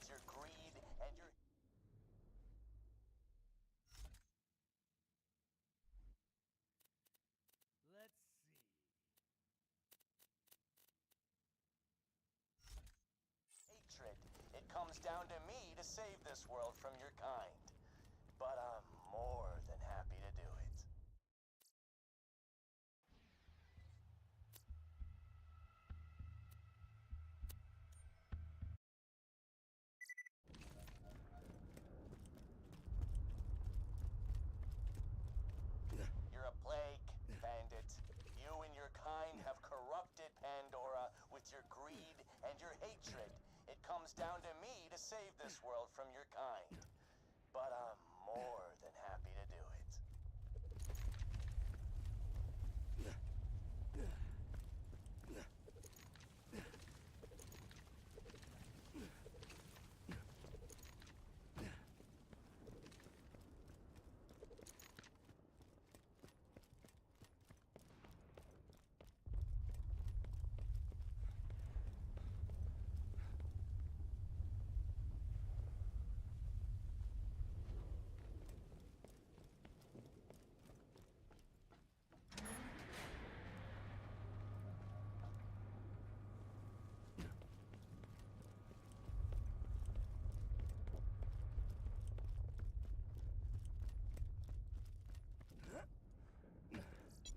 with your greed and your... Let's see. hatred. It comes down to me to save this world from your kind. But I'm more than happy to do it. You're a plague, bandit. You and your kind have corrupted Pandora with your greed and your hatred. It comes down to me to save this world from your kind. But I'm more than happy to do it.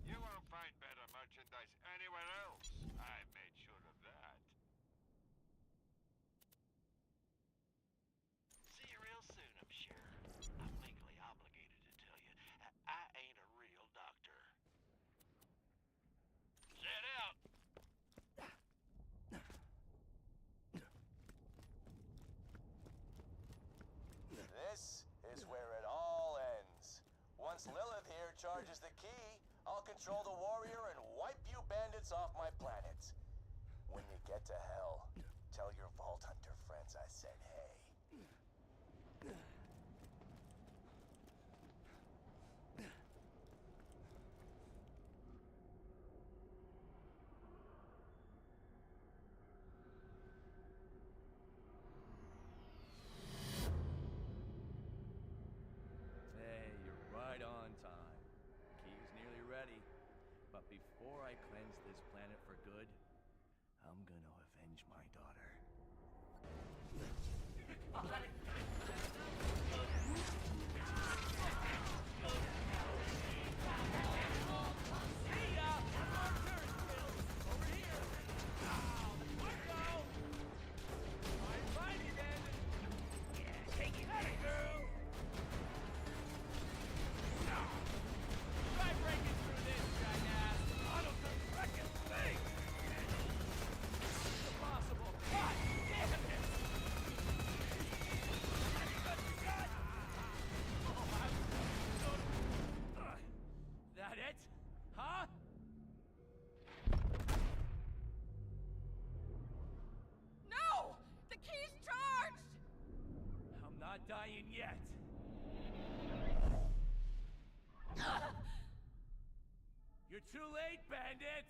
You won't find better merchandise anywhere else. I made sure of that. See you real soon, I'm sure. I'm legally obligated to tell you, I ain't a real doctor. Set out! This is where it all ends. Once Lillith here charges the key, I'll control the warrior and wipe you bandits off my planet. When you get to hell, tell your Vault Hunter friends I said hey. Hey, you're right on time. Key's nearly ready. But before I cleanse this planet for good, I'm gonna avenge my daughter. That it? Huh? No! The key's charged! I'm not dying yet. You're too late, bandit!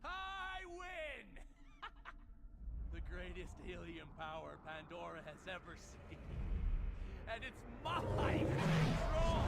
I win! The greatest helium power Pandora has ever seen. And it's mine to control!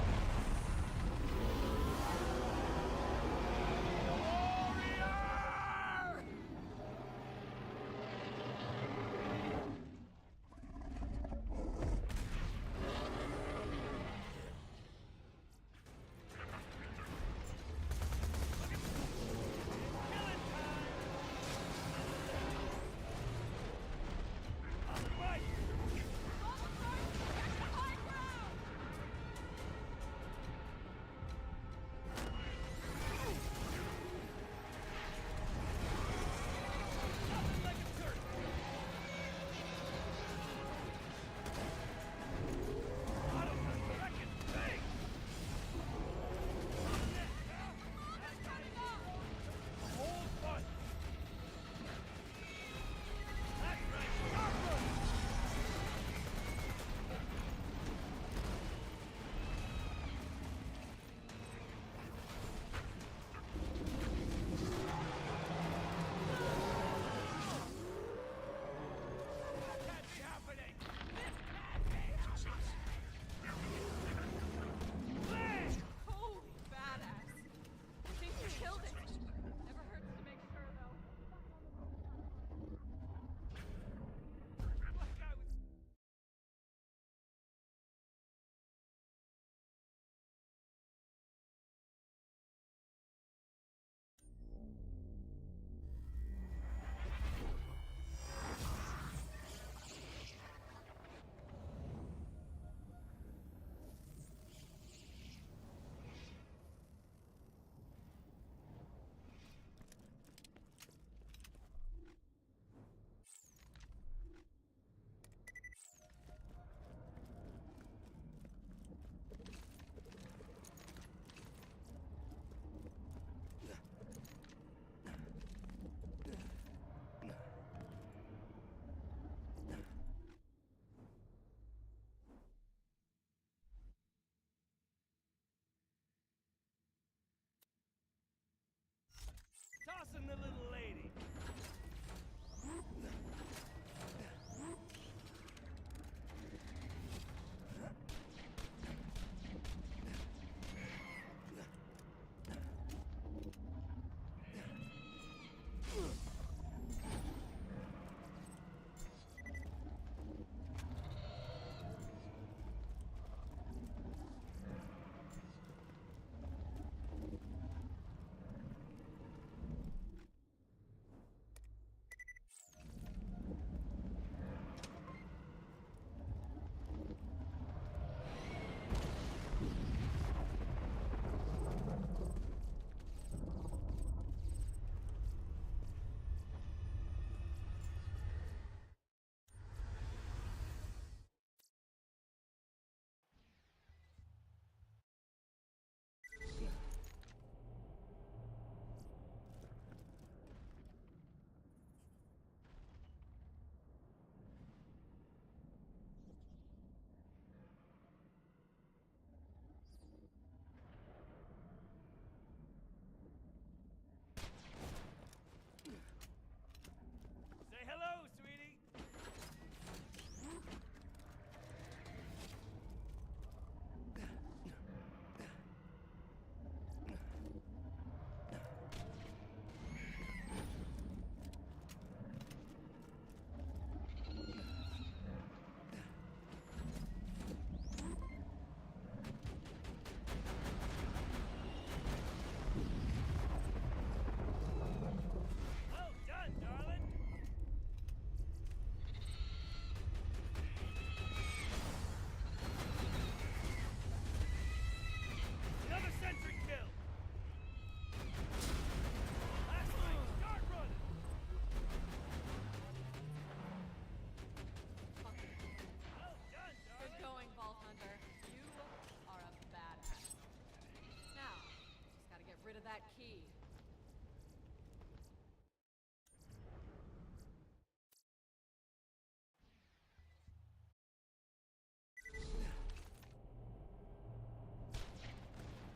key.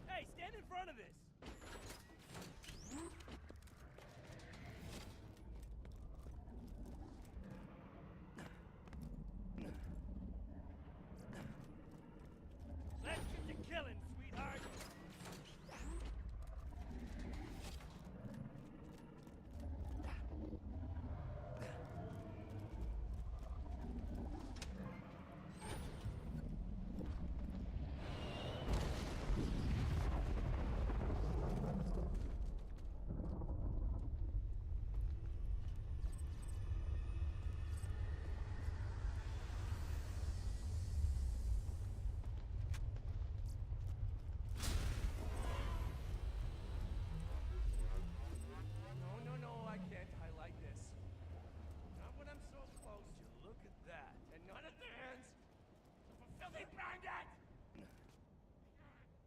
Hey, stand in front of this! Let's get to killing, sweetheart! No, I can't highlight this. Not when I'm so close. You look at that, and not at the hands of a filthy bandit! See,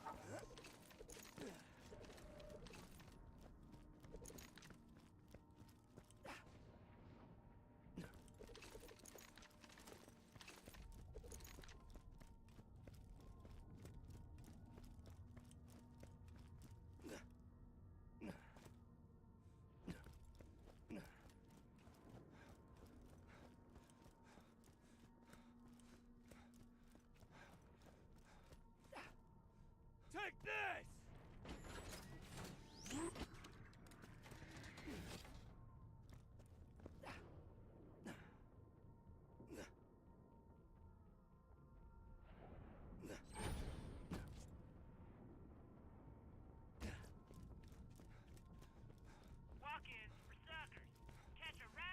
I could have saved. Take this! Walk-ins for suckers. Catch a ride?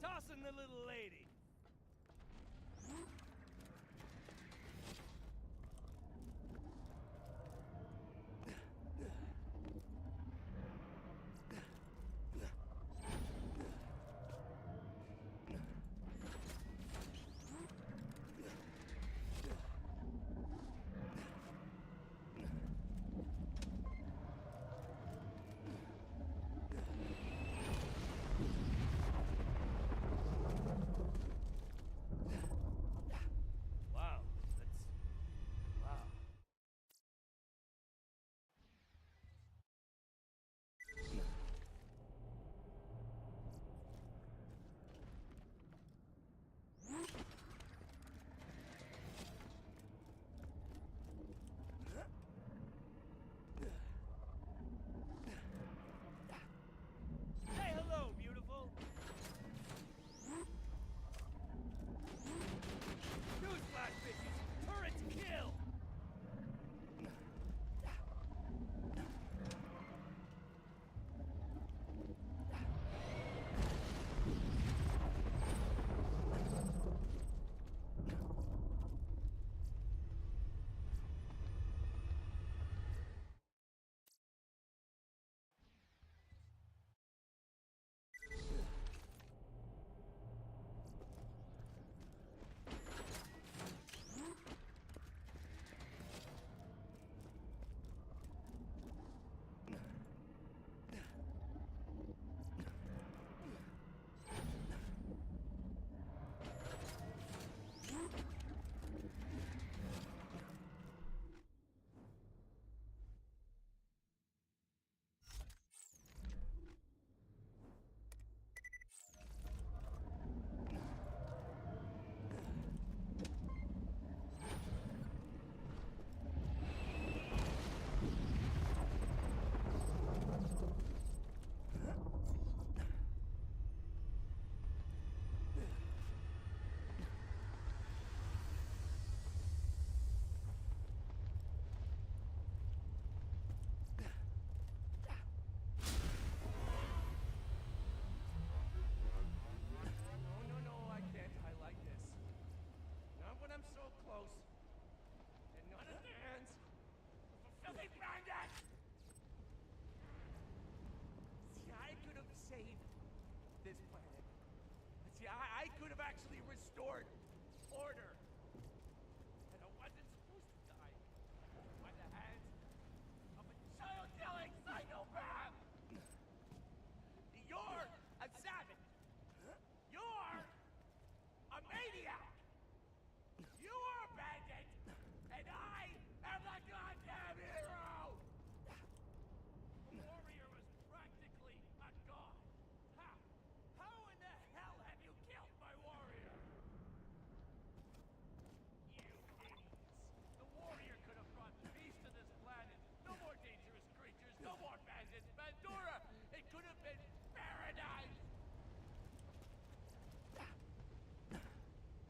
Tossing the little lady. this planet. See, I could have actually restored order. And I wasn't supposed to die by the hands of a child-killing psychopath! You're a savage! You're a maniac! You are a bandit! And I am the goddamn hero! The warrior was practically a god. How in the hell have you killed my warrior? You idiots. The warrior could have brought peace to this planet. No more dangerous creatures, no more bandits. Pandora! It could have been paradise!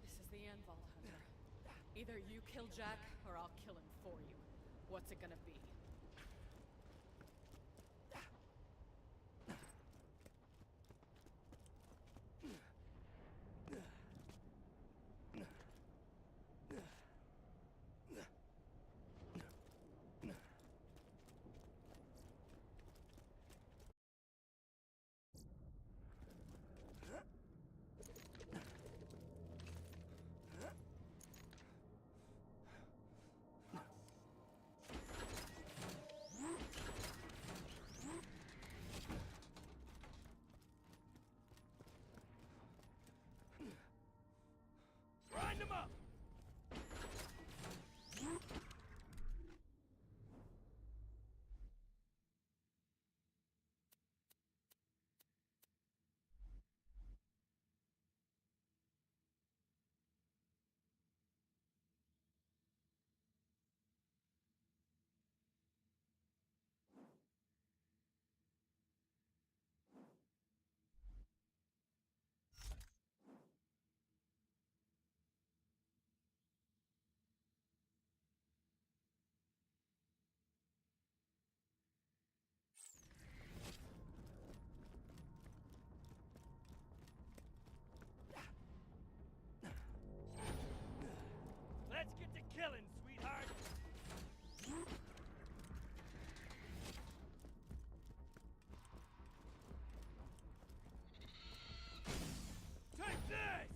This is the end, Vault Hunter. Either you kill Jack, or I'll kill him for you. What's it gonna be? Grind them up! Let's get to killing, sweetheart! Take this!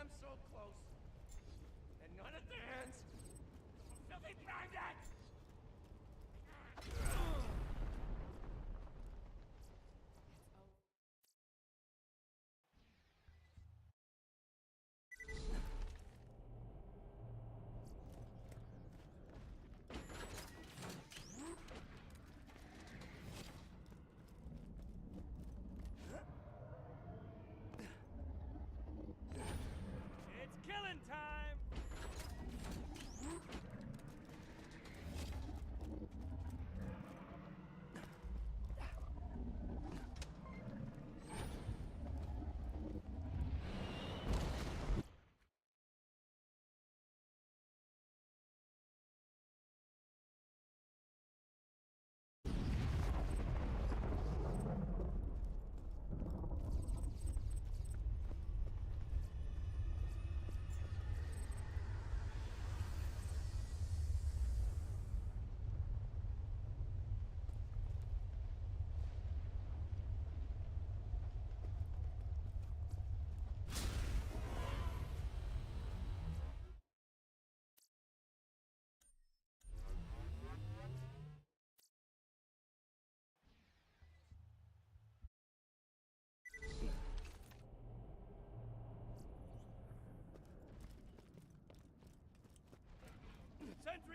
I'm so close. And not at the hands of filthy bandits!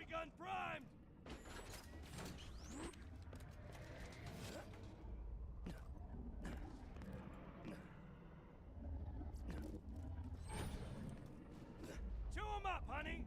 gun primed! Chew 'em up, honey!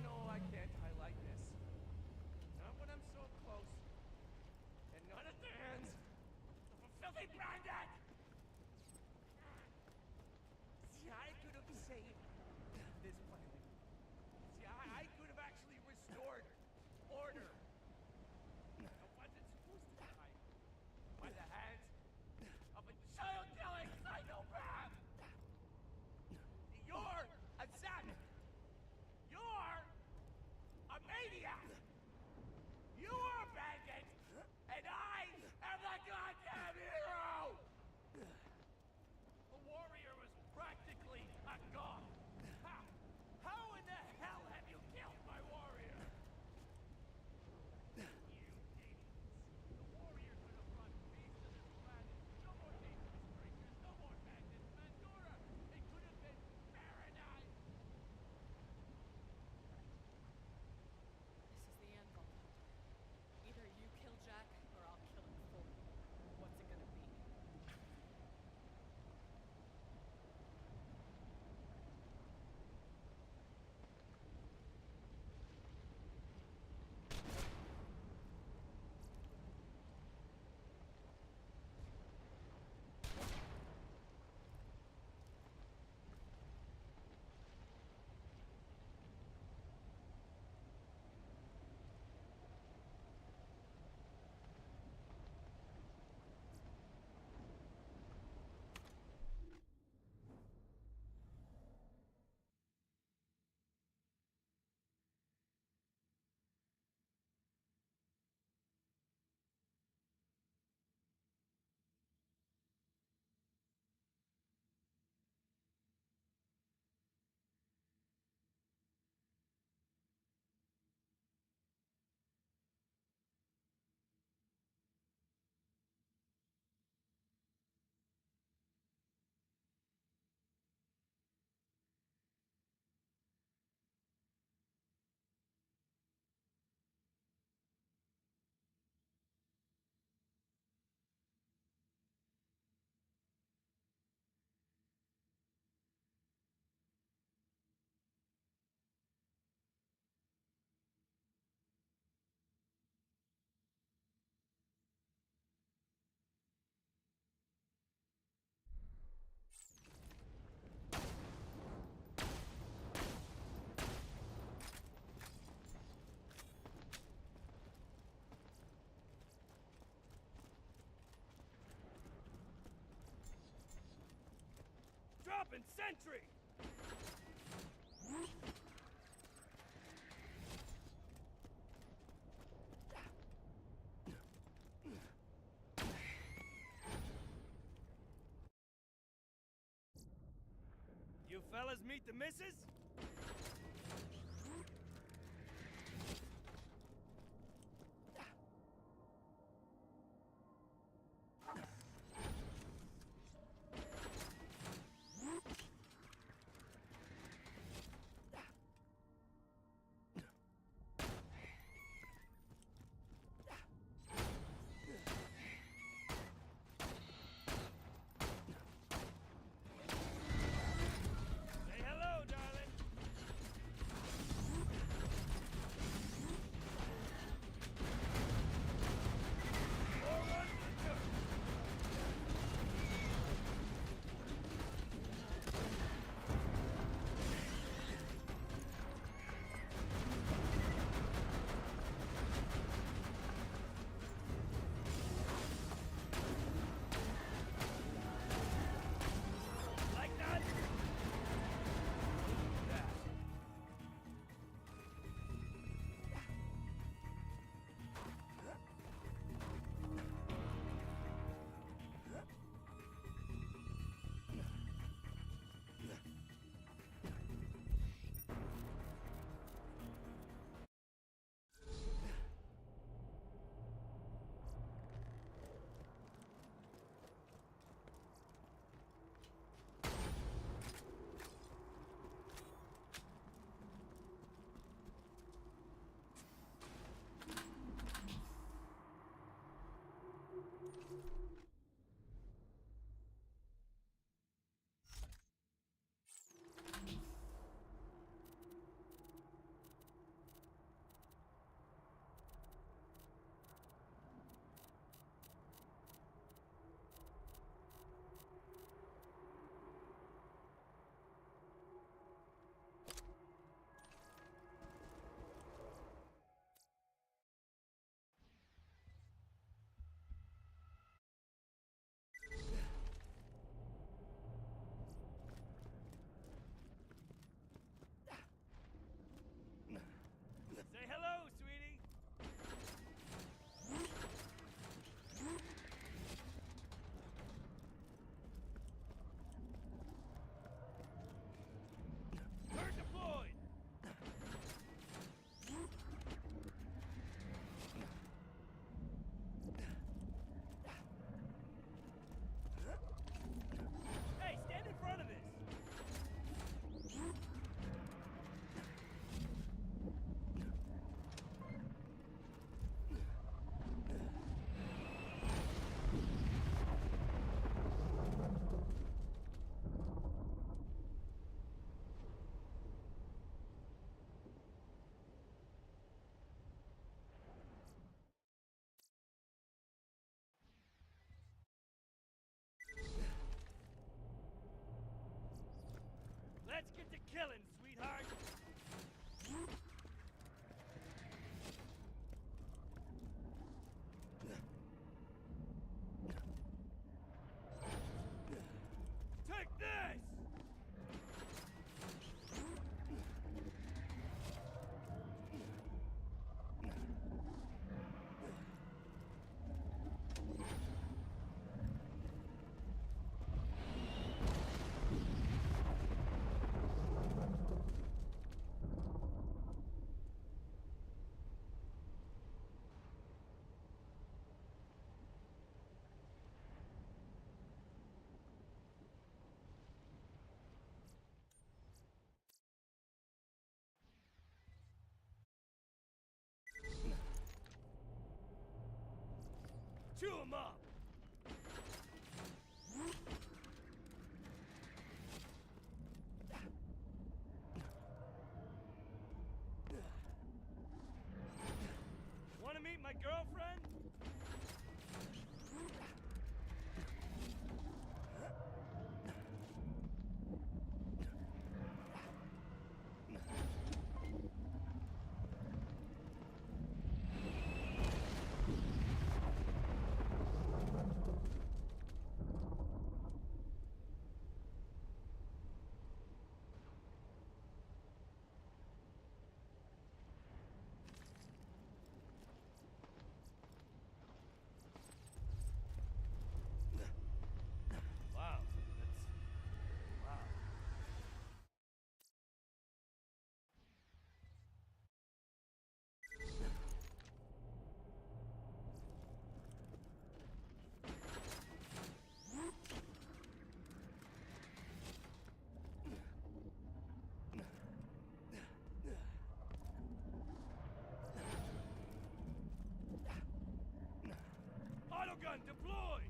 No, I can't highlight this. Not when I'm so close. And not at the hands of a filthy bandit! See, I could have saved this planet. See, I could have actually restored order. I wasn't supposed to die by the hands of a child-killing psychopath! You're a savage! You're a maniac! You are a bandit! And I am the goddamn hero! The warrior was practically a god! How in the hell have you killed my warrior? You idiots! The warrior could have brought peace to this planet. No more dangerous creatures, no more bandits, Pandora! It could have been paradise! This is the end, Vault Hunter. Either you kill Jack, or I'll kill him for you. What's it gonna be? Dropping sentry! You fellas meet the missus? Say hello, darling. 'em up! Wanna meet my girlfriend? Wow, wow. 'Autogun deployed!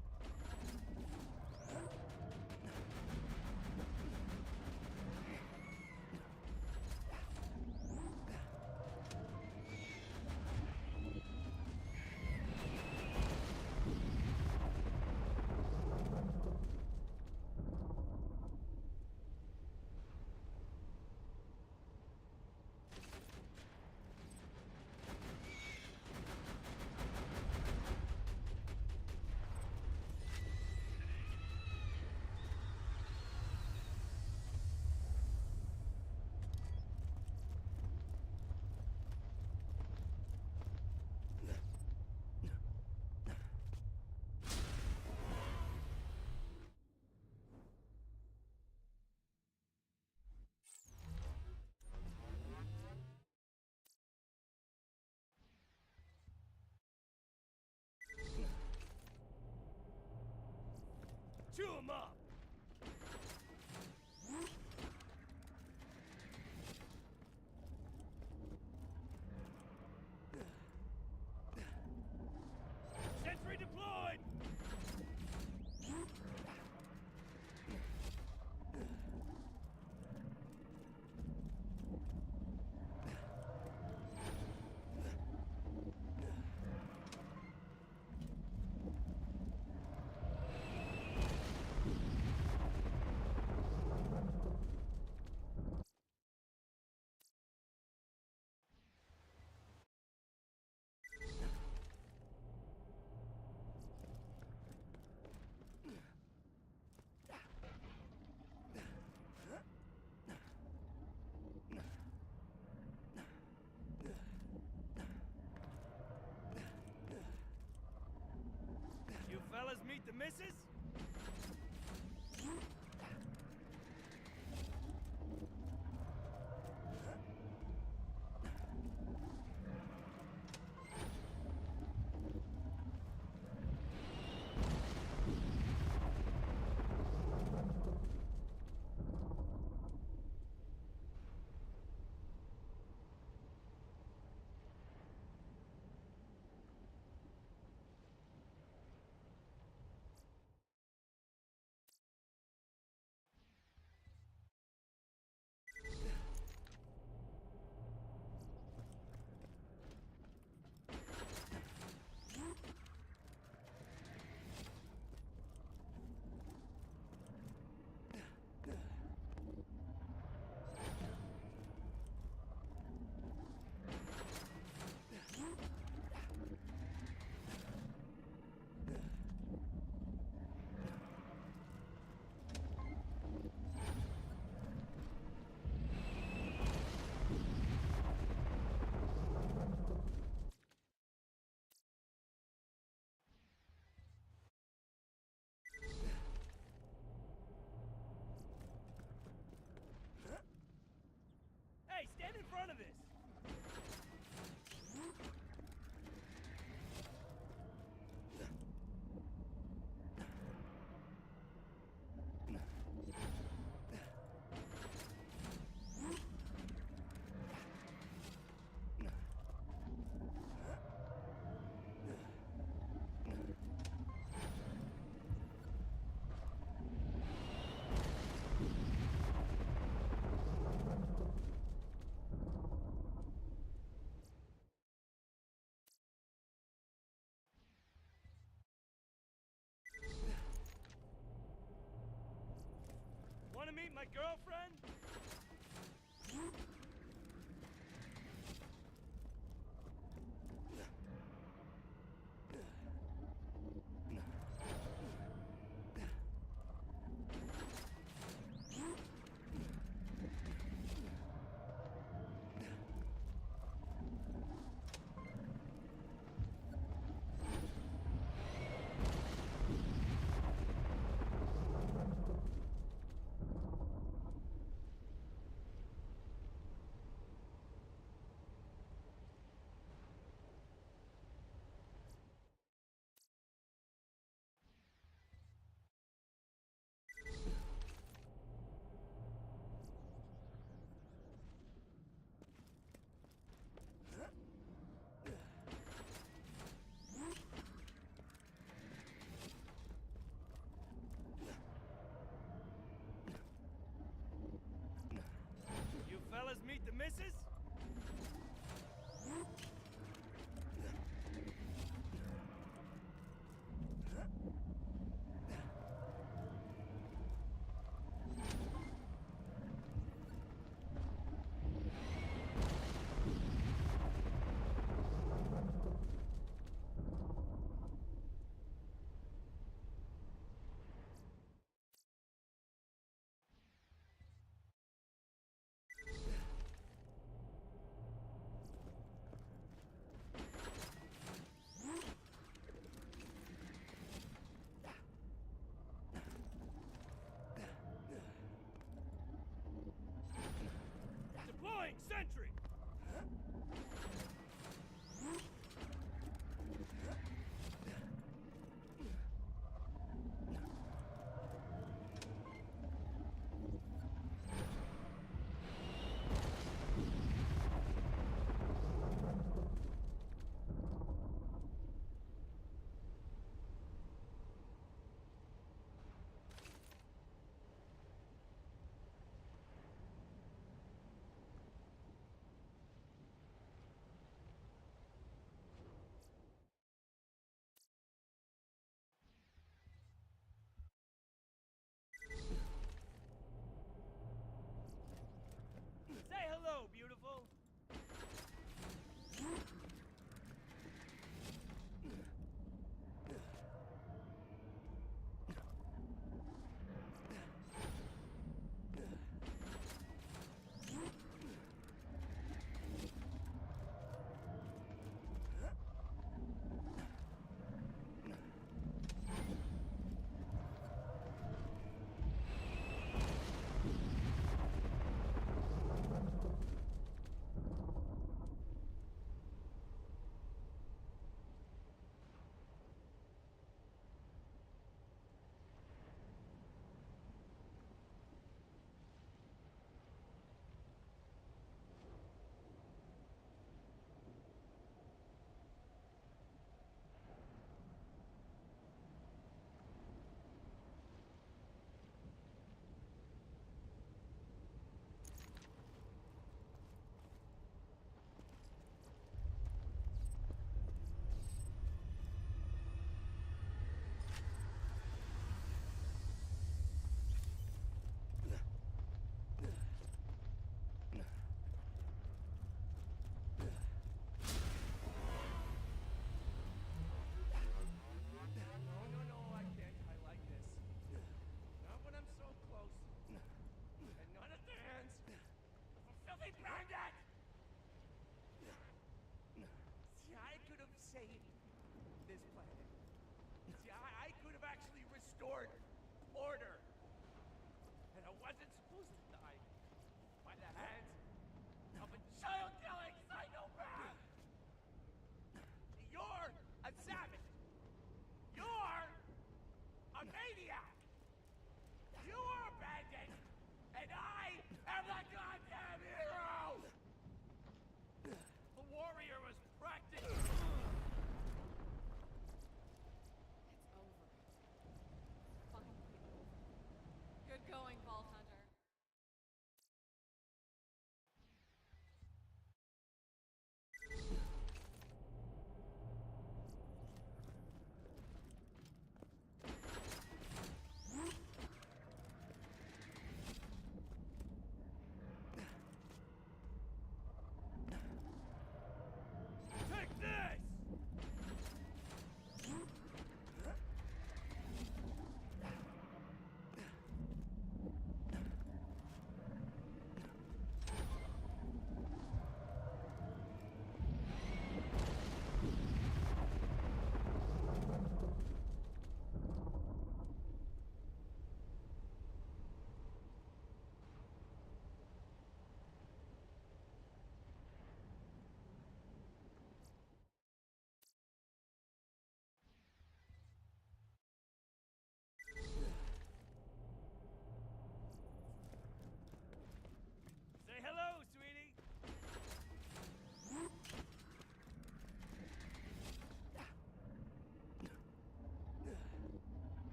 Chew 'em up! Sentry deployed! You fellas meet the missus? my girlfriend? You fellas meet the missus? Deploying sentry! Say hello, beautiful! See, I could have saved this planet. See, I could have actually restored order. And I wasn't supposed to die by the hands of a child-killing psychopath. You're a savage. You're a maniac. You are a bandit, and I am the goddamn hero! The warrior was practicing. It's over. Finally over. Good going, Vault Hunter.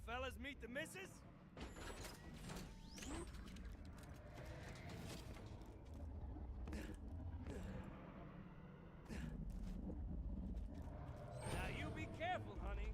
fellas meet the missus? Now you be careful, honey.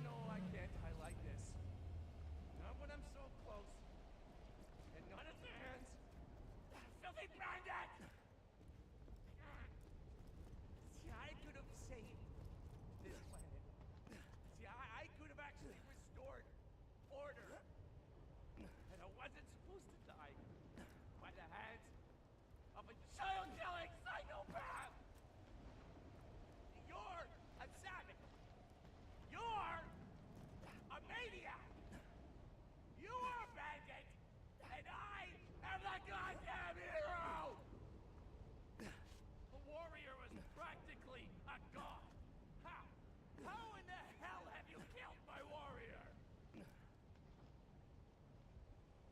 No, I can't. I like this. Not when I'm so close. And not at the hands. Filthy bandit! See, I could have saved this planet. See, I could have actually restored order. And I wasn't supposed to die by the hands of a child-killing psychopath! You're a savage! You're a maniac! You are a bandit! And I am the goddamn hero! The warrior was practically a god. How? How in the hell have you killed my warrior?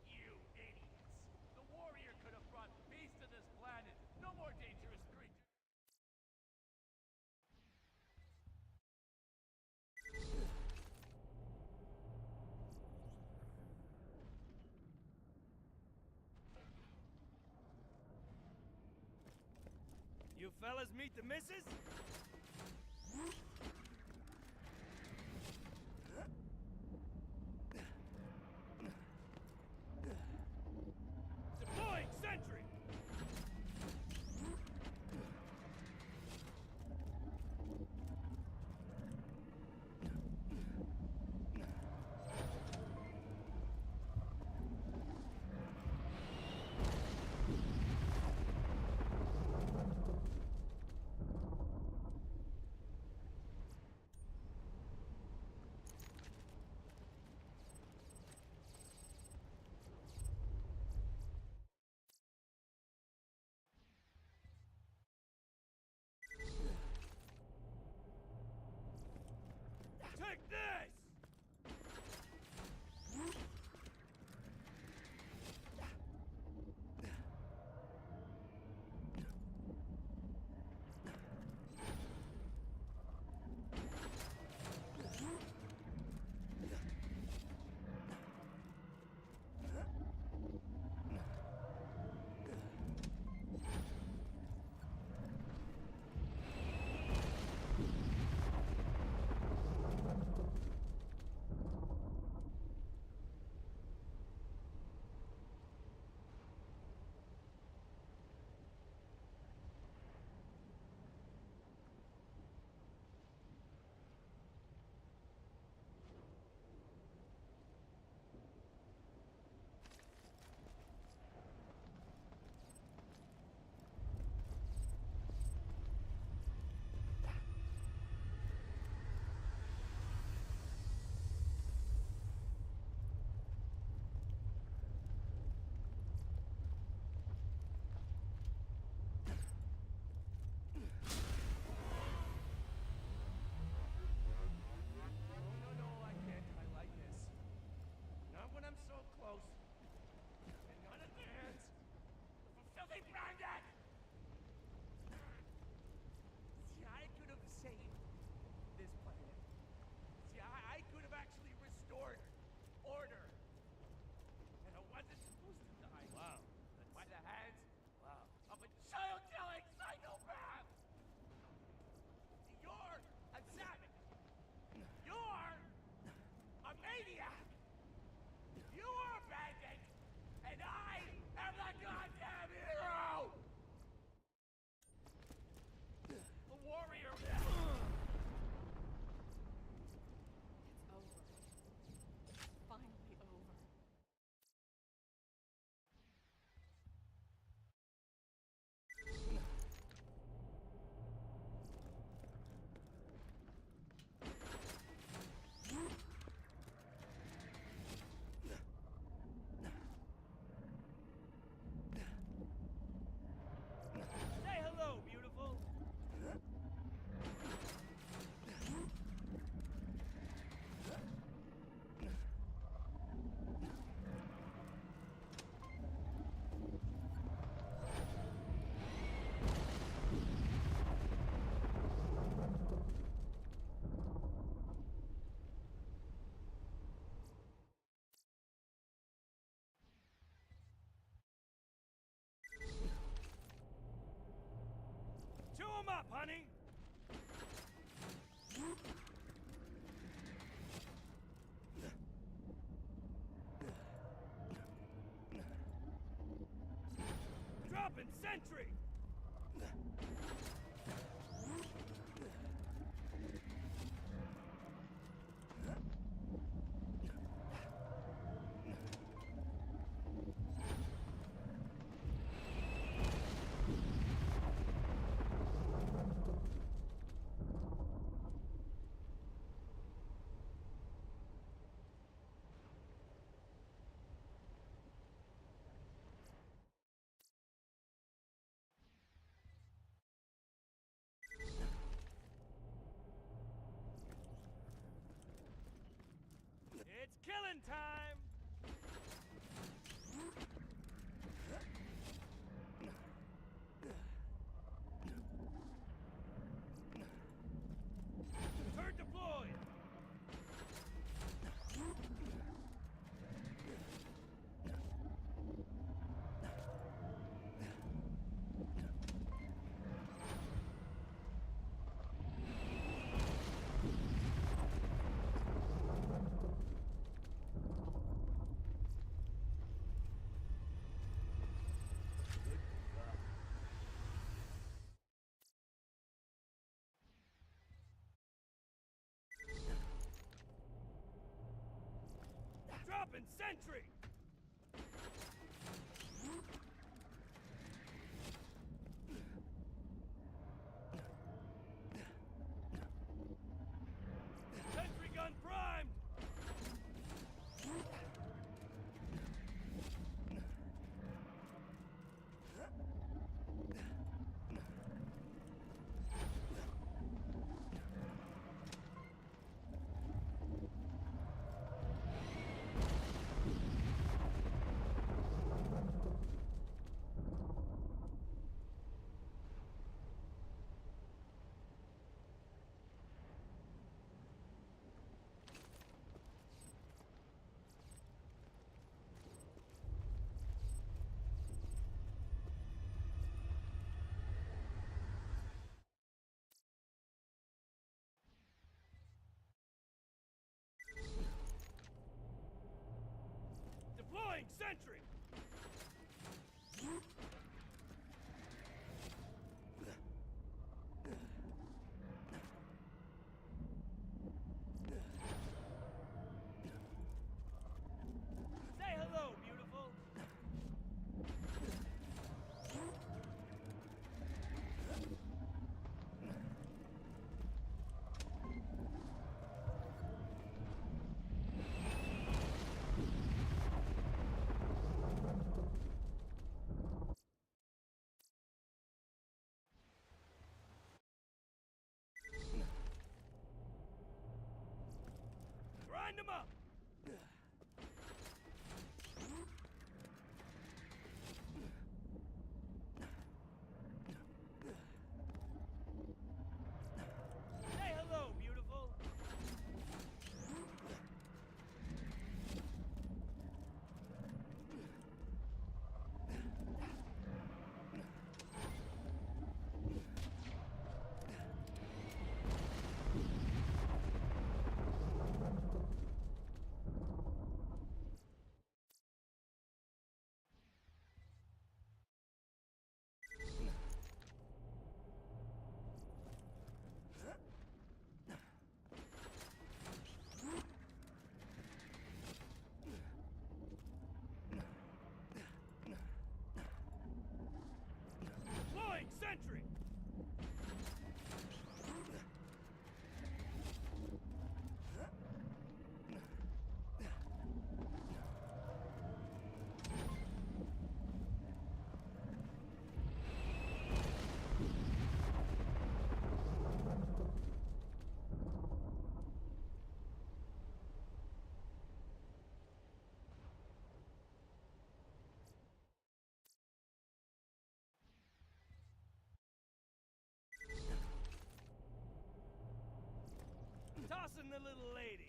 You idiots! The warrior could have brought peace to this planet. No more dangerous creatures. You fellas meet the missus? Deploying sentry! up, honey? Dropping sentry! It's killing time! Turret deployed! Dropping sentry! Sentry gun primed! Deploying sentry! Say hello, beautiful! Grind them up! Say hello, beautiful! Deploying sentry! Tossing the little lady!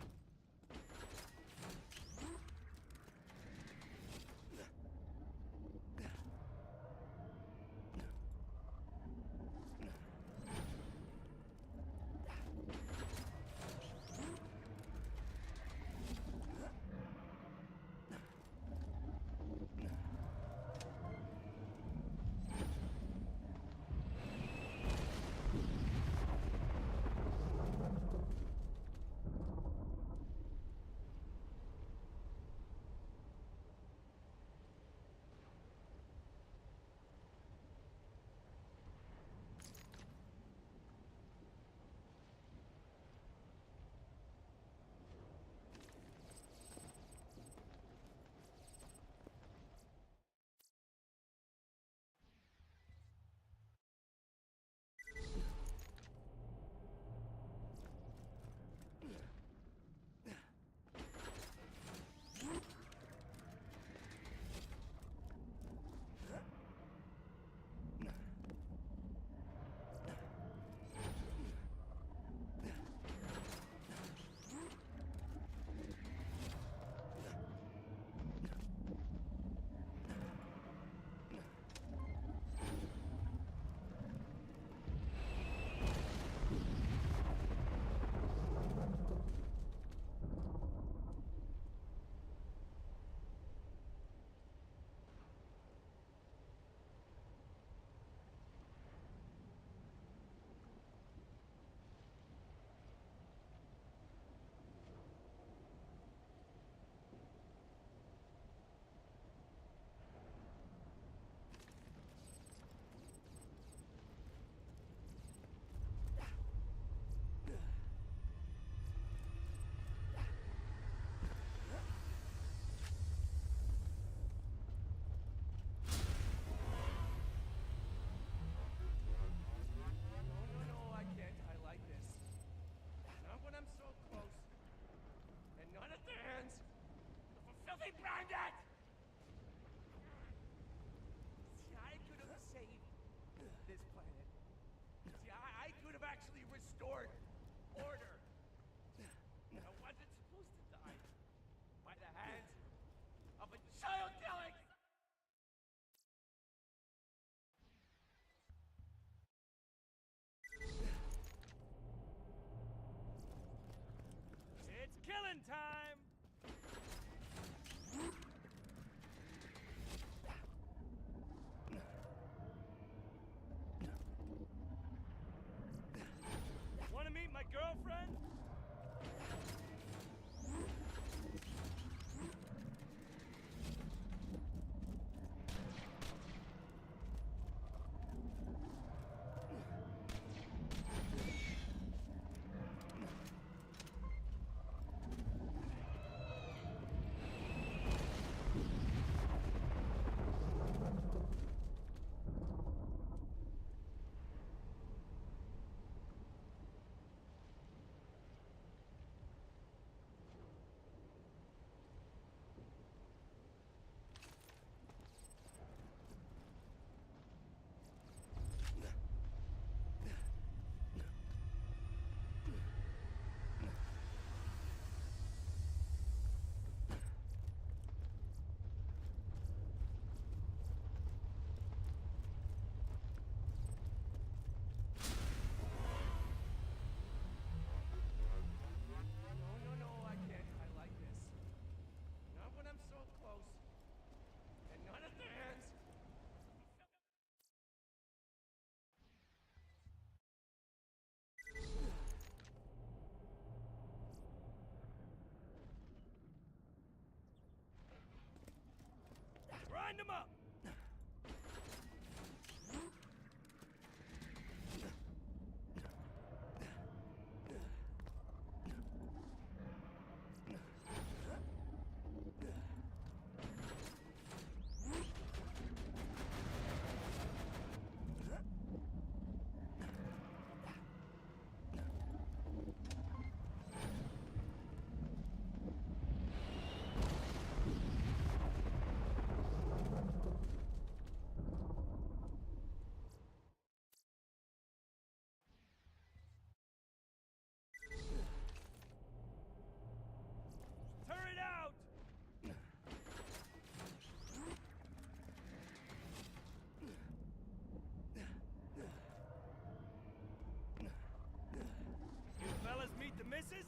pussy bandit! See, I could have saved this planet. See, I could have actually restored order. I wasn't supposed to die by the hands of a child killing. It's killing time! Want to meet my girlfriend? No, I can't. I like this. Not when I'm so close. And not at the hands. Grind them up! Turn it out! You fellas meet the missus?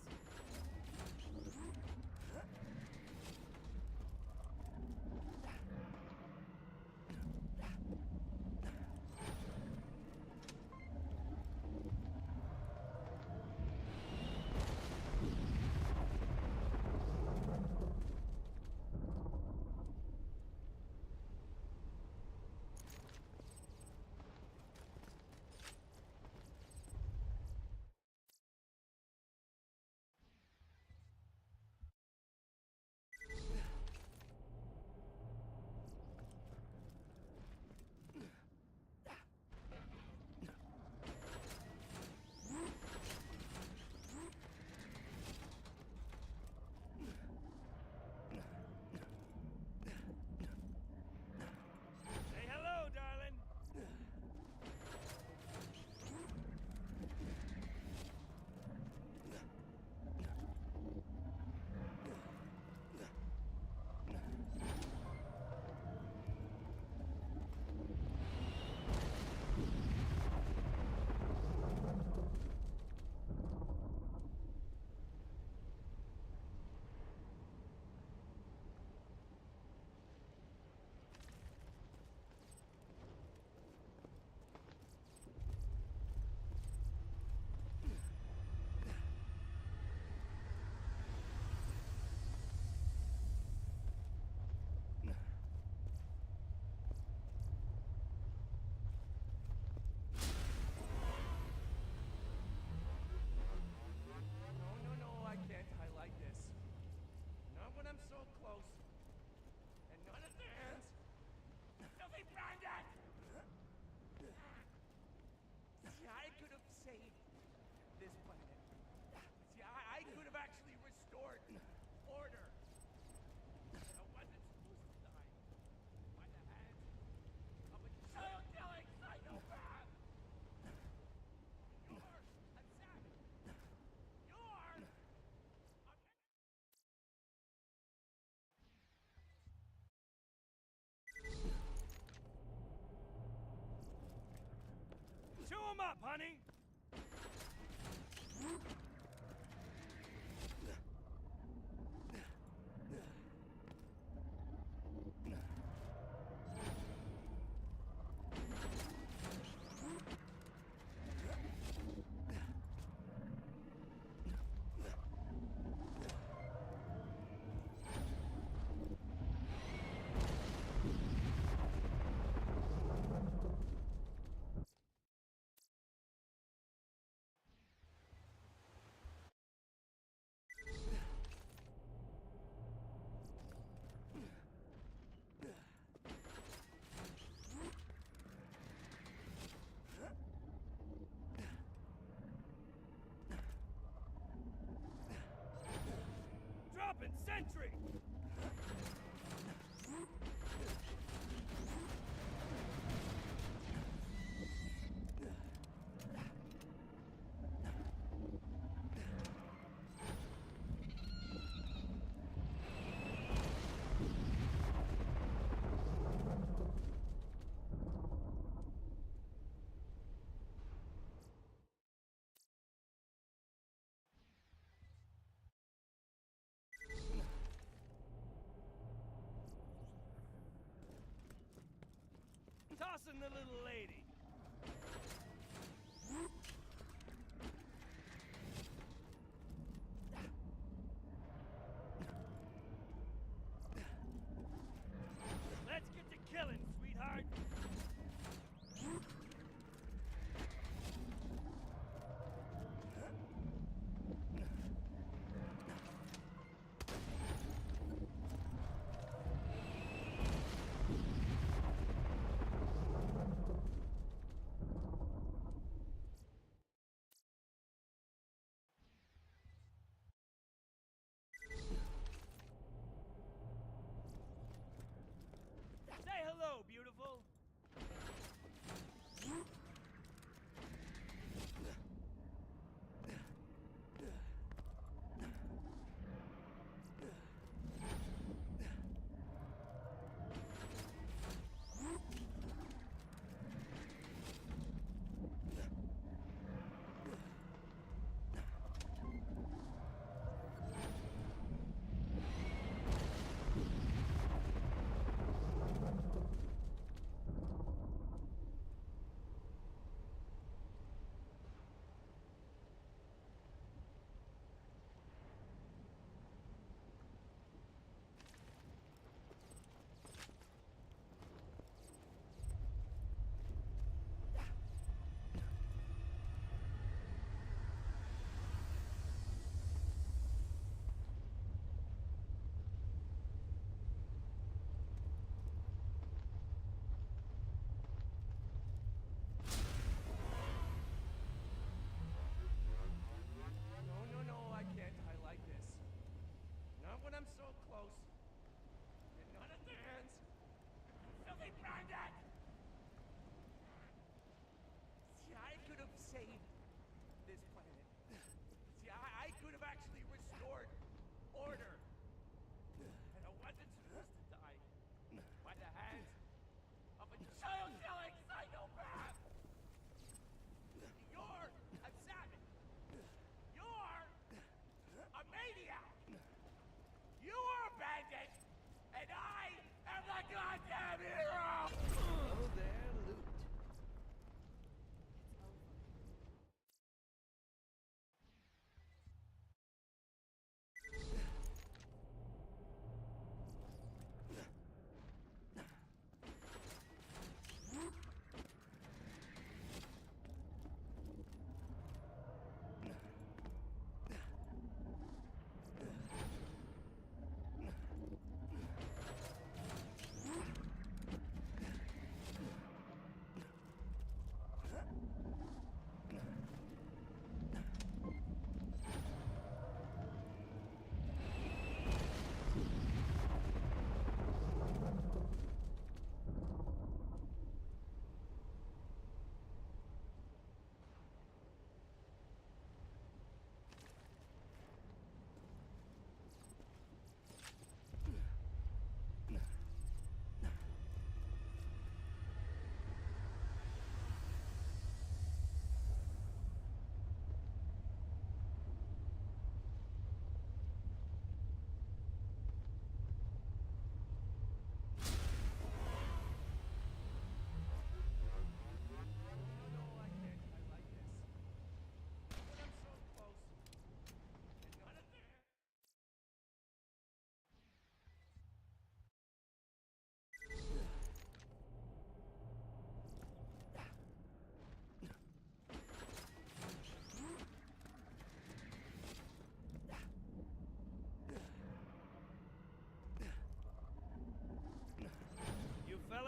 'em up, honey! Dropping sentry! Tossing the little lady. Let's get to killing, sweetheart.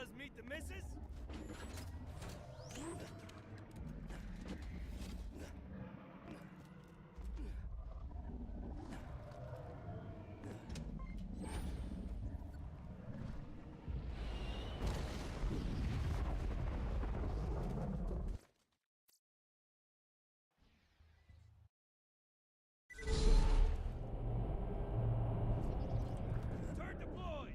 fellas meet the missus? Turret deployed!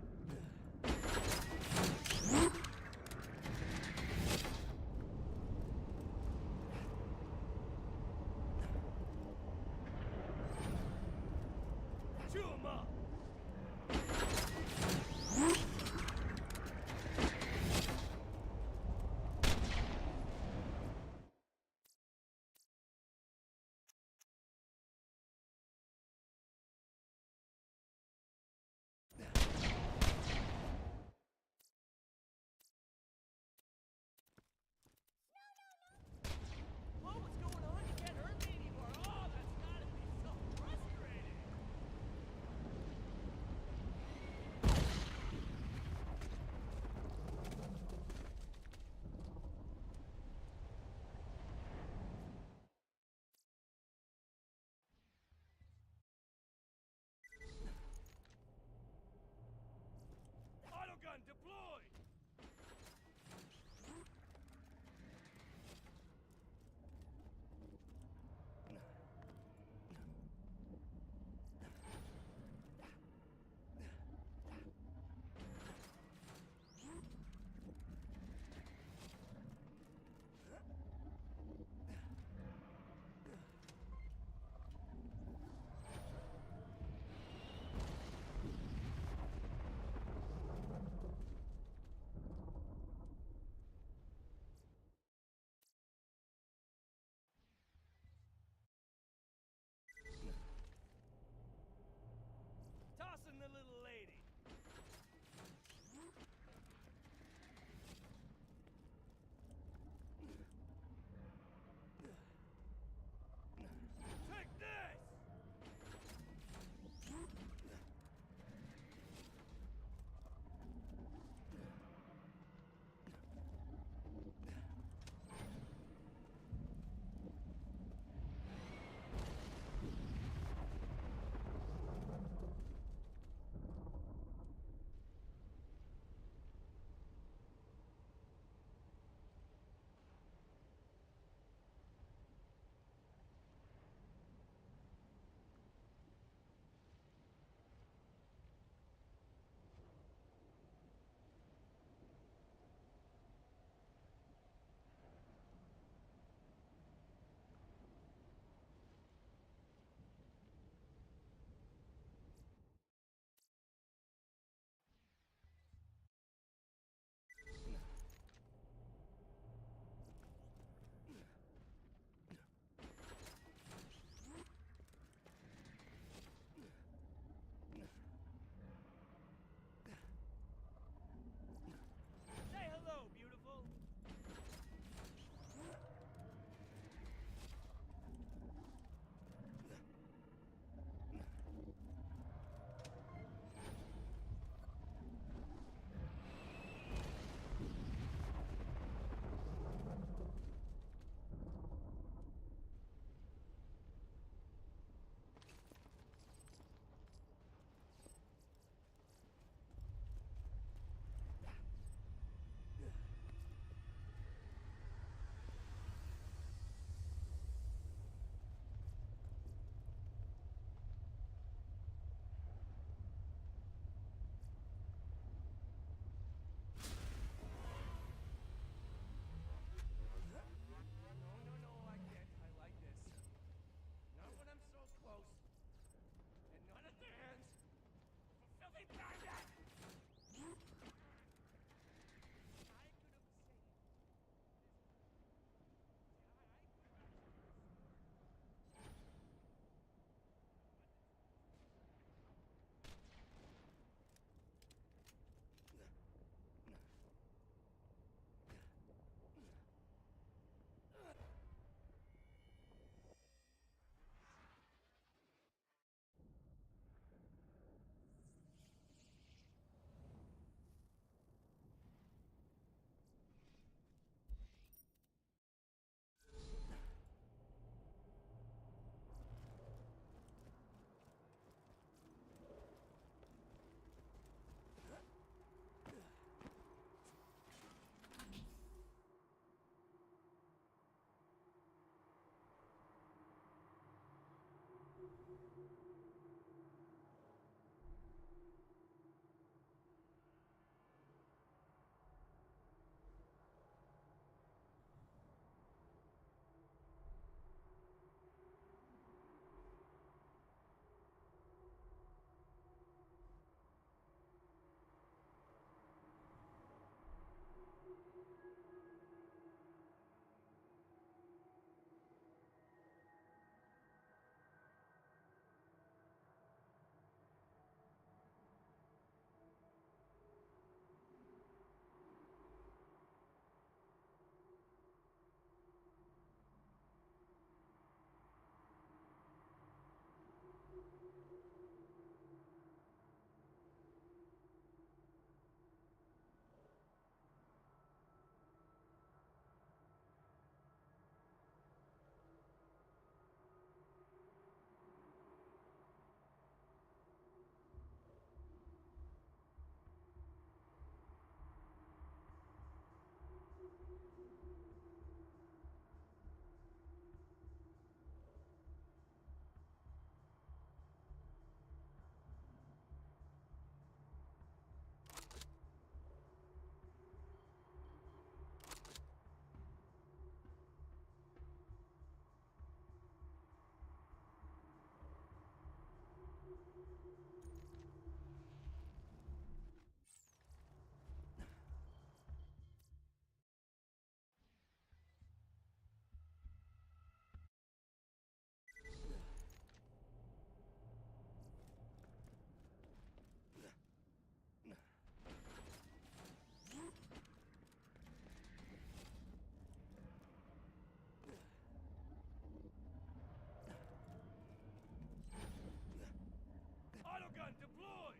Autogun deployed!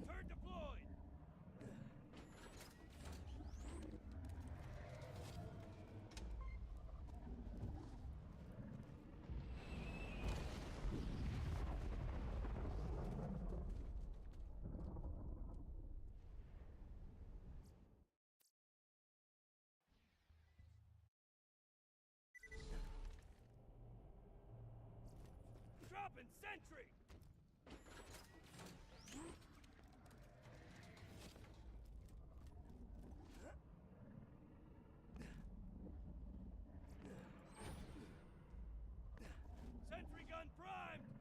Turret deployed! Dropping sentry! Sentry gun primed!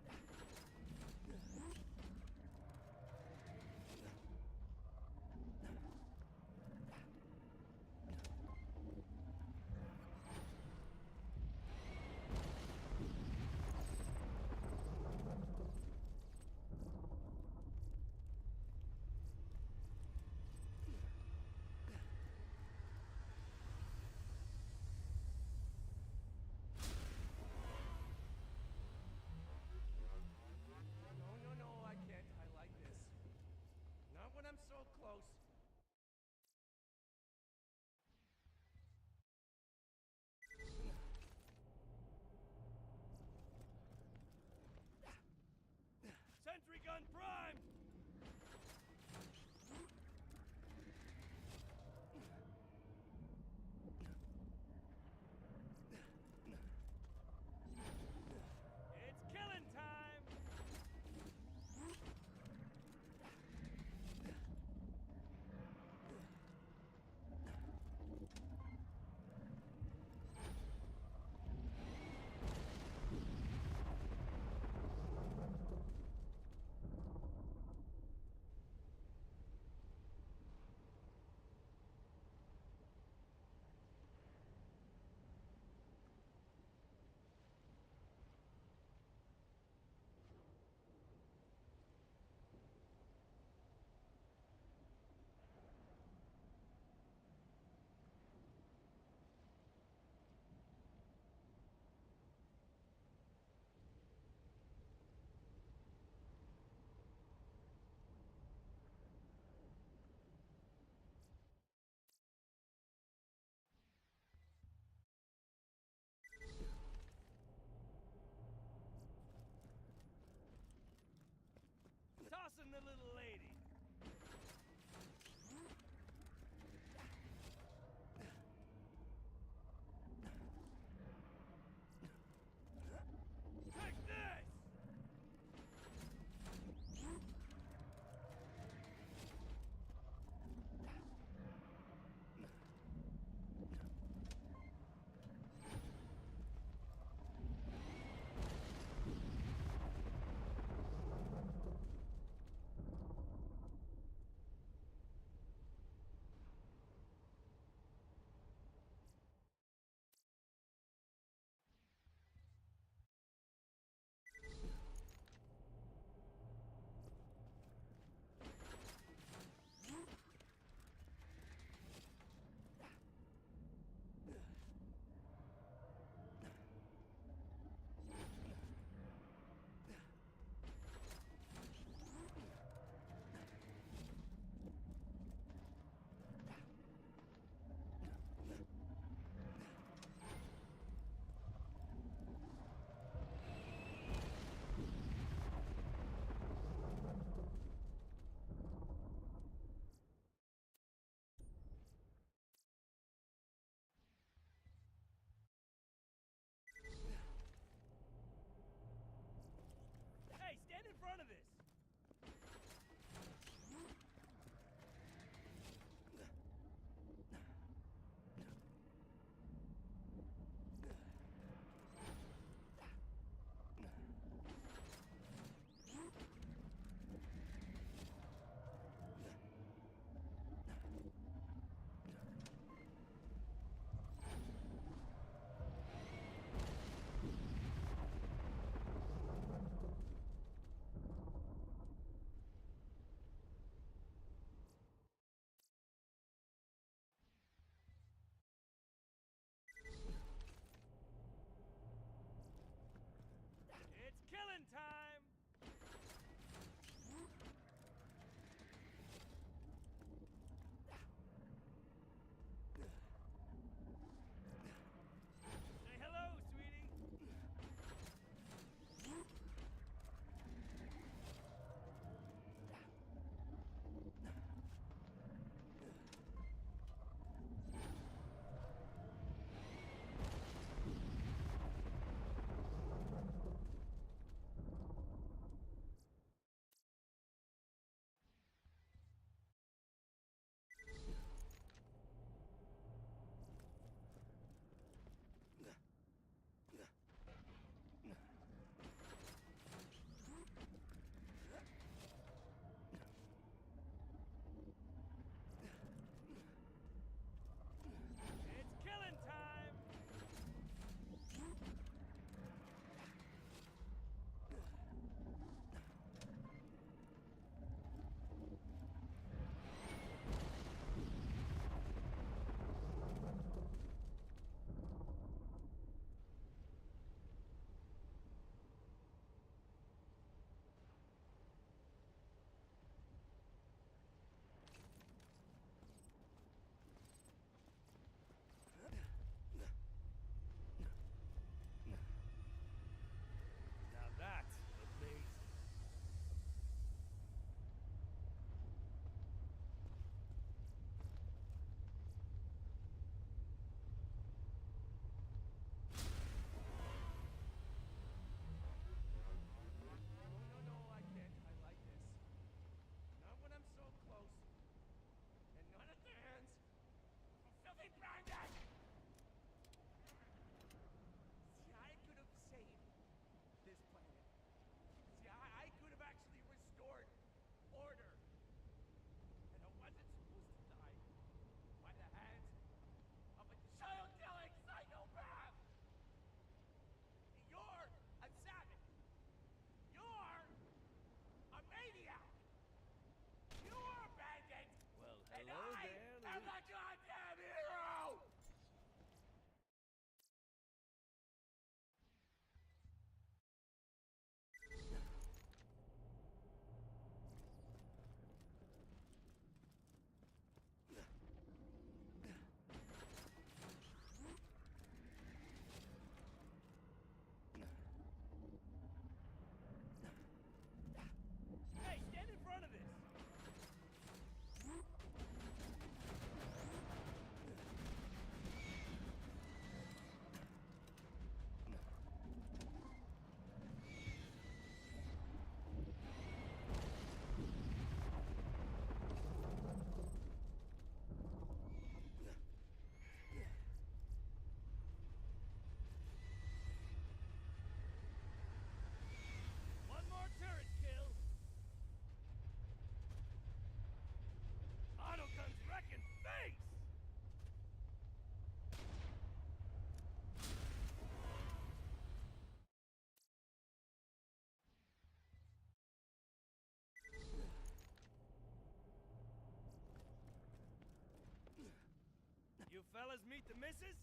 You fellas meet the missus?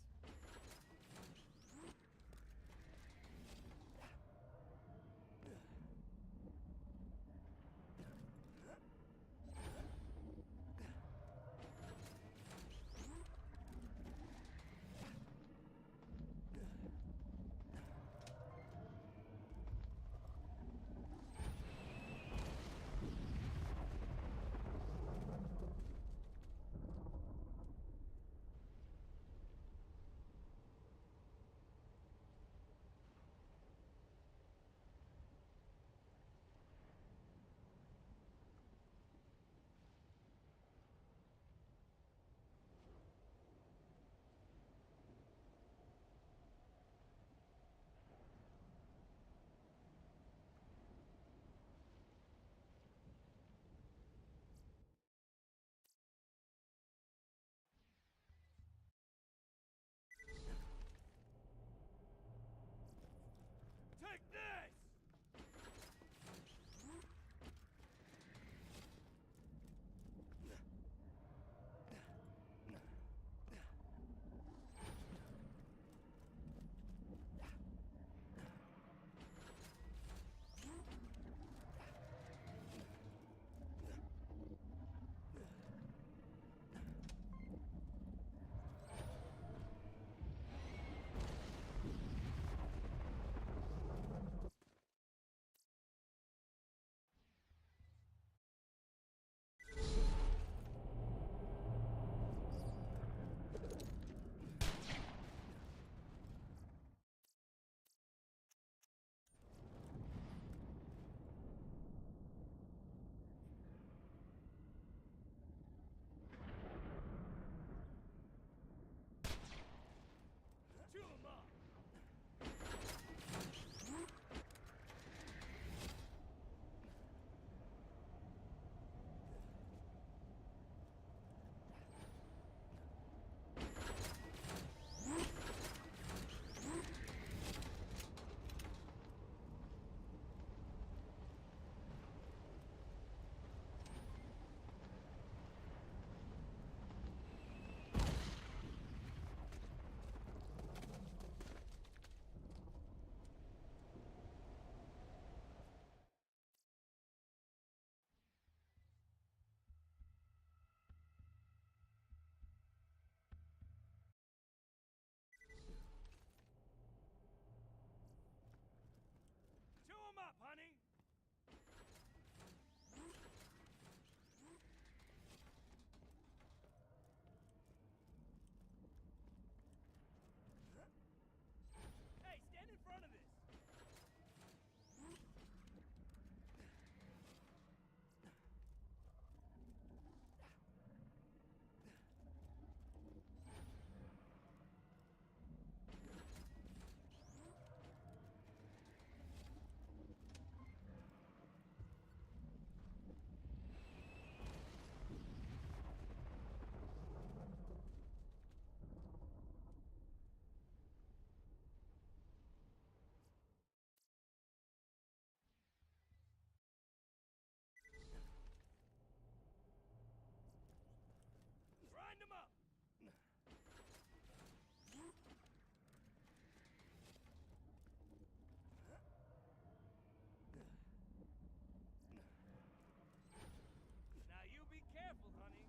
Take this! Chew 'em up! Chew 'em up, honey! Hey, stand in front of this! Grind 'em up! Now you be careful, honey.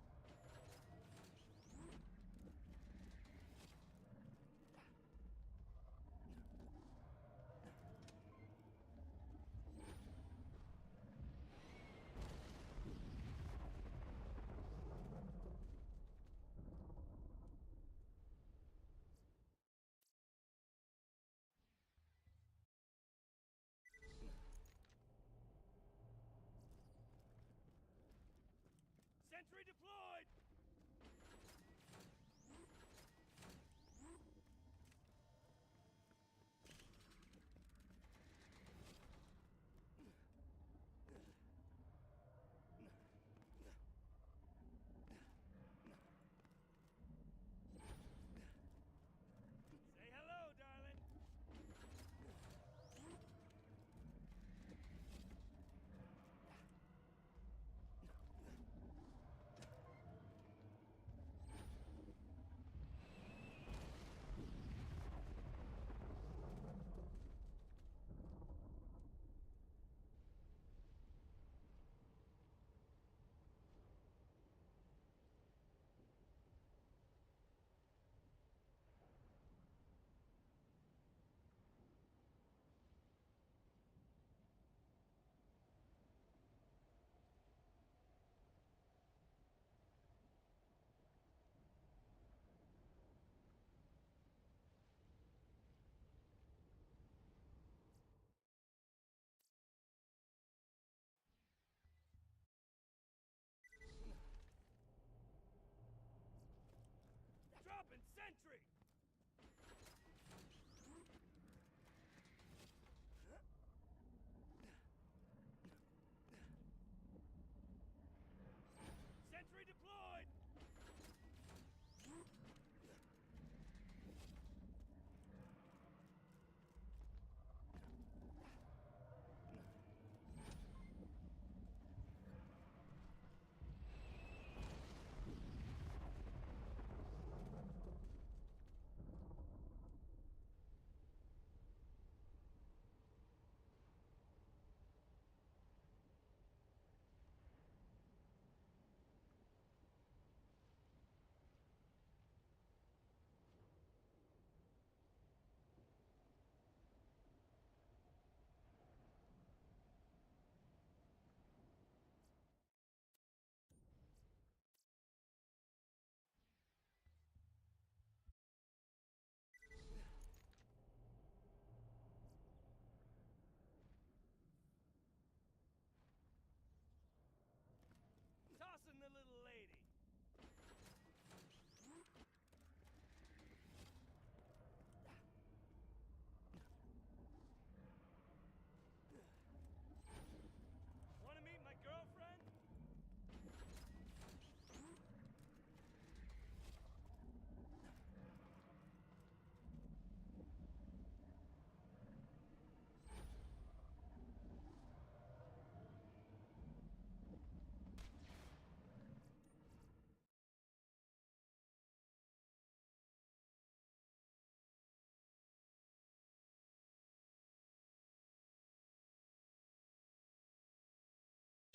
Sentry deployed! Say hello, darling.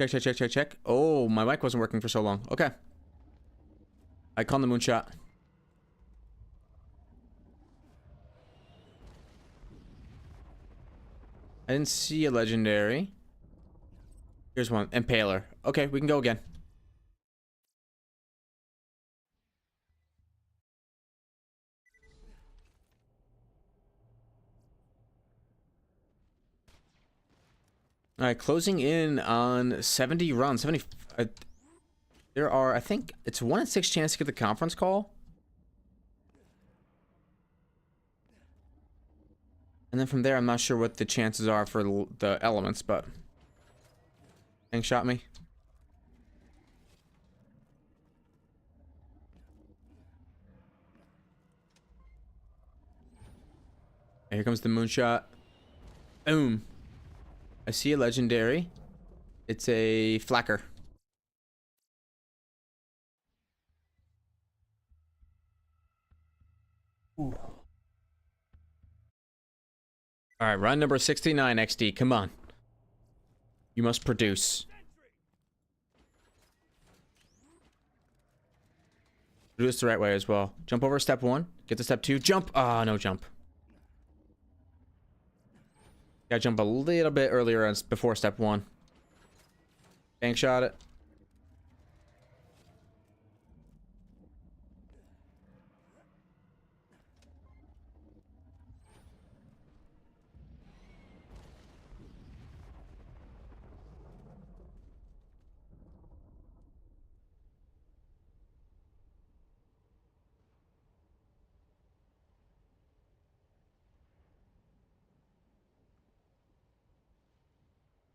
Check, check, check, check, check. Oh, my mic wasn't working for so long. Okay. I called the moonshot. I didn't see a legendary. Here's one. Impaler. Okay, we can go again. All right, closing in on 70 runs. 70. There are, I think, it's 1 in 6 chance to get the conference call. And then from there, I'm not sure what the chances are for the elements, but... Thing shot me. Here comes the moonshot. Boom. I see a legendary. It's a flacker. Ooh. All right, run number 69, XD. Come on. You must produce. Do this the right way as well. Jump over step 1. Get to step 2. Jump. Ah, no jump. Gotta jump a little bit earlier before step 1. Bank shot it.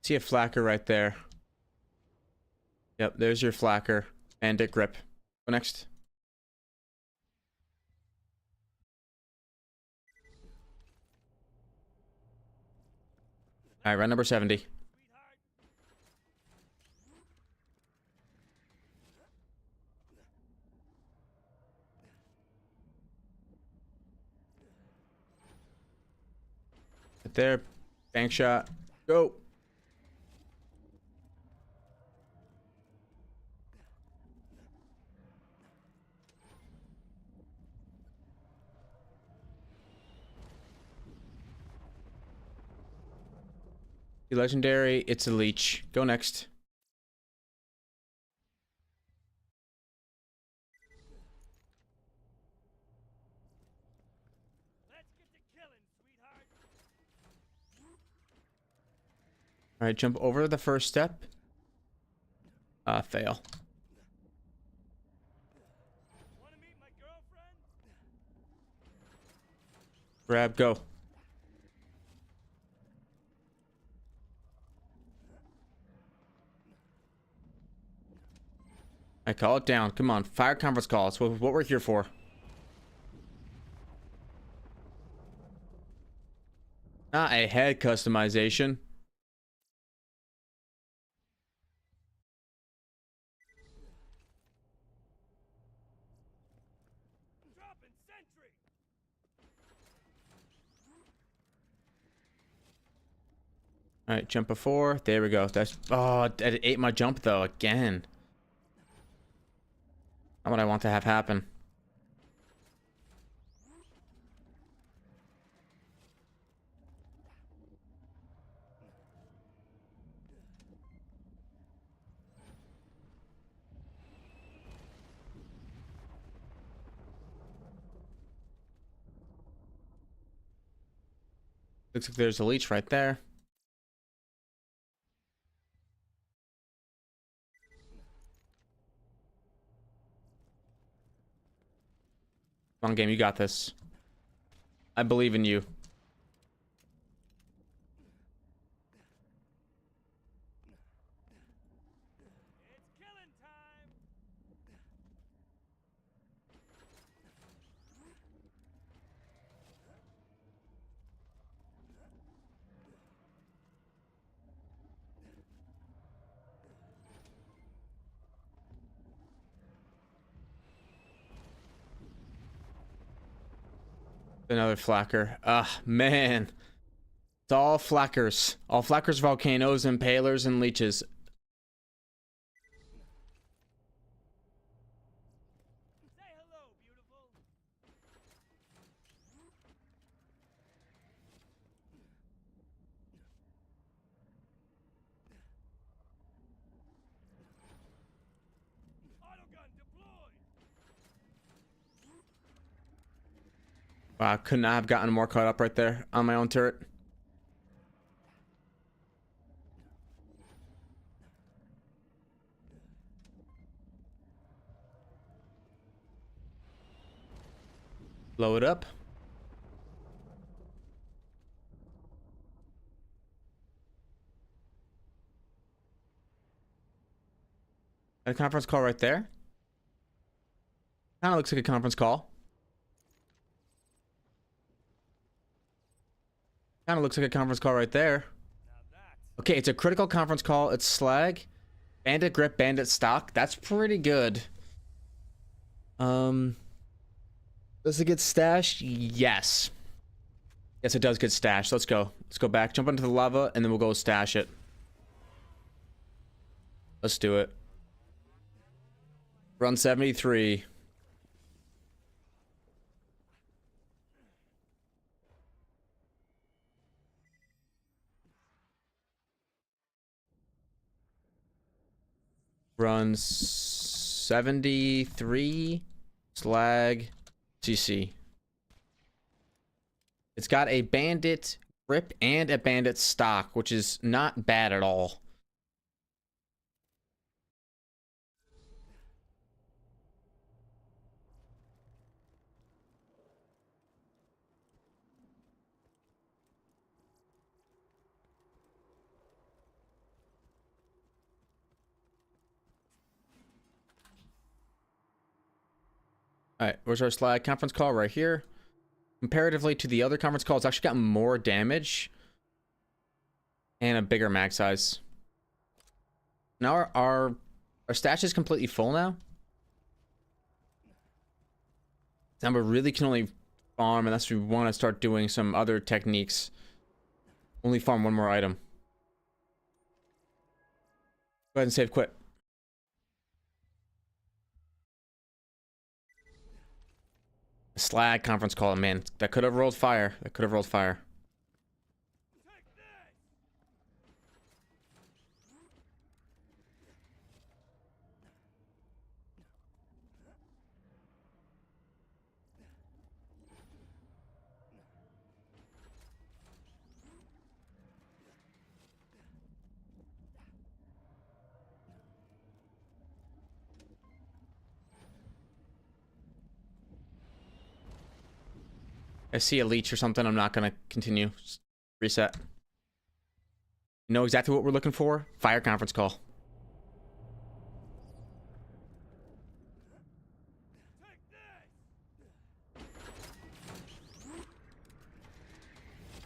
See a flacker right there. Yep, there's your flacker. Bandit grip. Go next. Alright, run number 70. Right there. Bank shot. Go. Legendary, it's a leech. Go next. Let's get to killing, sweetheart. All right, jump over the first step. Fail. Want to meet my girlfriend? Grab, go. I call it down. Come on, fire conference call. It's what we're here for. Not a head customization. Dropping sentry. All right, jump before. There we go. That's it ate my jump though again. Not what I want to have happen. Looks like there's a leech right there. Come on, game, you got this. I believe in you. It's killing time. Another flacker. Ah, man. It's all flackers. All flackers, volcanoes, impalers, and leeches. Wow, could not have gotten more caught up right there on my own turret. Blow it up. A conference call right there. Kind of looks like a conference call. Kind of looks like a conference call right there. Okay, it's a critical conference call. It's slag. Bandit grip, bandit stock. That's pretty good. Does it get stashed? Yes. Yes, it does get stashed. Let's go. Let's go back. Jump into the lava, and then we'll go stash it. Let's do it. Run 73. Run 73 slag CC. It's got a bandit grip and a bandit stock, which is not bad at all. Alright, where's our slag conference call? Right here. Comparatively to the other conference call, it's actually got more damage and a bigger mag size. Now our stash is completely full now. Now we really can only farm unless we want to start doing some other techniques. Only farm one more item. Go ahead and save quit. Slag conference call, man. That could have rolled fire. That could have rolled fire. I see a leech or something. I'm not going to continue. Just reset. You know exactly what we're looking for? Fire conference call.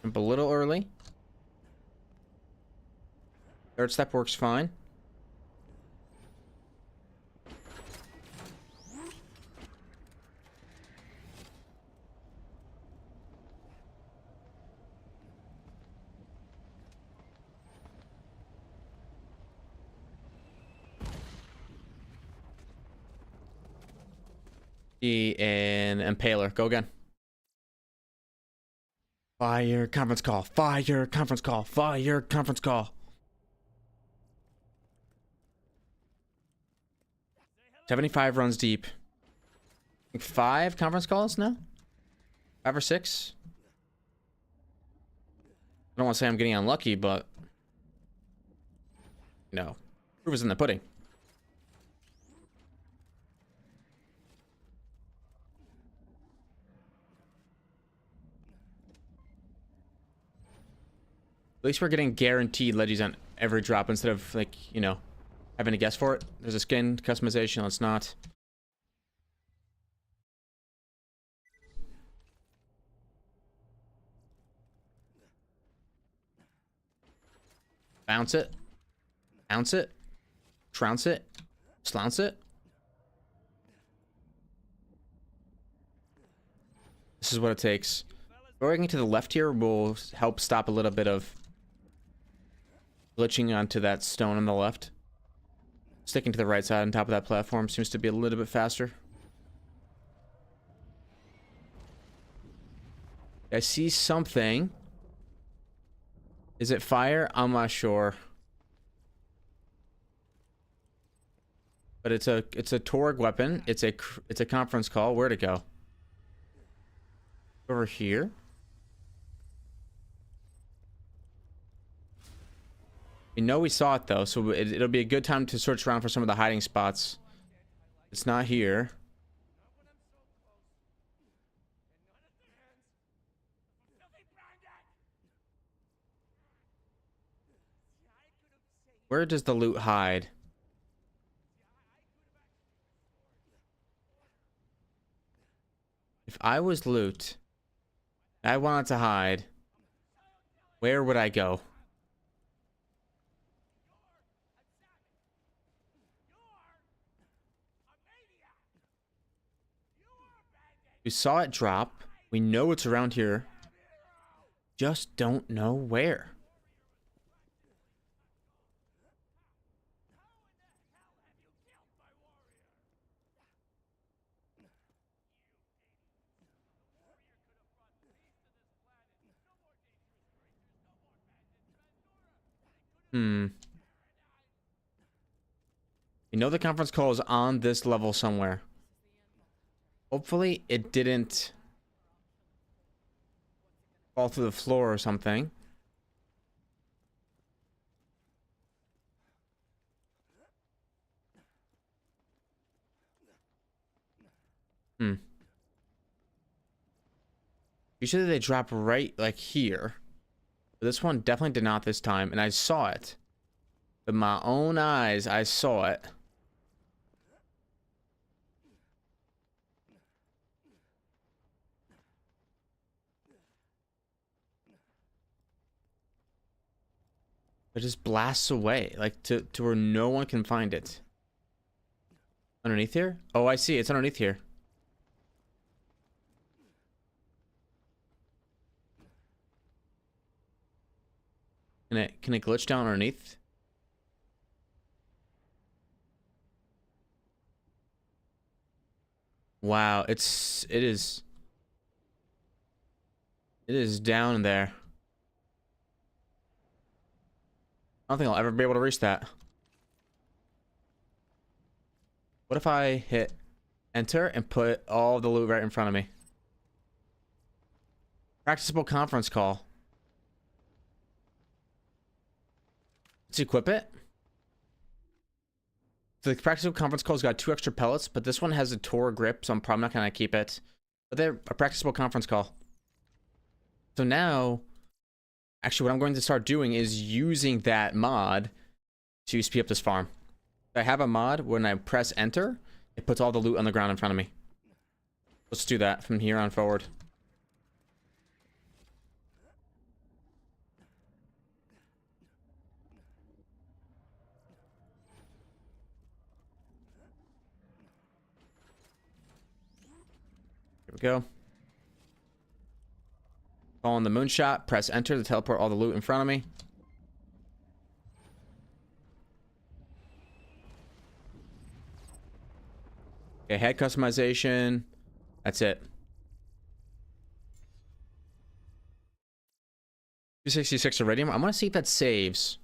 Jump a little early. Third step works fine. An impaler. Go again. Fire conference call. Fire conference call. Fire conference call. 75 runs deep. 5 conference calls now? 5 or 6? I don't want to say I'm getting unlucky, but no. Proof is in the pudding. At least we're getting guaranteed legis on every drop instead of, like, you know, having to guess for it. There's a skin customization. Let's not. Bounce it. Bounce it. Trounce it. Slounce it. This is what it takes. Going to the left here will help stop a little bit of glitching onto that stone on the left. Sticking to the right side on top of that platform seems to be a little bit faster. I see something. Is it fire? I'm not sure. But it's a Torg weapon. It's a conference call. Where'd it go? Over here. We know we saw it though, so it'll be a good time to search around for some of the hiding spots. It's not here. Where does the loot hide? If I was loot, and I wanted to hide, where would I go? We saw it drop. We know it's around here. Just don't know where. You know the conference call is on this level somewhere. Hopefully it didn't fall through the floor or something. Usually they drop right like here. But this one definitely did not this time, and I saw it. With my own eyes, I saw it. It just blasts away, like to where no one can find it. Underneath here? Oh, I see. It's underneath here. Can it glitch down underneath? Wow, it is down there. I don't think I'll ever be able to reach that. What if I hit enter and put all the loot right in front of me? Practicable conference call. Let's equip it. So the practical conference call's got 2 extra pellets, but this one has a Tor grip, so I'm probably not gonna keep it. But they're a practicable conference call. So now, actually what I'm going to start doing is using that mod to speed up this farm. I have a mod, when I press enter, it puts all the loot on the ground in front of me. Let's do that from here on forward. Here we go. Following the moonshot, press enter to teleport all the loot in front of me. Okay, head customization. That's it. 266 iridium. I'm gonna see if that saves.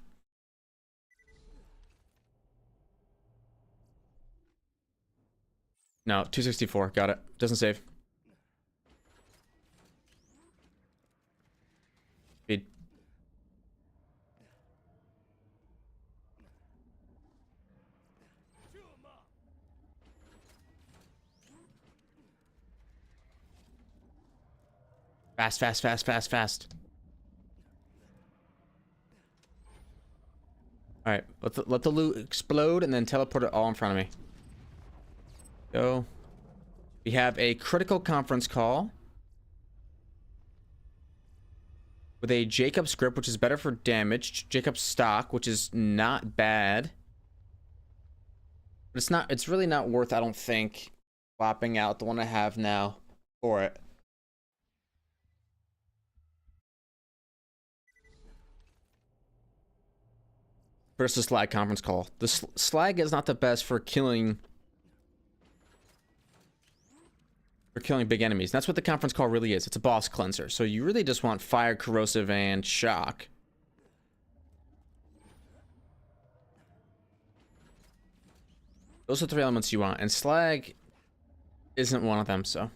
No, 264. Got it. Doesn't save. Speed. Fast, fast, fast, fast, fast. All right, let the loot explode and then teleport it all in front of me. Go. We have a critical conference call with a Jacob's grip, which is better for damage. Jacob's stock, which is not bad. But it's really not worth, I don't think, swapping out the one I have now for it. Versus slag conference call. The slag is not the best for killing big enemies. That's what the conference call really is. It's a boss cleanser. So you really just want fire, corrosive, and shock. Those are 3 elements you want, and slag isn't one of them, so.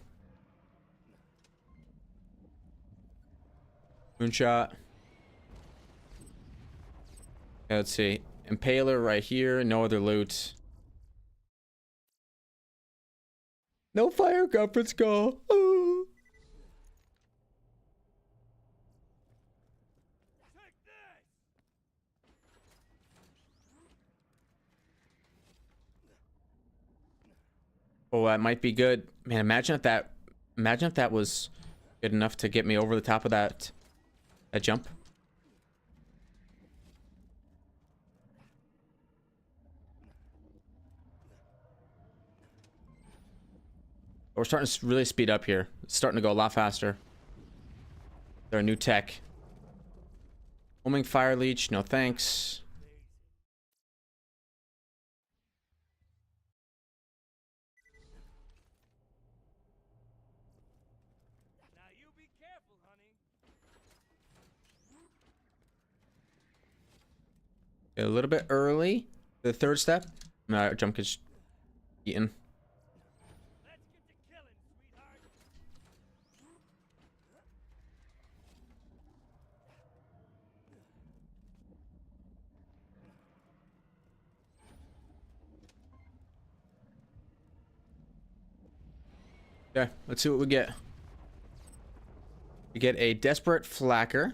Moonshot. Okay, let's see. Impaler right here. No other loot. No fire conference call. Oh. Oh, that might be good. Man, imagine if that was good enough to get me over the top of that jump. We're starting to really speed up here. It's starting to go a lot faster. They're a new tech. Homing fire leech, no thanks. Now you be careful, honey. A little bit early. The third step. No, jump gets eaten. Let's get to killing, sweetheart. Okay, let's see what we get. We get a desperate flacker.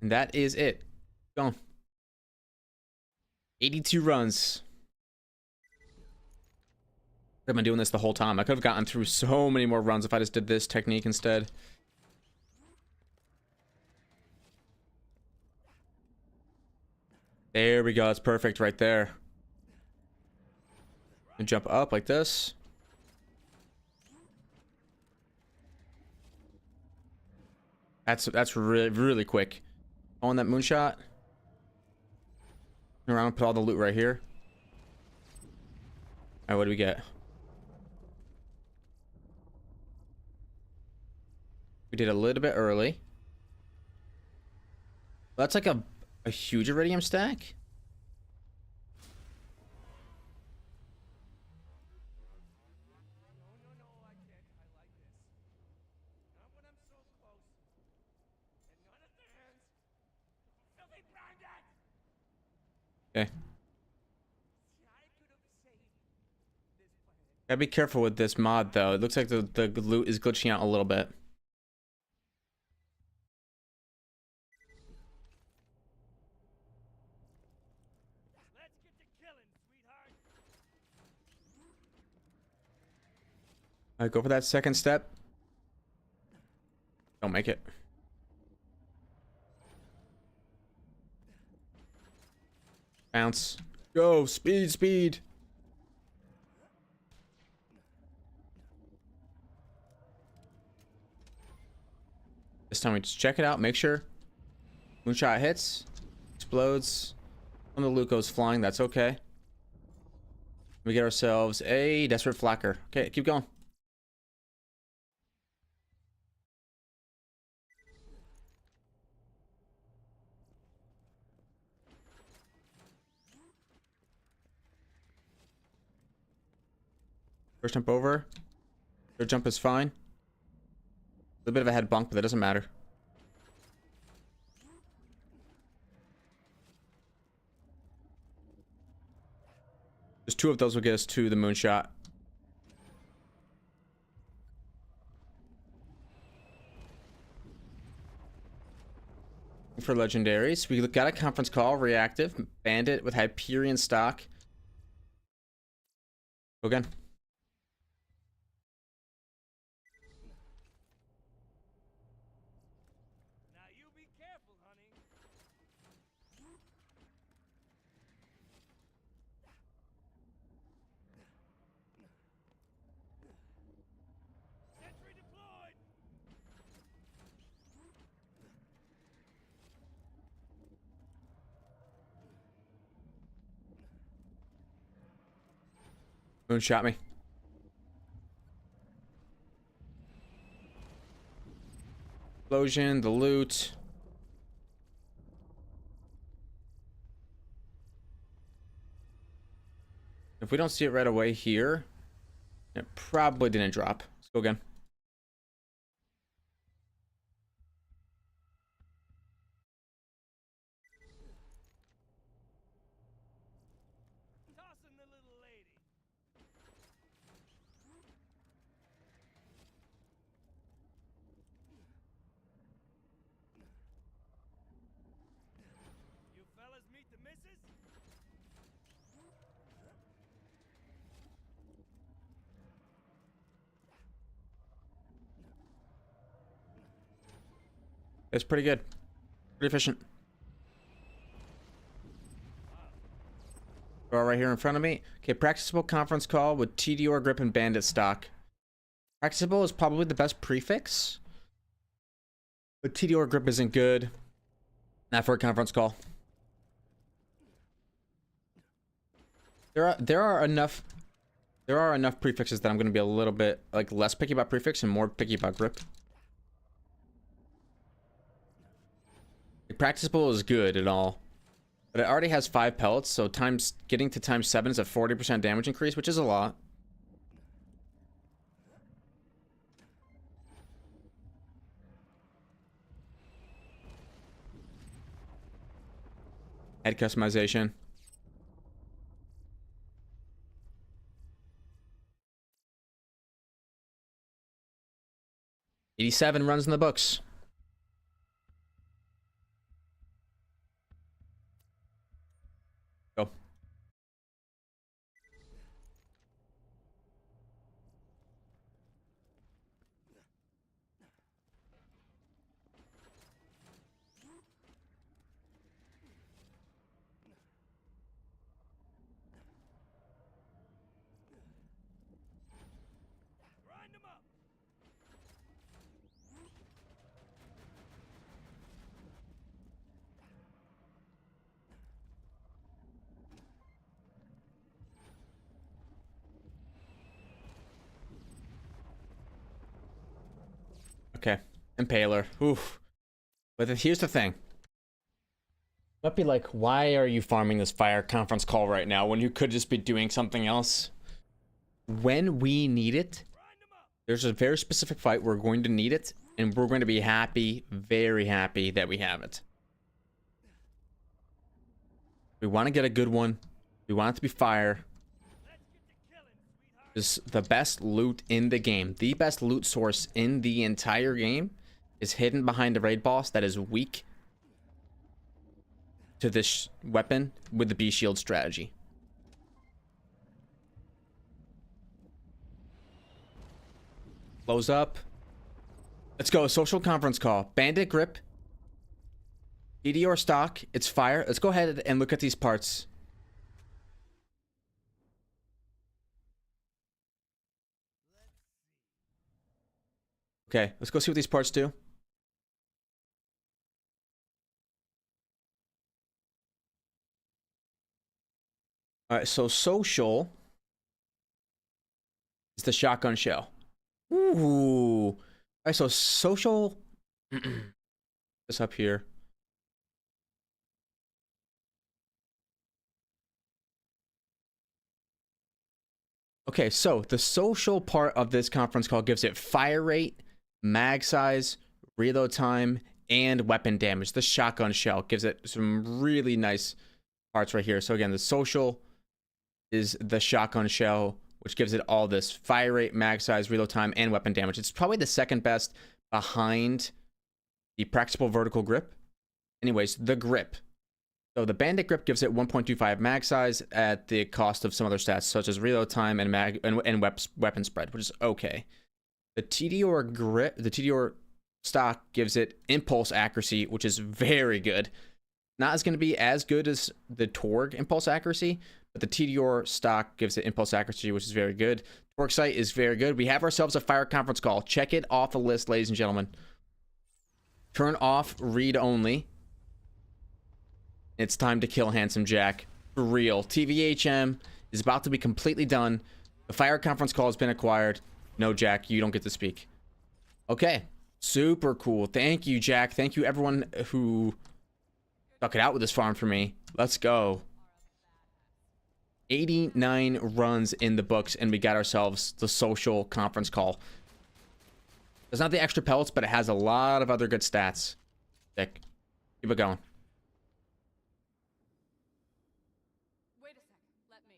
And that is it. Gone. 82 runs. I've been doing this the whole time. I could have gotten through so many more runs if I just did this technique instead. There we go. That's perfect right there. And jump up like this. That's really quick. On that moonshot. Turn around and put all the loot right here. Alright, what do we get? We did a little bit early. That's like a huge iridium stack. No, I can't. I like this. Not when I'm so close. And not at the hands. Filthy bandit! Okay. I could have saved this planet. Gotta be careful with this mod though. It looks like the loot is glitching out a little bit. Let's get to killing, sweetheart. Alright, go for that second step. Don't make it. Bounce. Go, speed. This time we just check it out, make sure. Moonshot hits, explodes. Some of the loot goes flying, that's okay. We get ourselves a desperate flacker. Okay, keep going. First jump over. Third jump is fine. A little bit of a head bump, but that doesn't matter. Just two of those will get us to the moonshot. For legendaries, we got a conference call, reactive, bandit with Hyperion stock. Go again. Now you be careful, honey. Sentry deployed. Moonshot me. Explosion, the loot. If we don't see it right away here, it probably didn't drop. Let's go again. It's pretty good. Pretty efficient. All right here in front of me. Okay, practicable conference call with TDR grip and bandit stock. Practicable is probably the best prefix, but TDR grip isn't good. Not for a conference call. There are enough prefixes that I'm going to be a little bit like less picky about prefix and more picky about grip. Practicable is good and all, but it already has 5 pellets, so getting to times 7 is a 40% damage increase, which is a lot. Head customization. '87 runs in the books. Go. Grind them up. Okay. Impaler. Oof. But here's the thing. Might be like, why are you farming this fire conference call right now when you could just be doing something else? When we need it, there's a very specific fight we're going to need it, and we're going to be happy, very happy that we have it. We want to get a good one. We want it to be fire. Is the best loot in the game. The best loot source in the entire game is hidden behind a raid boss that is weak to this weapon with the B shield strategy. Close up. Let's go. Social conference call. Bandit grip. EDR stock. It's fire. Let's go ahead and look at these parts. Okay, let's go see what these parts do. All right, so social is the shotgun shell. Ooh. All right, so social. This up here. Okay, so the social part of this conference call gives it fire rate, mag size, reload time, and weapon damage. The shotgun shell gives it some really nice parts right here. So again, the social is the shotgun shell, which gives it all this fire rate, mag size, reload time, and weapon damage. It's probably the second best behind the practicable vertical grip. Anyways, the grip. So the bandit grip gives it 1.25 mag size at the cost of some other stats, such as reload time and weapon spread, which is okay. The TDR grip, the TDR stock gives it impulse accuracy, which is very good. Not as going to be as good as the Torg impulse accuracy, but the TDR stock gives it impulse accuracy, which is very good. Torg sight is very good. We have ourselves a fire conference call. Check it off the list, ladies and gentlemen. Turn off read only. It's time to kill Handsome Jack. For real. TVHM is about to be completely done. The fire conference call has been acquired. No, Jack, you don't get to speak. Okay. Super cool. Thank you, Jack. Thank you, everyone who stuck it out with this farm for me. Let's go. 89 runs in the books, and we got ourselves the social conference call. It's not the extra pellets, but it has a lot of other good stats. Sick. Keep it going. Wait a sec. Let me.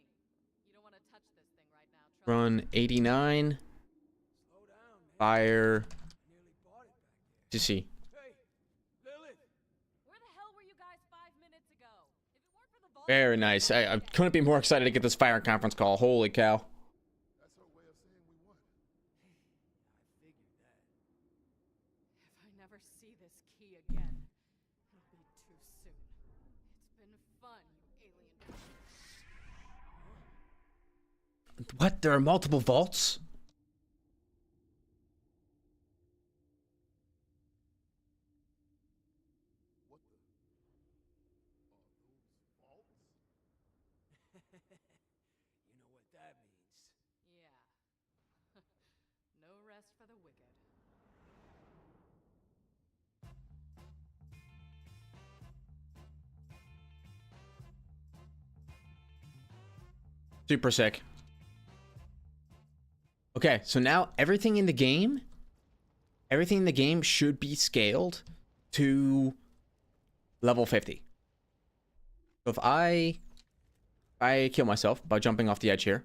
You don't want to touch this thing right now. Run 89. Fire. To see. Hey, Lillith. Where the hell were you guys 5 minutes ago? If it weren't for the vault, Very nice. I couldn't be more excited to get this fire conference call. Holy cow. That's her way of saying we won. if I never see this key again, it'll be too soon. It's been fun, you alien. What? There are multiple vaults? What the? Are those vaults? You know what that means. Yeah. No rest for the wicked. Super sick. Okay, so now everything in the game should be scaled to level 50. So if I kill myself by jumping off the edge here.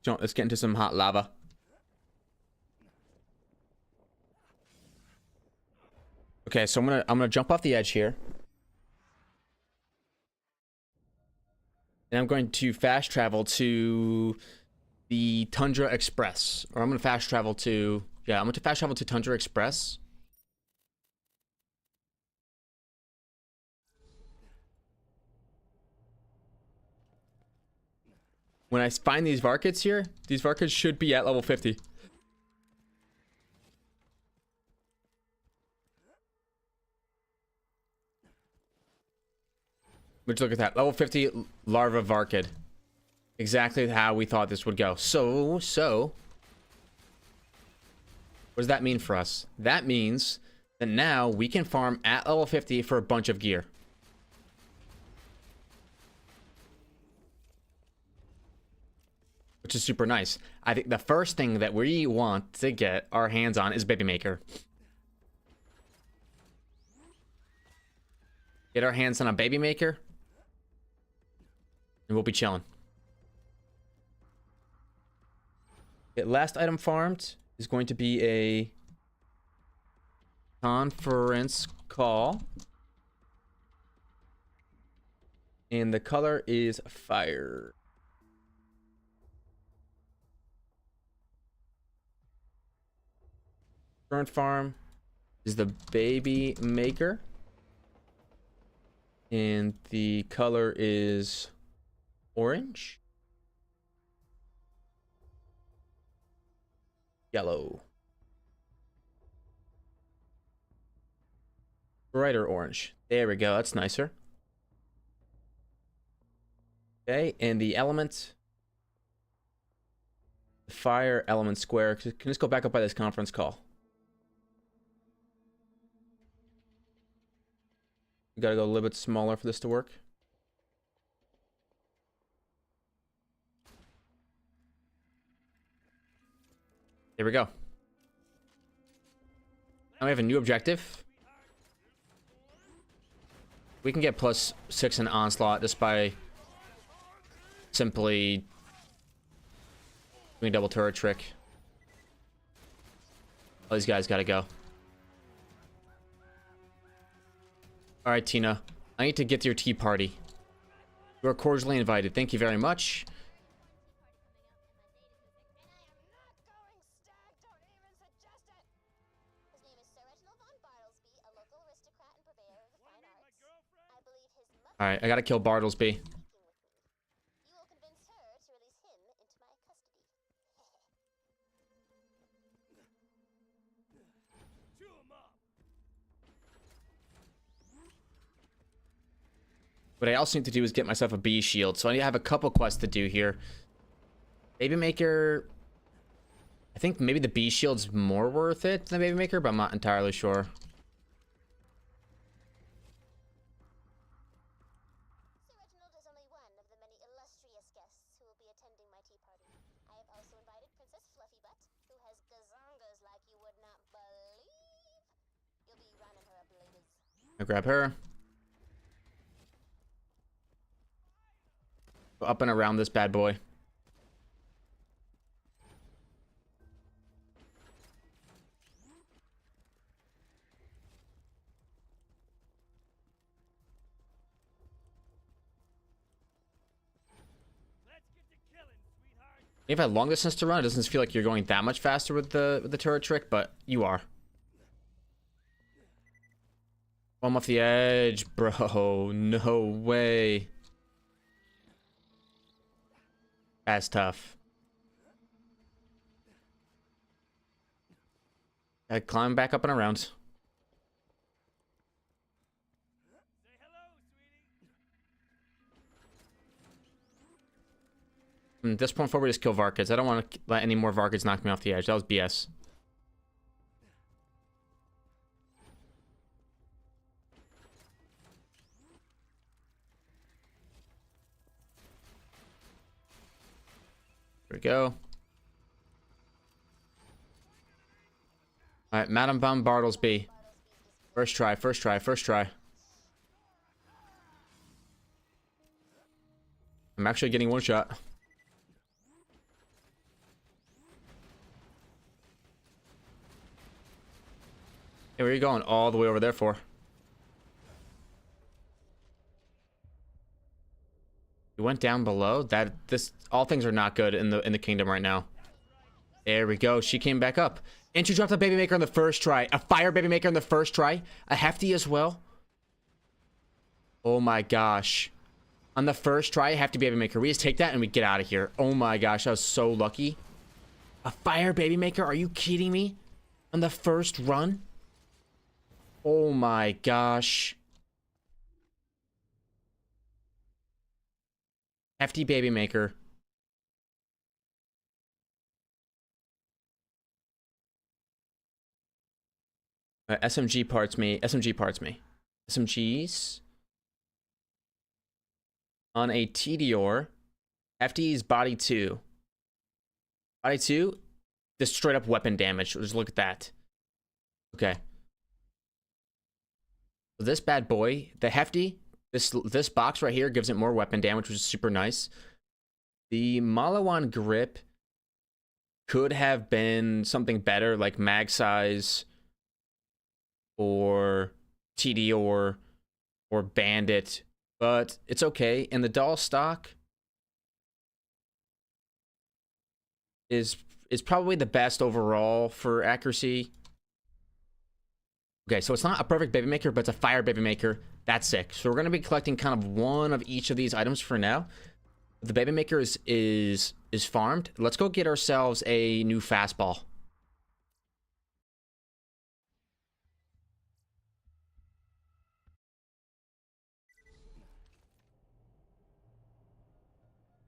So let's get into some hot lava. Okay, so I'm gonna jump off the edge here. And I'm going to fast travel to the Tundra Express. Or I'm going to fast travel to... Yeah, I'm going to fast travel to Tundra Express. When I find these Varkets here, these Varkets should be at level 50. Which, look at that. Level 50 Larva Varkid. Exactly how we thought this would go. So... What does that mean for us? That means that now we can farm at level 50 for a bunch of gear. Which is super nice. I think the first thing that we want to get our hands on is Baby Maker. Get our hands on a Baby Maker. And we'll be chilling. Okay, last item farmed is going to be a conference call. And the color is fire. Current farm is the Baby Maker. And the color is orange. Yellow. Brighter orange. There we go. That's nicer. Okay, and the element. The fire element square. Can you just go back up by this conference call? You gotta go a little bit smaller for this to work. There we go. Now we have a new objective. We can get +6 in Onslaught just by simply doing a double turret trick. All these guys gotta go. Alright, Tina. I need to get to your tea party. You are cordially invited. Thank you very much. Alright, I gotta kill Bartlesby. What I also need to do is get myself a bee shield. So I have a couple quests to do here. Baby Maker... I think maybe the bee shield's more worth it than the Baby Maker, but I'm not entirely sure. I'll grab her. Go up and around this bad boy. If I had long distance to run, it doesn't feel like you're going that much faster with the turret trick, but you are. I'm off the edge, bro. No way. That's tough. I climb back up and around. Say hello, sweetie. From this point forward, we just kill Varkids. I don't want to let any more Varkids knock me off the edge. That was BS. There we go. Alright, Madame Bomb Bartlesby. First try, first try, first try. I'm actually getting one shot. Hey, where are you going all the way over there for? You went down below? All things are not good in the kingdom right now. There we go. She came back up. And she dropped a baby maker on the first try. A fire baby maker on the first try. A hefty as well. Oh my gosh. On the first try, a hefty baby maker. We just take that and we get out of here. Oh my gosh, I was so lucky. A fire baby maker? Are you kidding me? On the first run? Oh my gosh. Hefty baby maker. SMG parts me. SMG parts me. SMGs. On a Tedior. FD's body 2. Body 2. Just straight up weapon damage. Just look at that. Okay. So this bad boy, the hefty, this box right here gives it more weapon damage, which is super nice. The Malawan grip could have been something better, like mag size, or TD or bandit, but it's okay. And the doll stock is probably the best overall for accuracy. Okay, so it's not a perfect baby maker, but it's a fire baby maker. That's sick. So we're going to be collecting kind of one of each of these items for now. The baby maker is farmed. Let's go get ourselves a new fastball.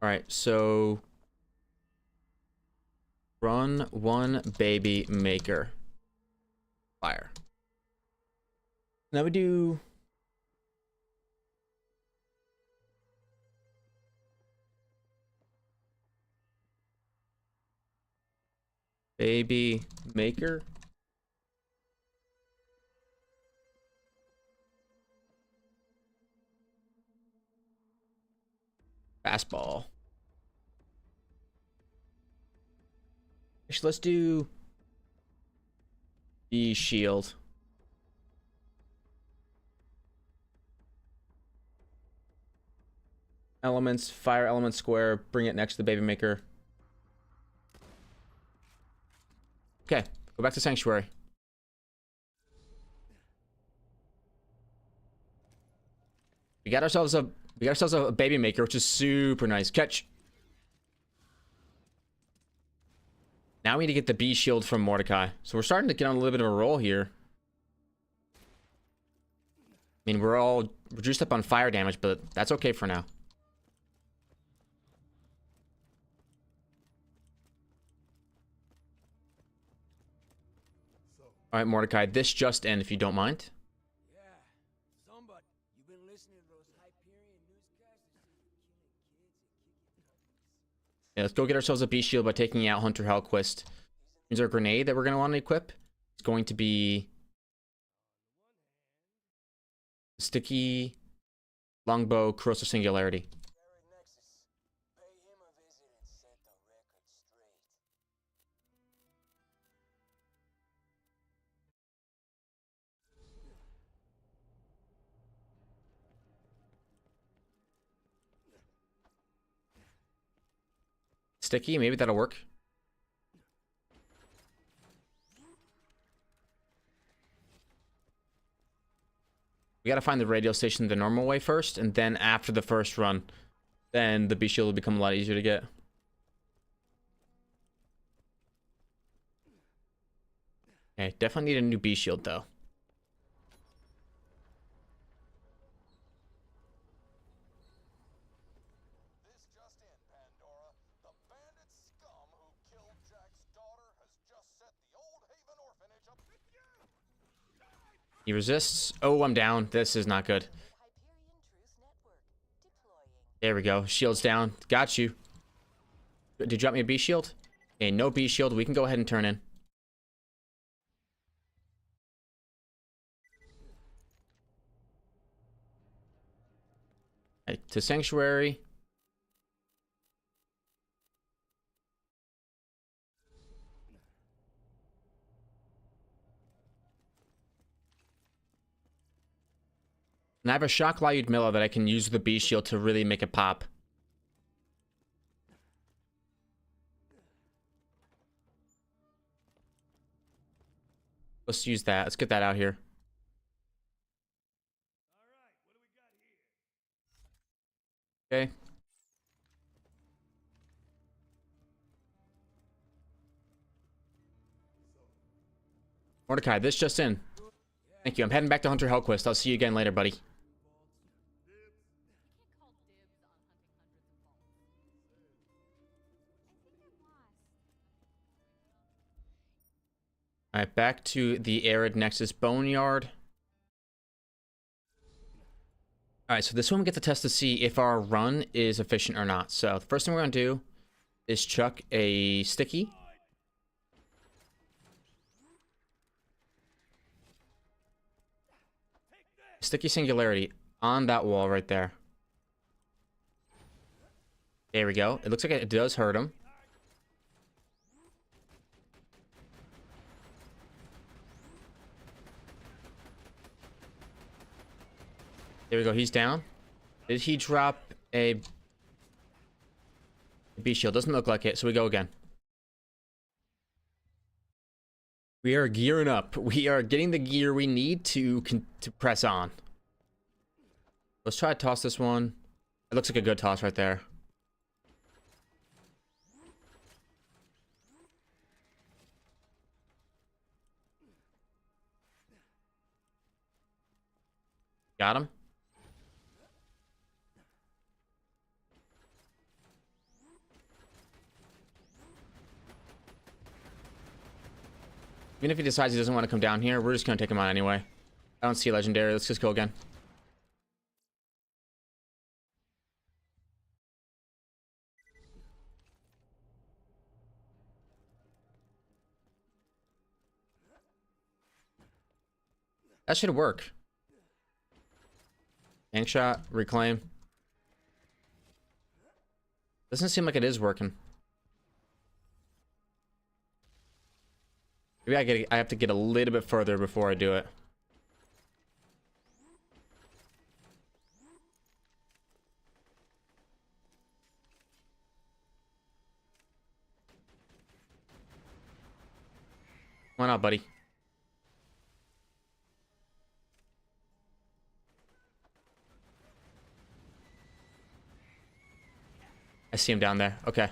All right, so run one baby maker. Fire. Now we do baby maker. Fastball. Actually, let's do the shield. Elements, fire element square, bring it next to the baby maker. Okay, go back to sanctuary. We got ourselves a baby maker, which is super nice. Catch. Now we need to get the B shield from Mordecai. So we're starting to get on a little bit of a roll here. I mean, we're reduced up on fire damage, but that's okay for now. All right, Mordecai, this just in, if you don't mind. Yeah, somebody. You've been listening to those Hyperion newscasters killing kids and kicking. Yeah, let's go get ourselves a B shield by taking out Hunter Hellquist. Here's our grenade that we're going to want to equip. It's going to be sticky longbow corrosive singularity. sticky. Maybe that'll work. We gotta find the radio station the normal way first, and then after the first run, then the B shield will become a lot easier to get. Okay, definitely need a new B shield though. This just in, Pandora. The bandit scum who killed Jack's daughter has just set the Old Haven orphanage up. He resists. Oh, I'm down. This is not good. There we go. Shield's down. Got you. Did you drop me a B shield? Okay, no B shield. We can go ahead and turn in. Right, to Sanctuary. And I have a shock valued Miller that I can use the B shield to really make it pop. Let's use that. Let's get that out here. Okay. Mordecai, this just in. Thank you. I'm heading back to Hunter Hellquist. I'll see you again later, buddy. Alright, back to the Arid Nexus Boneyard. Alright, so this one we get to test to see if our run is efficient or not. So the first thing we're going to do is chuck a sticky. Sticky Singularity on that wall right there. There we go. It looks like it does hurt him. There we go. He's down. Did he drop a B shield? Doesn't look like it. So we go again. We are gearing up. We are getting the gear we need to press on. Let's try to toss this one. It looks like a good toss right there. Got him. Even if he decides he doesn't want to come down here, we're just going to take him on anyway. I don't see a legendary. Let's just go again. That should work. Tank shot, reclaim. Doesn't seem like it is working. Maybe I have to get a little bit further before I do it. Why not, buddy? I see him down there. Okay. What are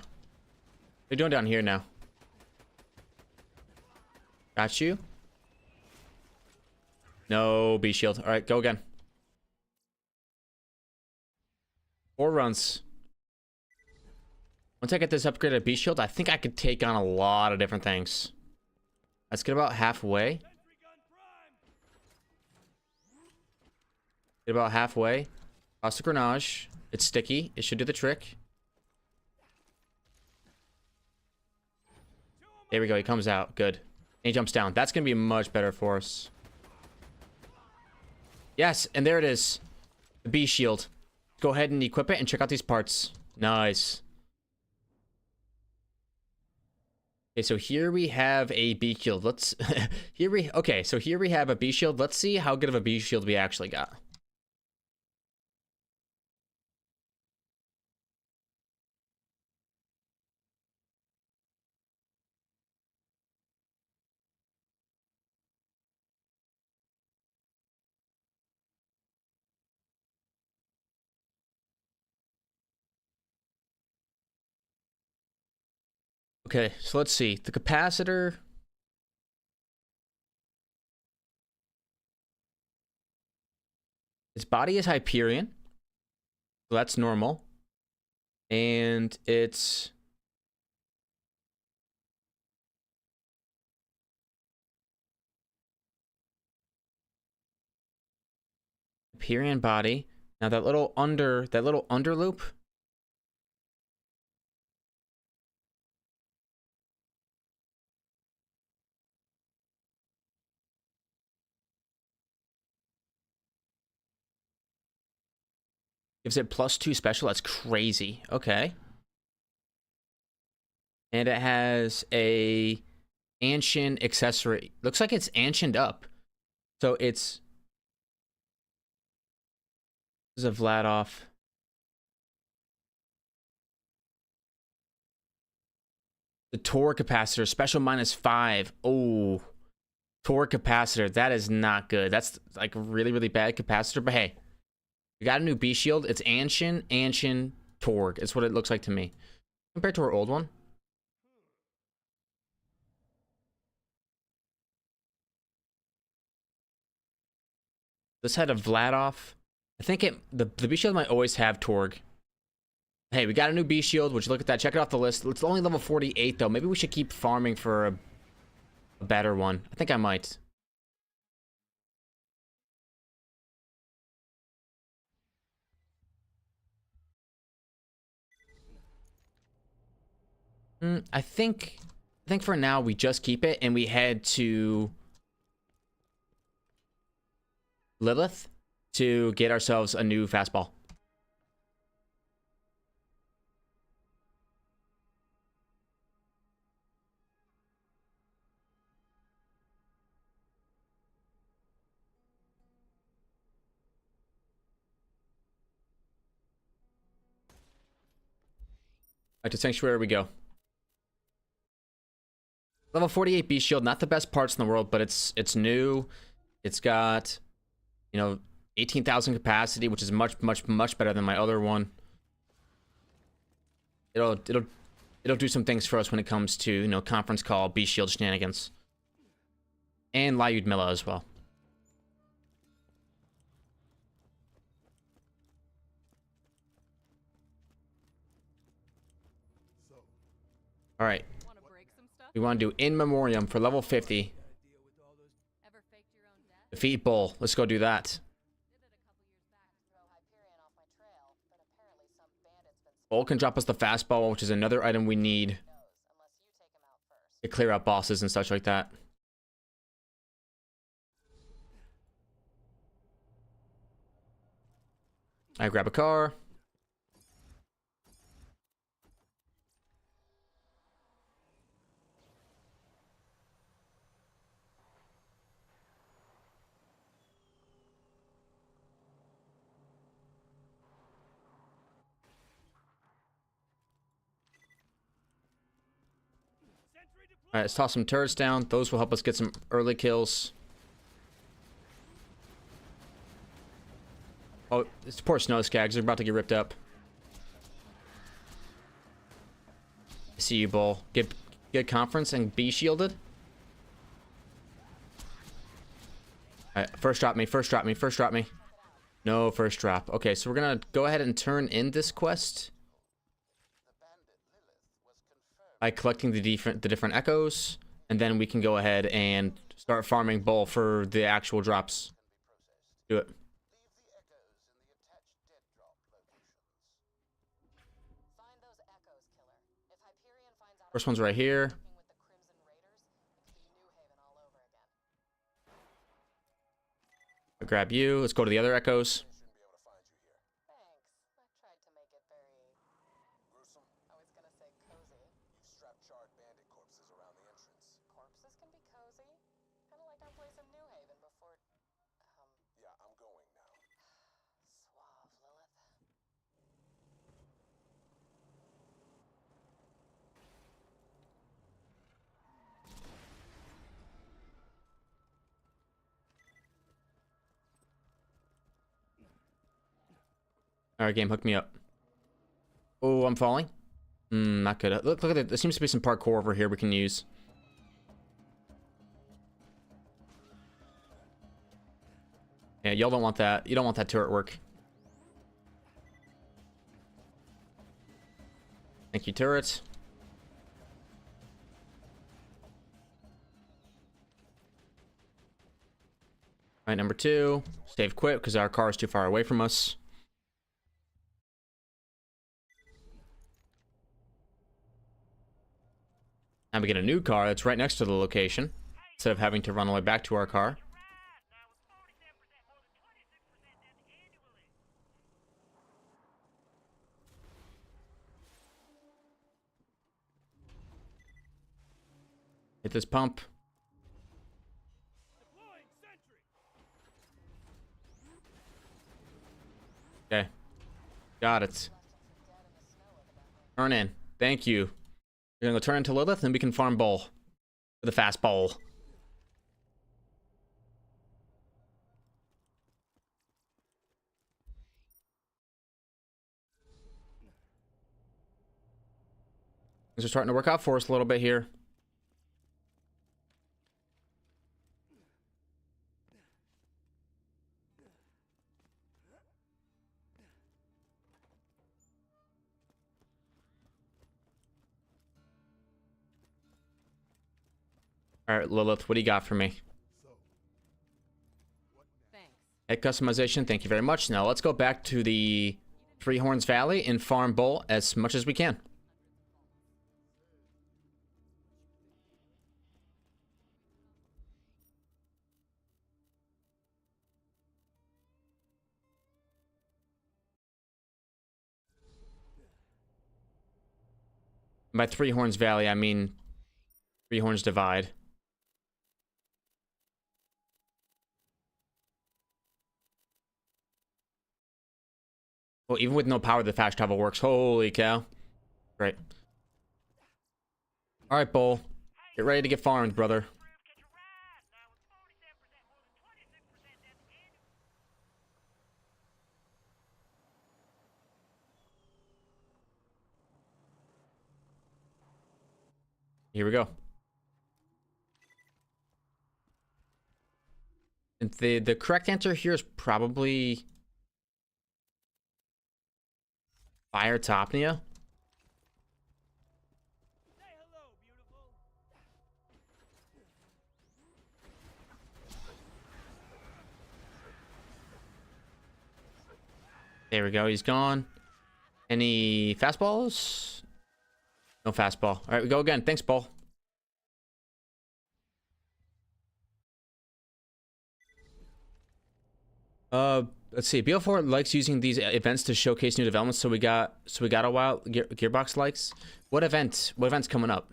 you doing down here now? Got you. No B shield. All right, go again. 4 runs. Once I get this upgraded B shield, I think I could take on a lot of different things. Let's get about halfway. Get about halfway. Toss the grenage. It's sticky. It should do the trick. There we go. He comes out. Good. And he jumps down. That's going to be much better for us. Yes, and there it is. The B shield. Go ahead and equip it and check out these parts. Nice. Okay, so here we have a B shield. Let's okay, so here we have a B shield. Let's see how good of a B shield we actually got. Okay, so let's see. The capacitor. Its body is Hyperion. So that's normal. And it's... Hyperion body. Now that little under loop. Gives it +2 special. That's crazy. Okay. And it has a Anshin accessory. Looks like it's Anshined up. So it's... This is a Vladoff. The Tor capacitor, special -5. Oh. Tor capacitor. That is not good. That's like a really, really bad capacitor. But hey. We got a new B shield. It's Anshin, Torg. It's what it looks like to me. Compared to our old one. This had a Vladoff. I think the B shield might always have Torg. Hey, we got a new B shield. Would you look at that? Check it off the list. It's only level 48 though. Maybe we should keep farming for a better one. I think I might. I think for now we just keep it and we head to Lillith to get ourselves a new fastball. Right to Sanctuary we go. Level 48 B shield, not the best parts in the world, but it's new. It's got, you know, 18,000 capacity, which is much better than my other one. It'll do some things for us when it comes to, you know, conference call B shield shenanigans. And Lyud Milla as well. All right. We want to do In Memoriam for level 50. Defeat Bull. Let's go do that. Bull can drop us the fastball, which is another item we need to clear out bosses and such like that. I grab a car. Alright, let's toss some turrets down. Those will help us get some early kills. Oh, it's poor snow skags. They're about to get ripped up. I see you, Bull. Get conference and be shielded. Alright, first drop me. No, first drop. Okay, so we're gonna go ahead and turn in this quest by collecting the different echoes, and then we can go ahead and start farming Bull for the actual drops. Do it. First one's right here. I'll grab you. Let's go to the other echoes. Alright, game, hook me up. Oh, I'm falling. Not good. Look at it. There seems to be some parkour over here we can use. Yeah, y'all don't want that. You don't want that turret work. Thank you, turrets. Alright, number 2. Save quit because our car is too far away from us. And we get a new car that's right next to the location, instead of having to run all the way back to our car. Hit this pump. Okay. Got it. Turn in. Thank you. We're gonna go turn into Lillith and we can farm bowl. With a fast bowl. Things are starting to work out for us a little bit here. Alright, Lillith, what do you got for me? Thanks. Head customization, thank you very much. Now let's go back to the Three Horns Valley and farm bowl as much as we can. By Three Horns Valley, I mean Three Horns Divide. Well, even with no power, the fast travel works. Holy cow. Great. Alright, Bull. Get ready to get farmed, brother. Here we go. And the correct answer here is probably Fire Topnia. There we go, he's gone. Any fastballs? No fastball. All right, we go again. Thanks, Paul. Let's see. BL4 likes using these events to showcase new developments. So we got a while. Gearbox likes. What event? What event's coming up?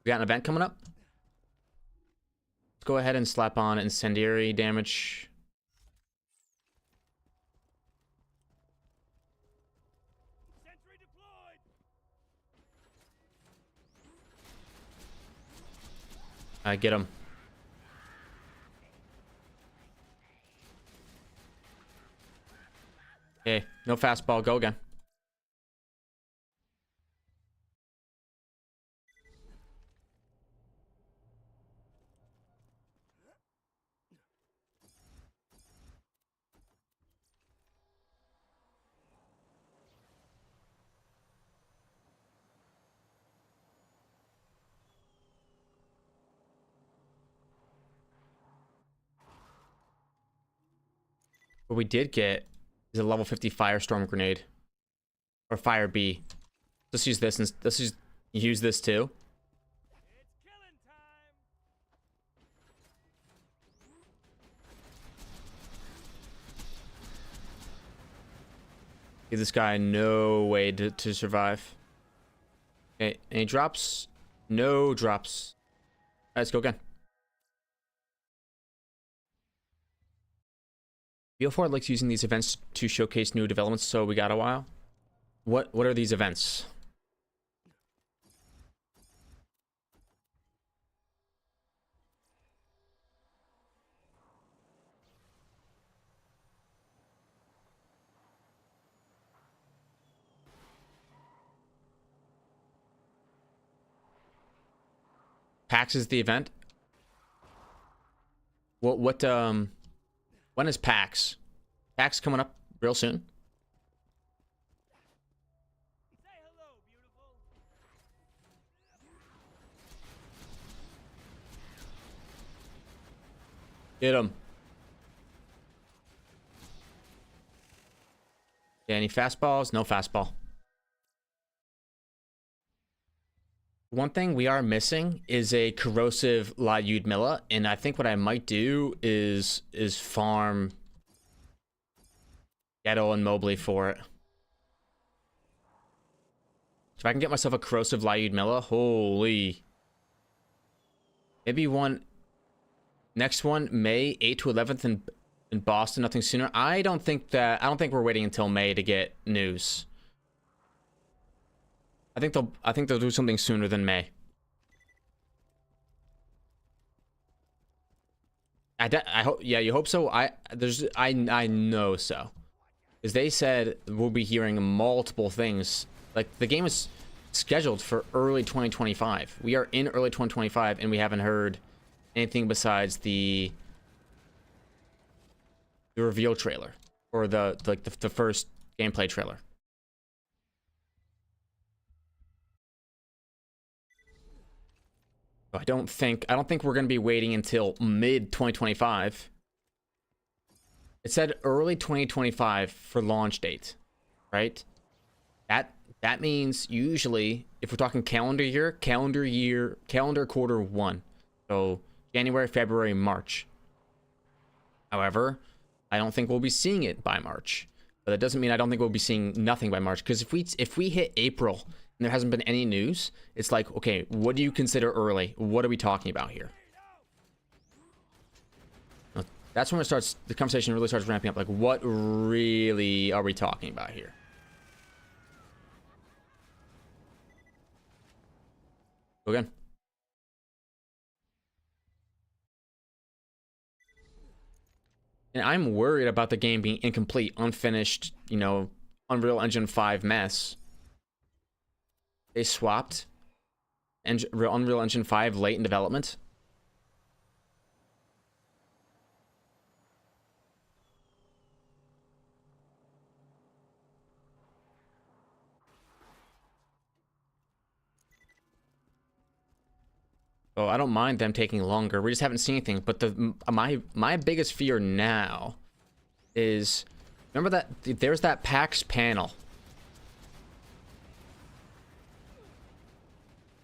We got an event coming up. Let's go ahead and slap on incendiary damage. Get him. Okay, no fastball. Go again. What we did get is a level 50 Firestorm grenade. Or Fire Bee. Let's use this and let's just use this too. Give this guy no way to survive. Okay, any drops? No drops. All right, let's go again. BL4 likes using these events to showcase new developments, so we got a while. What are these events? PAX is the event. What when is PAX? PAX coming up real soon. Say hello, beautiful. Get him. Yeah, any fastballs? No fastball. One thing we are missing is a corrosive La Udmilla, and I think what I might do is farm Ghetto and Mobley for it. If I can get myself a corrosive La Udmilla, holy. Maybe one next one, May 8th to 11th in Boston, nothing sooner. I don't think we're waiting until May to get news. I think they'll do something sooner than May. I hope, yeah, you hope so. I know so, because they said we'll be hearing multiple things. Like, the game is scheduled for early 2025. We are in early 2025, and we haven't heard anything besides the reveal trailer, or the first gameplay trailer. I don't think we're going to be waiting until mid 2025. It said early 2025 for launch date, right? That means usually, if we're talking calendar quarter 1. So January, February, March. However, I don't think we'll be seeing it by March. But that doesn't mean I don't think we'll be seeing nothing by March, because if we hit April and there hasn't been any news, it's like, okay, what do you consider early? What are we talking about here? That's when the conversation really starts ramping up. Like, what really are we talking about here? Go again. And I'm worried about the game being incomplete, unfinished, you know, Unreal Engine 5 mess. They swapped Unreal Engine 5 late in development. Oh, I don't mind them taking longer. We just haven't seen anything. But my biggest fear now is, remember that there's that PAX panel.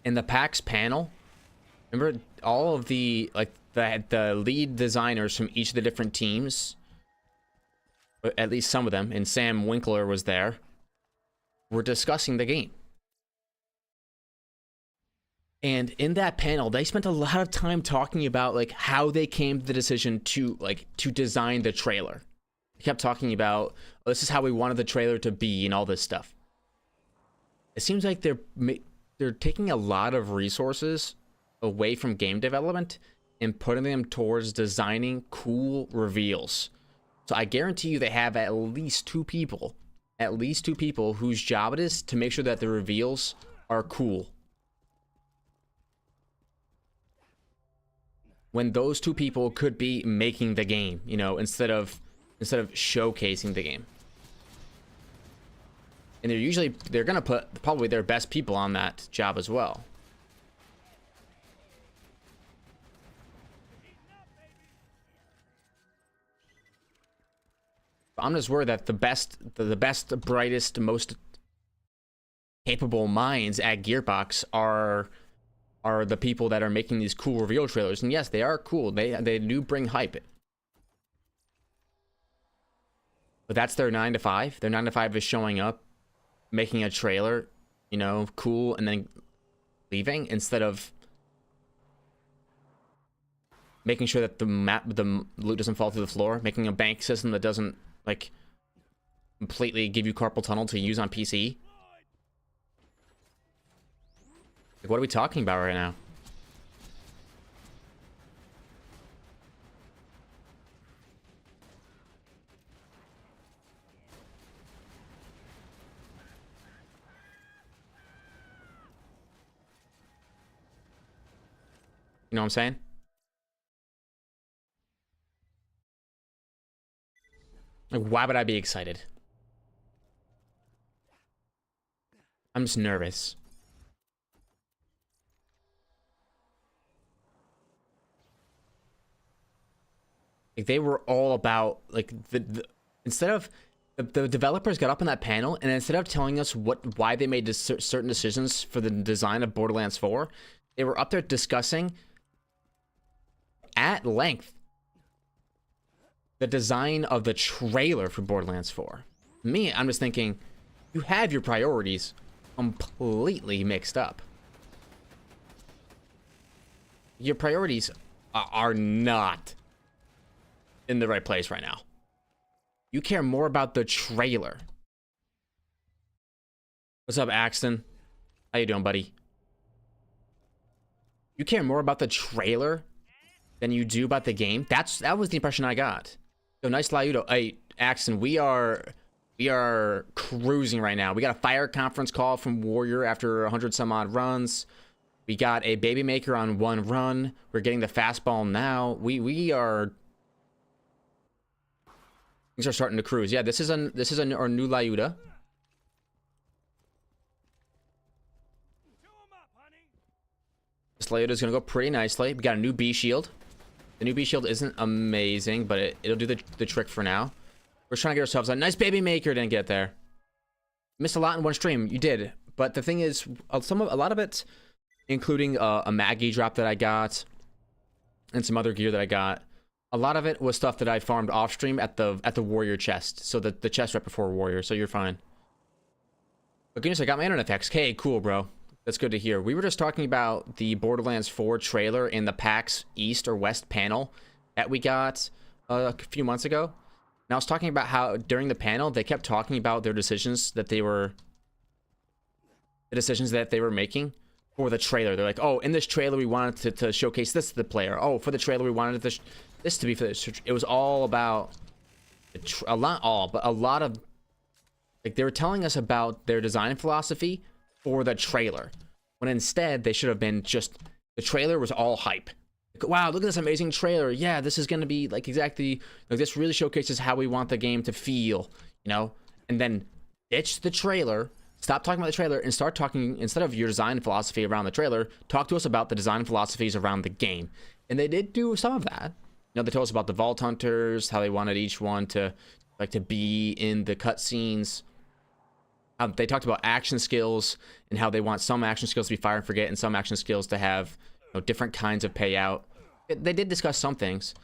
In the PAX panel, remember all of the lead designers from each of the different teams, at least some of them, and Sam Winkler was there, were discussing the game. And in that panel, they spent a lot of time talking about like how they came to the decision to design the trailer. They kept talking about, oh, this is how we wanted the trailer to be and all this stuff. It seems like they're taking a lot of resources away from game development and putting them towards designing cool reveals. So I guarantee you they have at least two people whose job it is to make sure that the reveals are cool. When those two people could be making the game, you know, instead of showcasing the game. And they're gonna put probably their best people on that job as well. I'm just worried that the best, brightest, most capable minds at Gearbox are the people that are making these cool reveal trailers. And yes, they are cool. They do bring hype. But that's their 9 to 5. Their 9 to 5 is showing up, making a trailer, you know, cool, and then leaving, instead of making sure that the loot doesn't fall through the floor, making a bank system that doesn't like completely give you carpal tunnel to use on PC. Like, what are we talking about right now? You know what I'm saying? Like, why would I be excited? I'm just nervous. Like, they were all about, like, instead of the developers got up in that panel, and instead of telling us why they made certain decisions for the design of Borderlands 4, they were up there discussing at length the design of the trailer for Borderlands 4. Me, I'm just thinking, you have your priorities completely mixed up. Your priorities are not in the right place right now. You care more about the trailer. What's up, Axton? How you doing, buddy? You care more about the trailer than you do about the game? That was the impression I got. So nice Laudo. Hey, Axton, we are cruising right now. We got a fire conference call from Warrior after 100 some odd runs. We got a baby maker on 1 run. We're getting the fastball now. We are. Things are starting to cruise. Yeah, this is our new Lauda. This Lauda is gonna go pretty nicely. We got a new B shield. The new B shield isn't amazing, but it'll do the trick for now. We're trying to get ourselves a nice baby maker. Didn't get there. Missed a lot in one stream. You did, but the thing is, a lot of it, including a Maggie drop that I got, and some other gear that I got. A lot of it was stuff that I farmed off stream at the Warrior chest. So the chest right before Warrior. So you're fine. But goodness, I got my internet fixed. Okay, cool, bro. That's good to hear. We were just talking about the Borderlands 4 trailer in the PAX East or West panel that we got a few months ago. And I was talking about how during the panel they kept talking about their decisions that they were making for the trailer. They're like, oh, in this trailer we wanted to showcase this to the player. Oh, for the trailer we wanted this to be for this. It was all about a lot of, like, they were telling us about their design philosophy for the trailer, when instead they should have been just, the trailer was all hype. Like, wow, look at this amazing trailer. Yeah, this is gonna be like exactly, like, this really showcases how we want the game to feel, you know. And then ditch the trailer, stop talking about the trailer, and start talking, instead of your design philosophy around the trailer, talk to us about the design philosophies around the game. And they did do some of that. You know, they told us about the Vault Hunters, how they wanted each one to be in the cutscenes. They talked about action skills and how they want some action skills to be fire and forget and some action skills to have, you know, different kinds of payout. They did discuss some things.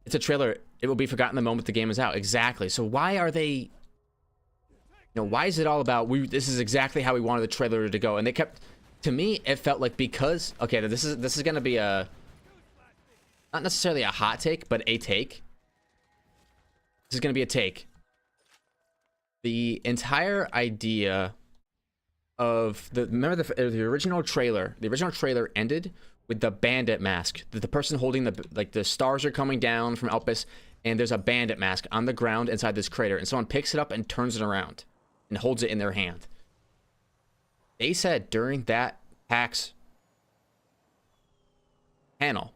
It's a trailer. It will be forgotten the moment the game is out. Exactly. So why are they, you know, why is it all about, this is exactly how we wanted the trailer to go? And they kept, to me, it felt like, because, okay, this is going to be a, not necessarily a hot take, but a take. This is going to be a take. The entire idea of remember the original trailer. The original trailer ended with the bandit mask. The person holding the stars are coming down from Elpis, and there's a bandit mask on the ground inside this crater, and someone picks it up and turns it around and holds it in their hand. They said during that PAX panel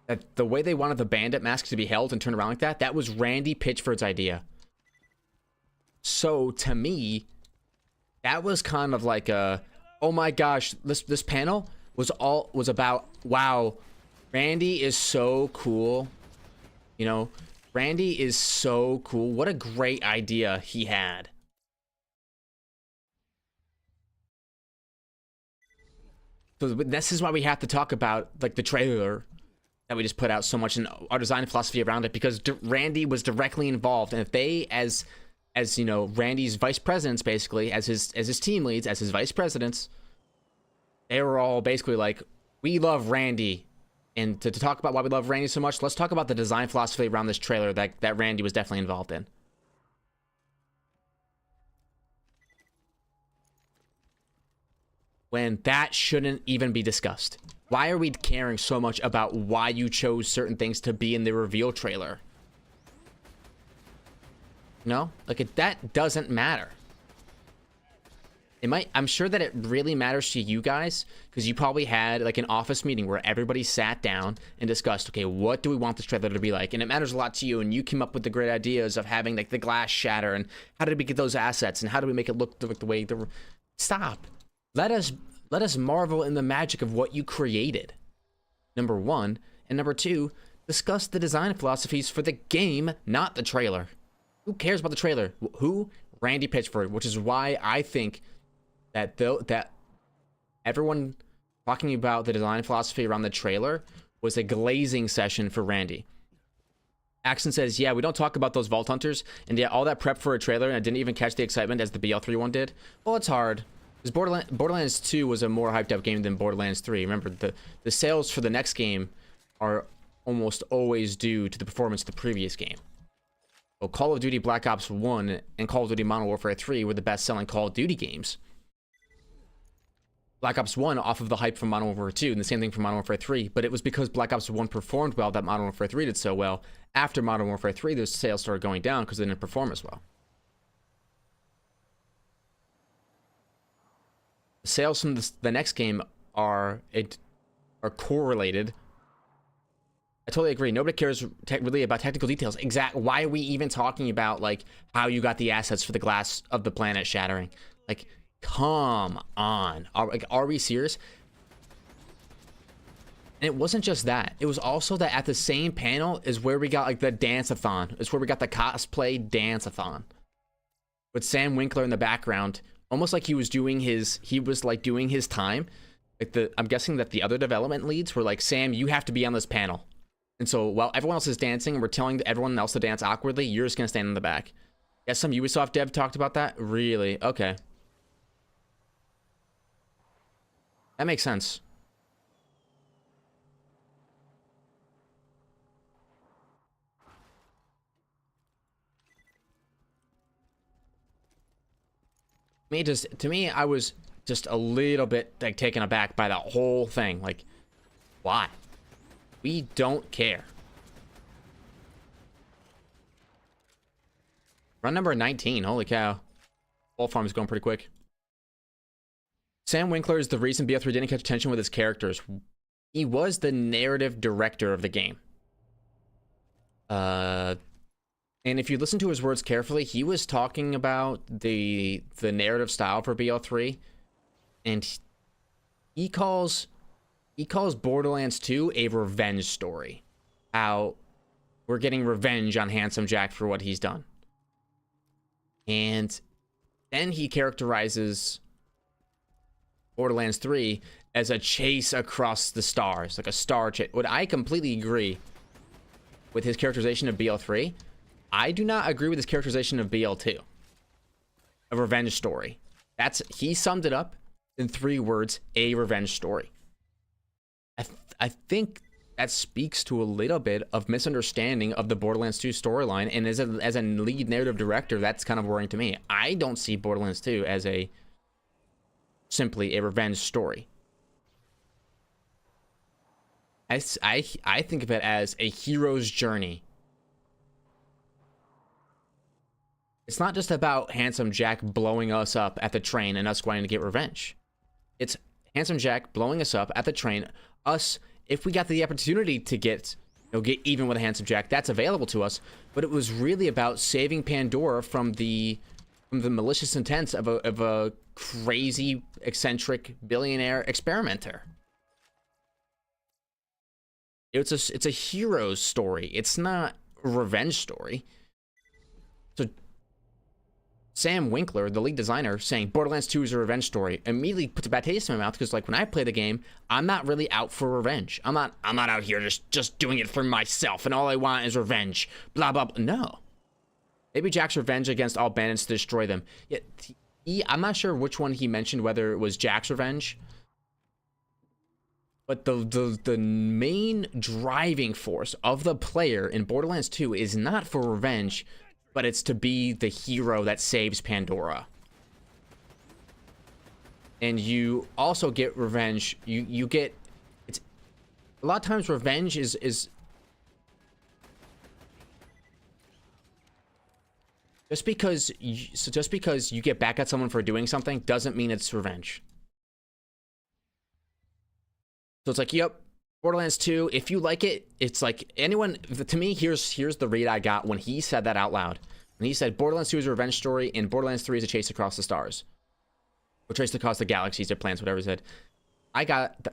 that the way they wanted the bandit mask to be held and turned around like that was Randy Pitchford's idea. So to me, that was kind of like a, oh my gosh, this panel was about, wow, Randy is so cool. You know, Randy is so cool. What a great idea he had. So this is why we have to talk about, like, the trailer that we just put out so much in our design philosophy around it, because Randy was directly involved. And if they, as you know, Randy's vice presidents, basically, as his team leads, as his vice presidents, they were all basically like, we love Randy. And to talk about why we love Randy so much, let's talk about the design philosophy around this trailer that Randy was definitely involved in. When that shouldn't even be discussed. Why are we caring so much about why you chose certain things to be in the reveal trailer? No, like, that doesn't matter. I'm sure that it really matters to you guys because you probably had like an office meeting where everybody sat down and discussed, okay, what do we want this trailer to be like? And it matters a lot to you, and you came up with the great ideas of having like the glass shatter and how did we get those assets and how do we make it look the way the... Stop. Let us marvel in the magic of what you created. Number one. And number two, discuss the design philosophies for the game, not the trailer. Who cares about the trailer? Who? Randy Pitchford, which is why I think that everyone talking about the design philosophy around the trailer was a glazing session for Randy. Axton says, yeah, we don't talk about those Vault Hunters, and yeah, all that prep for a trailer, and I didn't even catch the excitement as the BL3 one did. Well, it's hard. Because Borderlands 2 was a more hyped up game than Borderlands 3. Remember, the sales for the next game are almost always due to the performance of the previous game. Well, Call of Duty Black Ops 1 and Call of Duty Modern Warfare 3 were the best-selling Call of Duty games. Black Ops 1 off of the hype from Modern Warfare 2, and the same thing for Modern Warfare 3, but it was because Black Ops 1 performed well that Modern Warfare 3 did so well. After Modern Warfare 3, those sales started going down because they didn't perform as well. The sales from the next game are correlated. I totally agree. Nobody cares really about technical details. Why are we even talking about like how you got the assets for the glass of the planet shattering? Like, come on. Are we serious? And it wasn't just that. It was also that at the same panel is where we got like the dance-a-thon. It's where we got the cosplay dance-a-thon. With Sam Winkler in the background, almost like he was doing his time. Like I'm guessing that the other development leads were like, Sam, you have to be on this panel. And so while everyone else is dancing and we're telling everyone else to dance awkwardly, you're just gonna stand in the back. Yeah, some Ubisoft dev talked about that? Really? Okay. That makes sense. To me, I was just a little bit like taken aback by the whole thing. Like, why? We don't care. Run number 19. Holy cow. Whole farm is going pretty quick. Sam Winkler is the reason BO3 didn't catch attention with his characters. He was the narrative director of the game. And if you listen to his words carefully, he was talking about the narrative style for BO3, and he calls Borderlands 2 a revenge story. How we're getting revenge on Handsome Jack for what he's done. And then he characterizes Borderlands 3 as a chase across the stars, like a star chase. Would I completely agree with his characterization of BL3? I do not agree with his characterization of BL2. A revenge story. He summed it up in 3 words, a revenge story. I think that speaks to a little bit of misunderstanding of the Borderlands 2 storyline, and as a lead narrative director, that's kind of worrying to me. I don't see Borderlands 2 as simply a revenge story. I think of it as a hero's journey. It's not just about Handsome Jack blowing us up at the train and us wanting to get revenge. It's Handsome Jack blowing us up at the train, if we got the opportunity to get even with a Handsome Jack, that's available to us. But it was really about saving Pandora from the malicious intents of a crazy, eccentric billionaire experimenter. It's a hero's story. It's not a revenge story. So Sam Winkler, the lead designer, saying Borderlands 2 is a revenge story immediately puts a bad taste in my mouth, because like when I play the game, I'm not really out for revenge. I'm not out here just doing it for myself and all I want is revenge. Blah blah blah. No. Maybe Jack's revenge against all bandits to destroy them. Yet I'm not sure which one he mentioned, whether it was Jack's revenge. But the main driving force of the player in Borderlands 2 is not for revenge, but it's to be the hero that saves Pandora. And you also get revenge. You get... It's a lot of times revenge is just because you get back at someone for doing something doesn't mean it's revenge. So it's like, yep, Borderlands 2, if you like it, it's like anyone, to me, here's the read I got when he said that out loud. When he said Borderlands 2 is a revenge story and Borderlands 3 is a chase across the stars. Or chase across the galaxies or planets, whatever he said.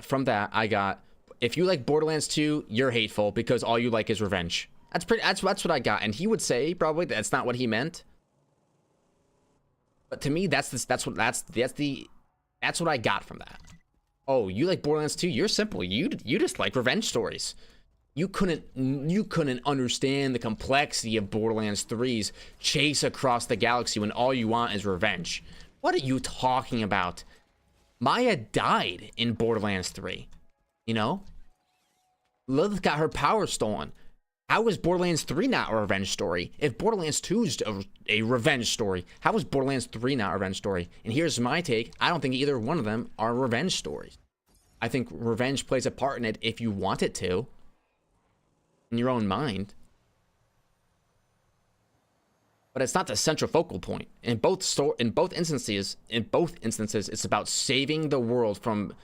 From that, I got, if you like Borderlands 2, you're hateful because all you like is revenge. That's what I got. And he would say probably that's not what he meant. But to me, that's what I got from that. Oh, you like Borderlands 2? You're simple. You just like revenge stories. You couldn't understand the complexity of Borderlands 3's chase across the galaxy when all you want is revenge. What are you talking about? Maya died in Borderlands 3. You know? Lillith got her power stolen. How is Borderlands 3 not a revenge story? If Borderlands 2 is a revenge story, how is Borderlands 3 not a revenge story? And here's my take. I don't think either one of them are revenge stories. I think revenge plays a part in it if you want it to. In your own mind. But it's not the central focal point. In both instances, it's about saving the world from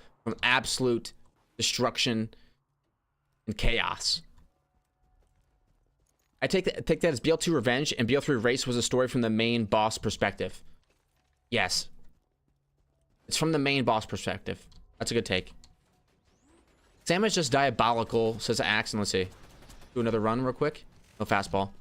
absolute destruction and chaos. I take that as BL2 Revenge and BL3 Race was a story from the main boss perspective. Yes. It's from the main boss perspective. That's a good take. Sam is just diabolical, says Axton. Let's see. Do another run real quick. No fastball.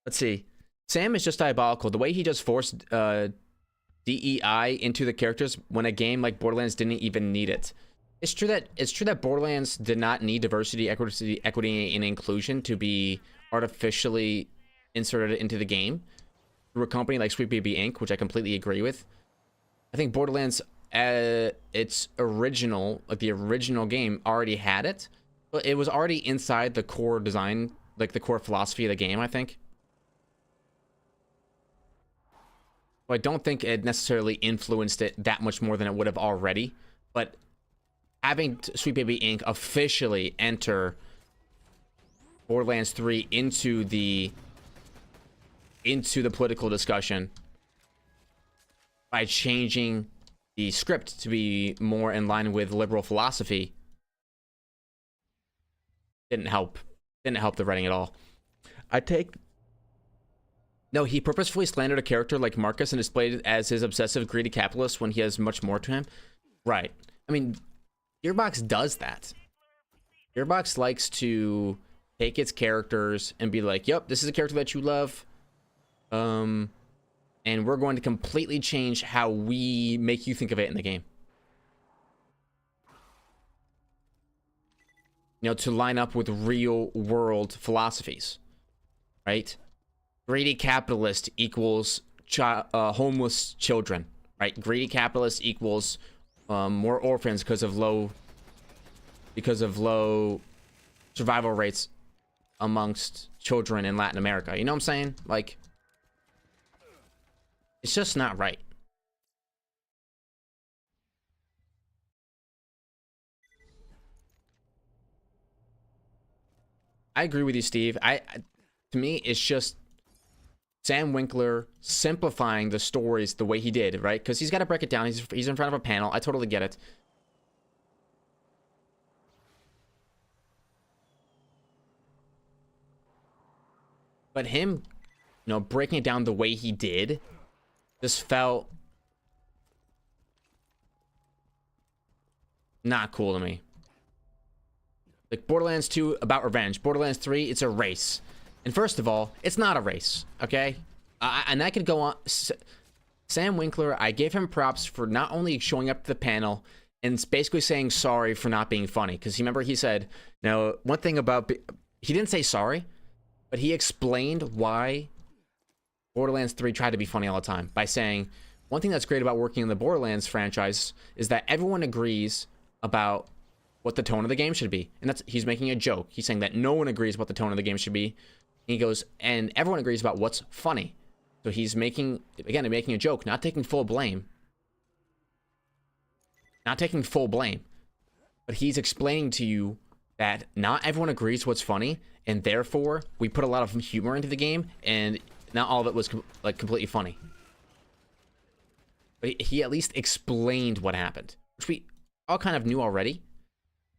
Let's see. Sam is just diabolical. The way he just forced DEI into the characters when a game like Borderlands didn't even need it. It's true that Borderlands did not need diversity, equity, and inclusion to be artificially inserted into the game through a company like Sweet Baby Inc., which I completely agree with. I think Borderlands, its original, like the original game, already had it, but it was already inside the core design, like the core philosophy of the game, I think. So I don't think it necessarily influenced it that much more than it would have already, but having Sweet Baby Inc. officially enter Borderlands 3 into the political discussion by changing the script to be more in line with liberal philosophy didn't help the writing at all. No, he purposefully slandered a character like Marcus and displayed it as his obsessive, greedy capitalist when he has much more to him. Right. I mean, Gearbox does that. Gearbox likes to take its characters and be like, yep, this is a character that you love. And we're going to completely change how we make you think of it in the game. You know, to line up with real world philosophies. Right? Greedy capitalist equals homeless children. Right? Greedy capitalist equals more orphans because of low survival rates amongst children in Latin America. You know what I'm saying? Like, it's just not right. I agree with you, Steve. To me, it's just Sam Winkler simplifying the stories the way he did, right? Because he's got to break it down. He's in front of a panel. I totally get it. But him, you know, breaking it down the way he did just felt not cool to me. Like Borderlands 2 about revenge. Borderlands 3, it's a race. And first of all, it's not a race, okay? And I could go on. Sam Winkler, I gave him props for not only showing up to the panel and basically saying sorry for not being funny. Because remember he said, now, one thing about... He didn't say sorry, but he explained why Borderlands 3 tried to be funny all the time. By saying, one thing that's great about working in the Borderlands franchise is that everyone agrees about what the tone of the game should be. And he's making a joke. He's saying that no one agrees what the tone of the game should be. He goes, and everyone agrees about what's funny. So he's making a joke, not taking full blame. Not taking full blame. But he's explaining to you that not everyone agrees what's funny, and therefore we put a lot of humor into the game, and not all of it was like completely funny. But he at least explained what happened, which we all kind of knew already.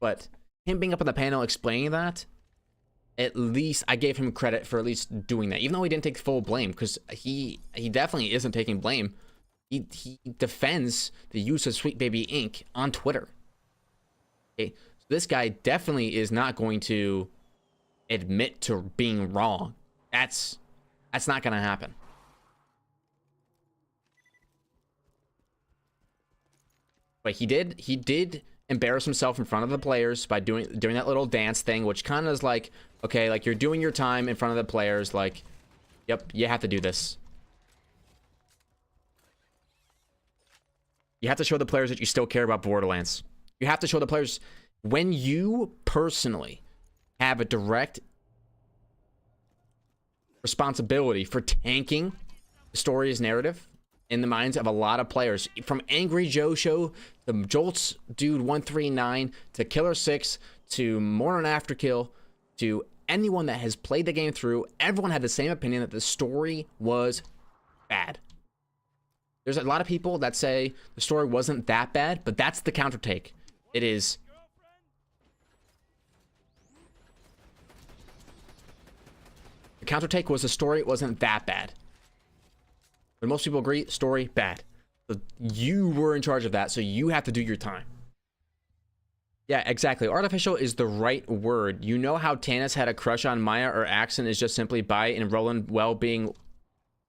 But him being up on the panel explaining that, at least I gave him credit for at least doing that, even though he didn't take full blame, because he definitely isn't taking blame. He defends the use of Sweet Baby Inc. on Twitter. Okay, so this guy definitely is not going to admit to being wrong. That's not gonna happen. But he did embarrass himself in front of the players by doing that little dance thing, which kind of is like, okay, like you're doing your time in front of the players, like, yep, you have to do this. You have to show the players that you still care about Borderlands. You have to show the players when you personally have a direct responsibility for tanking the story's narrative in the minds of a lot of players, from Angry Joe Show to Jolts Dude 139 to Killer 6 to Morning Afterkill to anyone that has played the game through. Everyone had the same opinion that the story was bad. There's a lot of people that say the story wasn't that bad, but that's the counter take. It is. The counter take was the story wasn't that bad. But most people agree, story bad. So you were in charge of that, so you have to do your time. Yeah, exactly. Artificial is the right word. You know how Tannis had a crush on Maya or Axton is just simply by and Roland well being...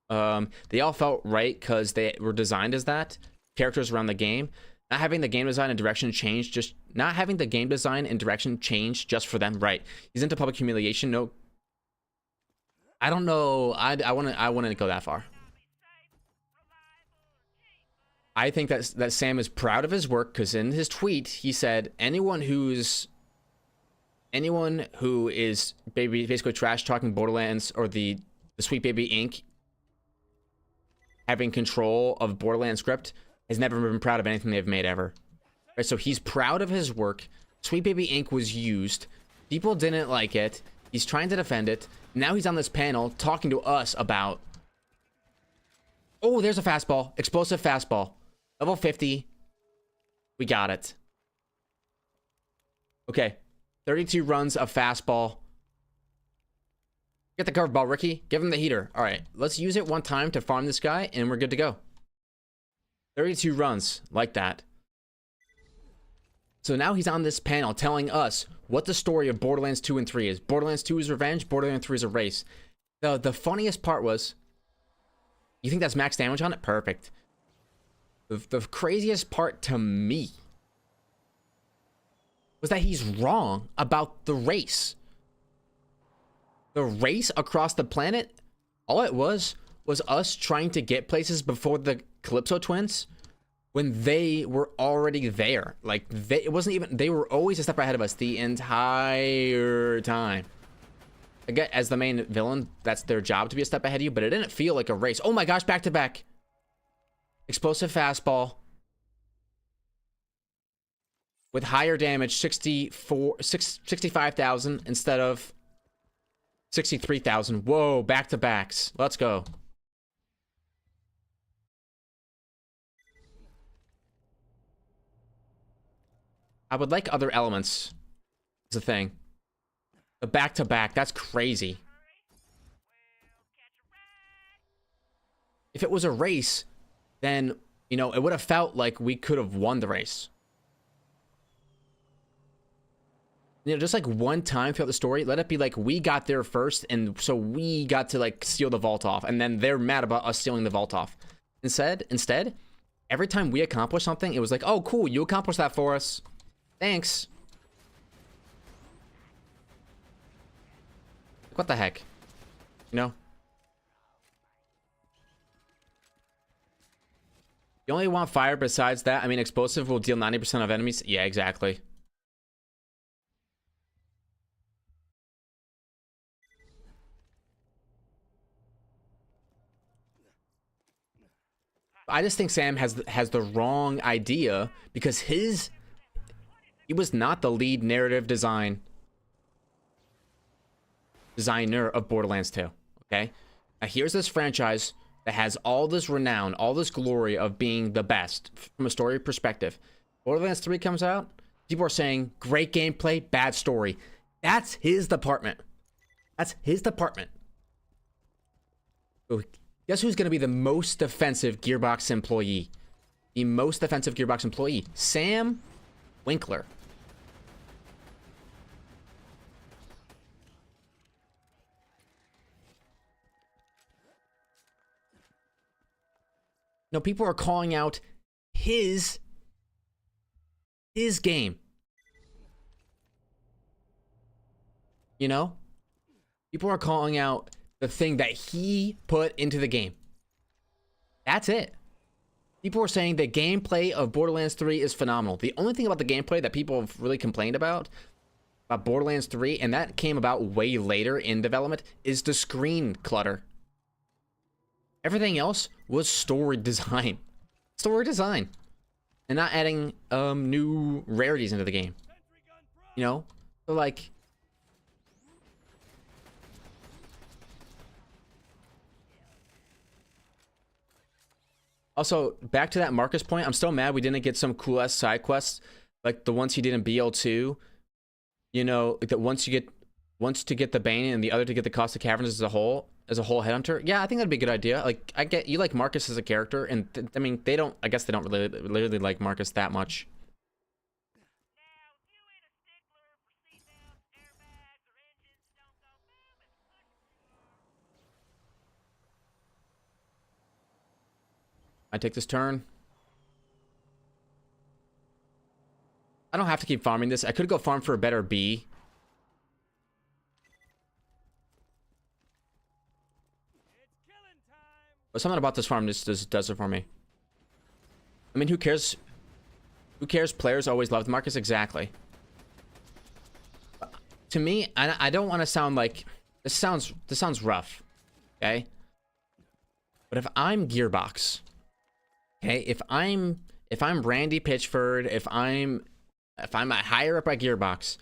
they all felt right because they were designed as that. Characters around the game. Not having the game design and direction change just... Not having the game design and direction change just for them. Right. He's into public humiliation. No... I don't know. I wouldn't go that far. I think that Sam is proud of his work because in his tweet he said anyone who is basically trash talking Borderlands or the Sweet Baby Inc. having control of Borderlands script has never been proud of anything they've made ever. Right, so he's proud of his work. Sweet Baby Inc. was used. People didn't like it. He's trying to defend it. Now he's on this panel talking to us about... Oh, there's a fastball. Explosive fastball. Level 50. We got it. Okay. 32 runs of fastball. Get the curveball, Ricky. Give him the heater. All right. Let's use it one time to farm this guy, and we're good to go. 32 runs. Like that. So now he's on this panel telling us what the story of Borderlands 2 and 3 is. Borderlands 2 is revenge. Borderlands 3 is a race. The funniest part was... You think that's max damage on it? Perfect. The craziest part to me was that he's wrong about the race. The race across the planet, all it was us trying to get places before the Calypso twins when they were already there. Like, it wasn't even... They were always a step ahead of us the entire time. Again, as the main villain, that's their job to be a step ahead of you, but it didn't feel like a race. Oh my gosh, back to back. Explosive fastball. With higher damage, 65,000 instead of 63,000. Whoa, back to backs. Let's go. I would like other elements. Is the thing. The back-to-back, that's crazy. If it was a race, then, you know, it would have felt like we could have won the race. You know, just like one time throughout the story, let it be like we got there first, and so we got to like steal the vault off, and then they're mad about us stealing the vault off. Instead, every time we accomplish something, it was like, oh, cool, you accomplished that for us. Thanks. What the heck? You know? You only want fire besides that? I mean, explosive will deal 90% of enemies? Yeah, exactly. I just think Sam has the wrong idea because he was not the lead narrative design designer of Borderlands 2. Okay? Now here's this franchise that has all this renown, all this glory of being the best from a story perspective. Borderlands 3 comes out, people are saying, great gameplay, bad story. That's his department. That's his department. So guess who's going to be the most defensive Gearbox employee? The most defensive Gearbox employee, Sam Winkler. No, people are calling out his game. You know? People are calling out the thing that he put into the game. That's it. People are saying the gameplay of Borderlands 3 is phenomenal. The only thing about the gameplay that people have really complained about Borderlands 3, and that came about way later in development, is the screen clutter. Everything else was story design. Story design. And not adding new rarities into the game. You know? So like... Also, back to that Marcus point, I'm still mad we didn't get some cool ass side quests like the ones he did in BL2. You know, that once to get the Bane and the other to get the Caustic Caverns as a whole headhunter. Yeah, I think that'd be a good idea. Like, I get you like Marcus as a character, and I mean, I guess they don't really like Marcus that much. I take this turn. I don't have to keep farming this. I could go farm for a better B. But something about this farm just does it for me. I mean, who cares? Who cares? Players always loved Marcus. Exactly. To me, I don't want to sound like... This sounds rough. Okay? But if I'm Gearbox... Okay, if I'm Randy Pitchford, if I'm a higher up at Gearbox,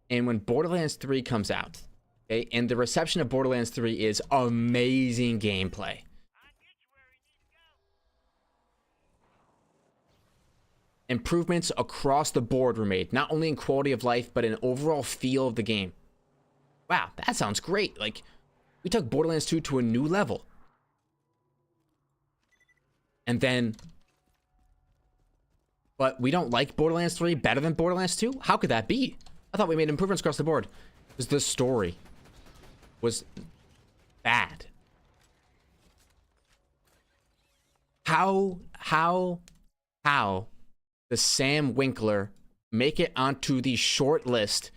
and when Borderlands 3 comes out, okay, and the reception of Borderlands 3 is amazing gameplay. Improvements across the board were made, not only in quality of life, but in overall feel of the game. Wow, that sounds great. Like, we took Borderlands 2 to a new level. And then... But we don't like Borderlands 3 better than Borderlands 2? How could that be? I thought we made improvements across the board. Because the story was bad. How does Sam Winkler make it onto the short list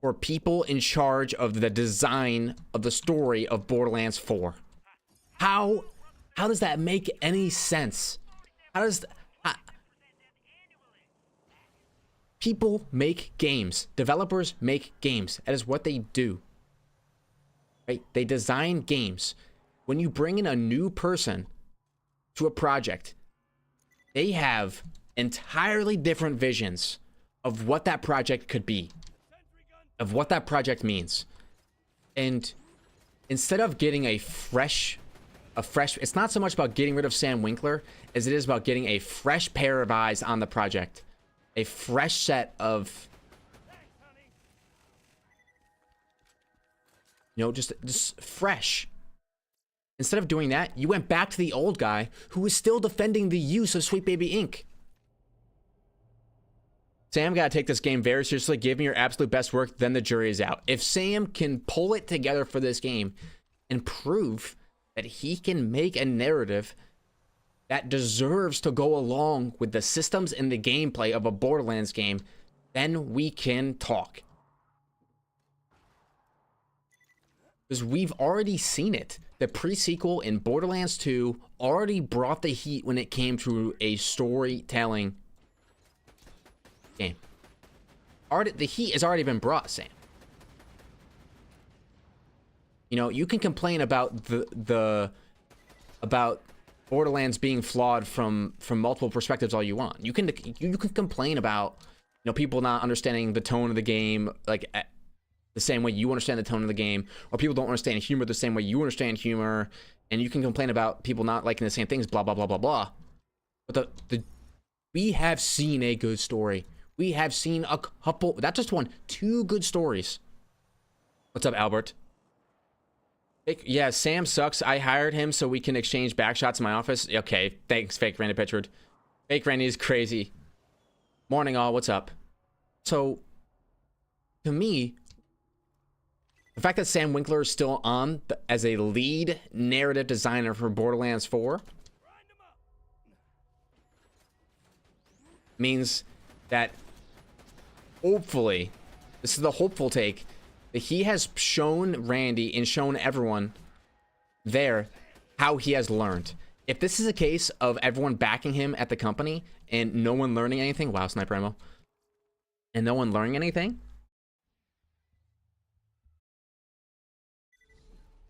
for people in charge of the design of the story of Borderlands 4? How does that make any sense? People make games. Developers make games. That is what they do. Right? They design games. When you bring in a new person to a project, they have entirely different visions of what that project could be, of what that project means. And instead of getting a fresh, it's not so much about getting rid of Sam Winkler as it is about getting a fresh pair of eyes on the project. A fresh set of, you know, just fresh. Instead of doing that, you went back to the old guy who was still defending the use of Sweet Baby Inc. Sam gotta take this game very seriously. Give me your absolute best work, then the jury is out. If Sam can pull it together for this game and prove that he can make a narrative that deserves to go along with the systems and the gameplay of a Borderlands game, then we can talk. Because we've already seen it. The pre-sequel in Borderlands 2 already brought the heat when it came to a storytelling game. The heat has already been brought, Sam. You know, you can complain about about Borderlands being flawed from multiple perspectives all you want. You can complain about, you know, people not understanding the tone of the game, like the same way you understand the tone of the game, or people don't understand humor the same way you understand humor, and you can complain about people not liking the same things, blah, blah, blah, blah, blah. But we have seen a good story. We have seen a couple, not just one, 2 good stories. What's up, Albert? Yeah, Sam sucks. I hired him so we can exchange backshots in my office. Okay, thanks, fake Randy Pitchford. Fake Randy is crazy. Morning, all. What's up? So, to me, the fact that Sam Winkler is still on as a lead narrative designer for Borderlands 4 means that hopefully, this is the hopeful take, that he has shown Randy and shown everyone there how he has learned. If this is a case of everyone backing him at the company and no one learning anything, wow, sniper ammo, and no one learning anything,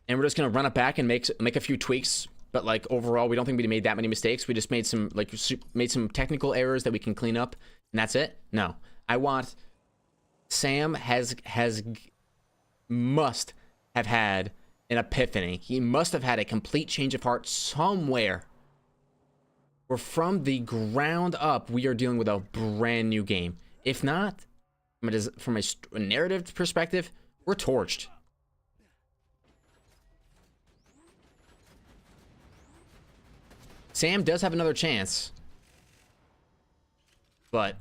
and we're just gonna run it back and make a few tweaks, but like overall, we don't think we made that many mistakes. We just made some technical errors that we can clean up, and that's it. No, I want Sam must have had an epiphany. He must have had a complete change of heart somewhere, where from the ground up we are dealing with a brand new game. If not, from a narrative perspective, we're torched. Sam does have another chance, but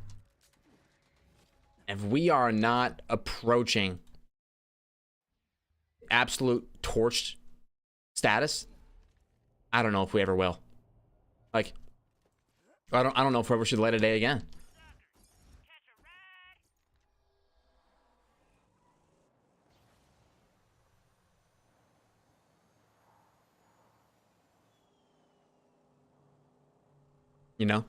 if we are not approaching absolute torched status, I don't know if we ever will. Like, I don't know if we ever should light a day again. You know?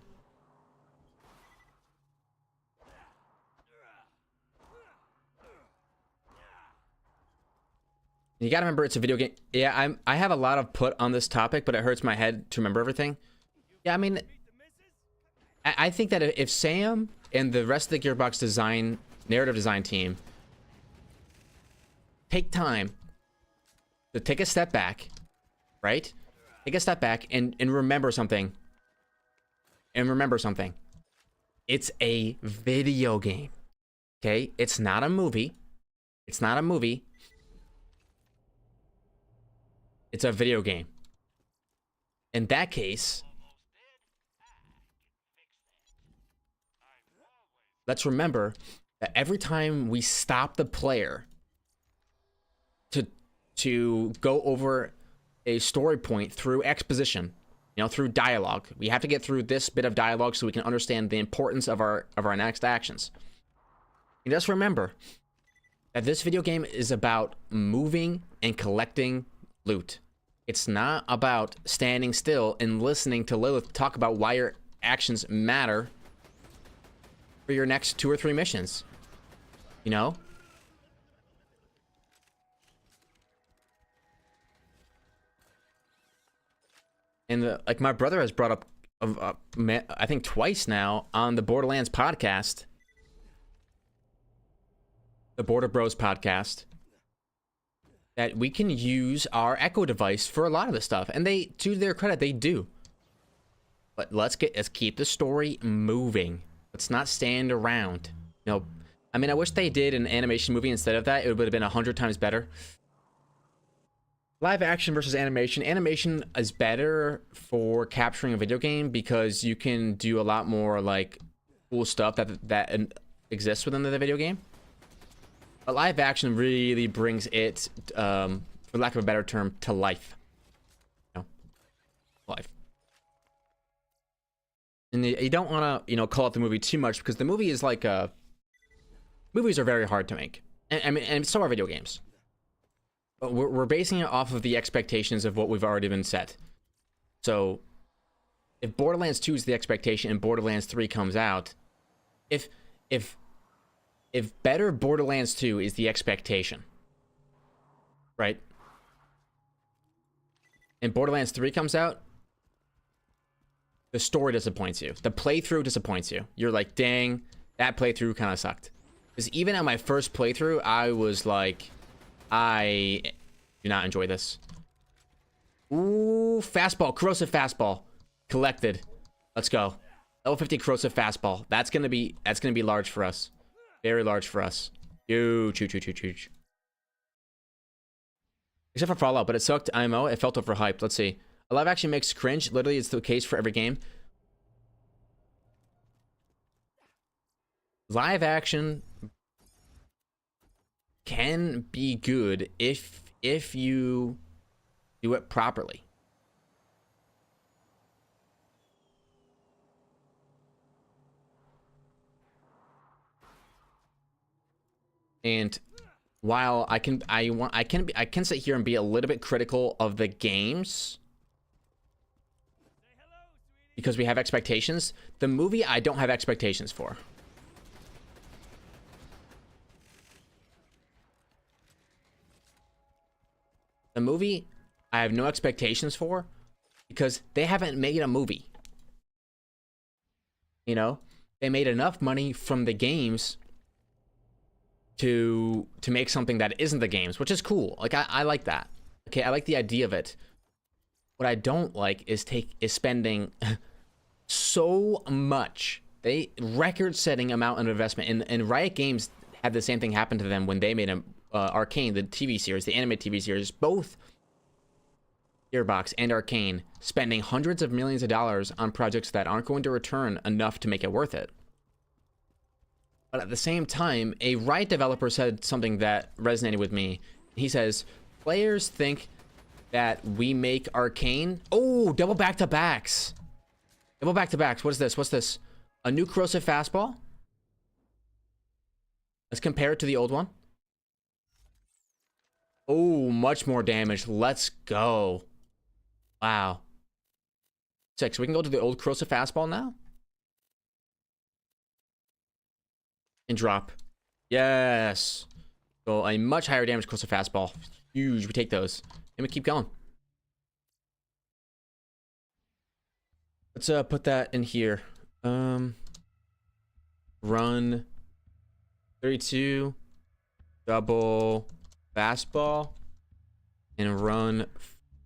You gotta remember it's a video game. Yeah, I have a lot of put on this topic, but it hurts my head to remember everything. Yeah, I mean, I think that if Sam and the rest of the Gearbox narrative design team take time to take a step back, right? Take a step back and remember something. And remember something. It's a video game. Okay? It's not a movie. It's not a movie. It's a video game. In that case, let's remember that every time we stop the player to go over a story point through exposition, you know, through dialogue, we have to get through this bit of dialogue so we can understand the importance of our next actions. And just remember that this video game is about moving and collecting loot. It's not about standing still and listening to Lillith talk about why your actions matter for your next 2 or 3 missions. You know? And like my brother has brought up, I think twice now on the Borderlands podcast, the Border Bros podcast, that we can use our Echo device for a lot of this stuff, and they, to their credit, they do. But let's keep the story moving. Let's not stand around. You know, I mean, I wish they did an animation movie instead of that. It would have been 100 times better. Live action versus animation. Animation is better for capturing a video game because you can do a lot more like cool stuff that exists within the video game. But live action really brings it, for lack of a better term, to life. You know, life. And you don't want to, you know, call out the movie too much because the movie is like movies are very hard to make, and so are video games. But we're basing it off of the expectations of what we've already been set. So, if Borderlands 2 is the expectation and Borderlands 3 comes out, if better Borderlands 2 is the expectation, right? And Borderlands 3 comes out, the story disappoints you. The playthrough disappoints you. You're like, dang, that playthrough kind of sucked. Because even on my first playthrough, I was like, I do not enjoy this. Ooh, fastball, corrosive fastball, collected. Let's go. Level 50 corrosive fastball. That's gonna be large for us. Very large for us. Huge, huge, huge, huge, huge. Except for Fallout, but it sucked IMO. It felt overhyped. Let's see. A live action makes cringe. Literally, it's the case for every game. Live action can be good if you do it properly. And while I can sit here and be a little bit critical of the games because we have expectations, the movie I don't have expectations for. The movie I have no expectations for because they haven't made a movie. You know, they made enough money from the games to make something that isn't the games, which is cool. Like I like that. Okay, I like the idea of it. What I don't like is spending so much. They record-setting amount of investment, and Riot Games had the same thing happen to them when they made Arcane, the TV series, the animated TV series. Both Gearbox and Arcane spending hundreds of millions of dollars on projects that aren't going to return enough to make it worth it. But at the same time, a Riot developer said something that resonated with me. He says, players think that we make Arcane... Oh, double back-to-backs. Double back-to-backs. What is this? What's this? A new corrosive fastball? Let's compare it to the old one. Oh, much more damage. Let's go. Wow. 6. We can go to the old corrosive fastball now. And drop. Yes. So a much higher damage corrosive fastball. Huge. We take those. And we keep going. Let's put that in here. Run 32 double fastball and run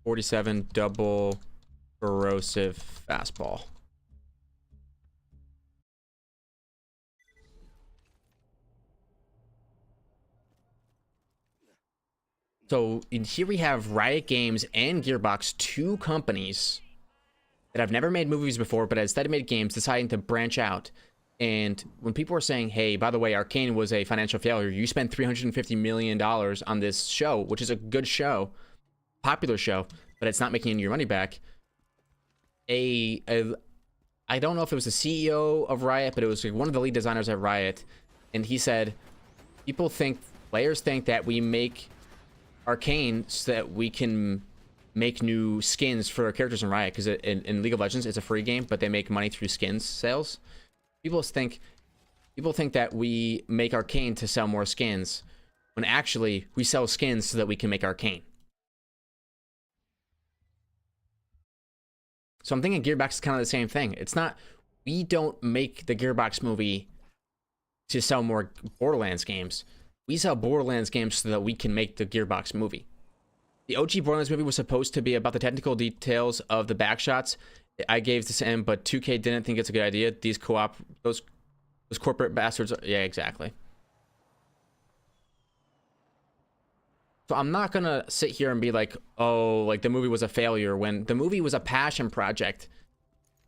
47 double corrosive fastball. So in here we have Riot Games and Gearbox, two companies that have never made movies before, but instead made games, deciding to branch out. And when people were saying, hey, by the way, Arcane was a financial failure, you spent $350 million on this show, which is a good show, popular show, but it's not making any of your money back. I don't know if it was the CEO of Riot, but it was one of the lead designers at Riot. And he said, players think that we make Arcane so that we can make new skins for our characters in Riot, because in League of Legends it's a free game, but they make money through skins sales. People think that we make Arcane to sell more skins, when actually we sell skins so that we can make Arcane. So I'm thinking Gearbox is kind of the same thing. It's not, we don't make the Gearbox movie to sell more Borderlands games. We sell Borderlands games so that we can make the Gearbox movie. The OG Borderlands movie was supposed to be about the technical details of the backshots. I gave this in, but 2K didn't think it's a good idea. These those corporate bastards. Yeah, exactly. So I'm not gonna sit here and be like, oh, like the movie was a failure, when the movie was a passion project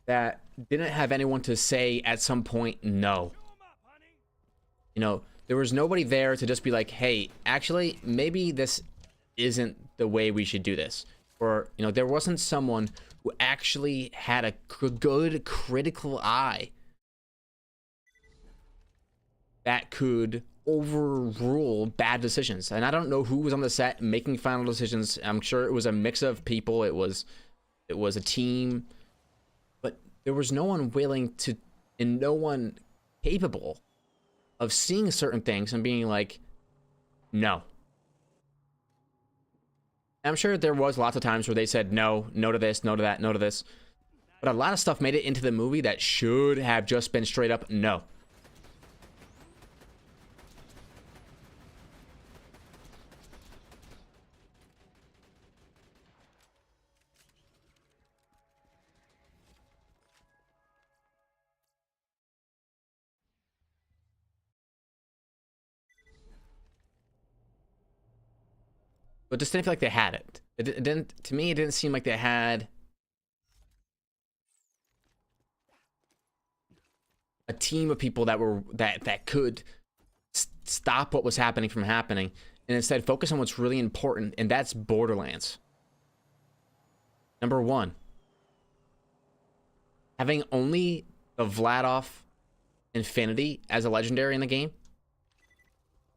that didn't have anyone to say at some point no. You know, there was nobody there to just be like, hey, actually, maybe this isn't the way we should do this. Or, you know, there wasn't someone who actually had a good critical eye that could overrule bad decisions. And I don't know who was on the set making final decisions. I'm sure it was a mix of people. It was a team, but there was no one willing to, and no one capable of seeing certain things and being like, no. I'm sure there was lots of times where they said no to this, no to that, no to this. But a lot of stuff made it into the movie that should have just been straight up no. but just didn't feel like they had it. It didn't, to me, it didn't seem like they had a team of people that could stop what was happening from happening, and instead focus on what's really important, and that's Borderlands. Number one, having only the Vladoff Infinity as a legendary in the game,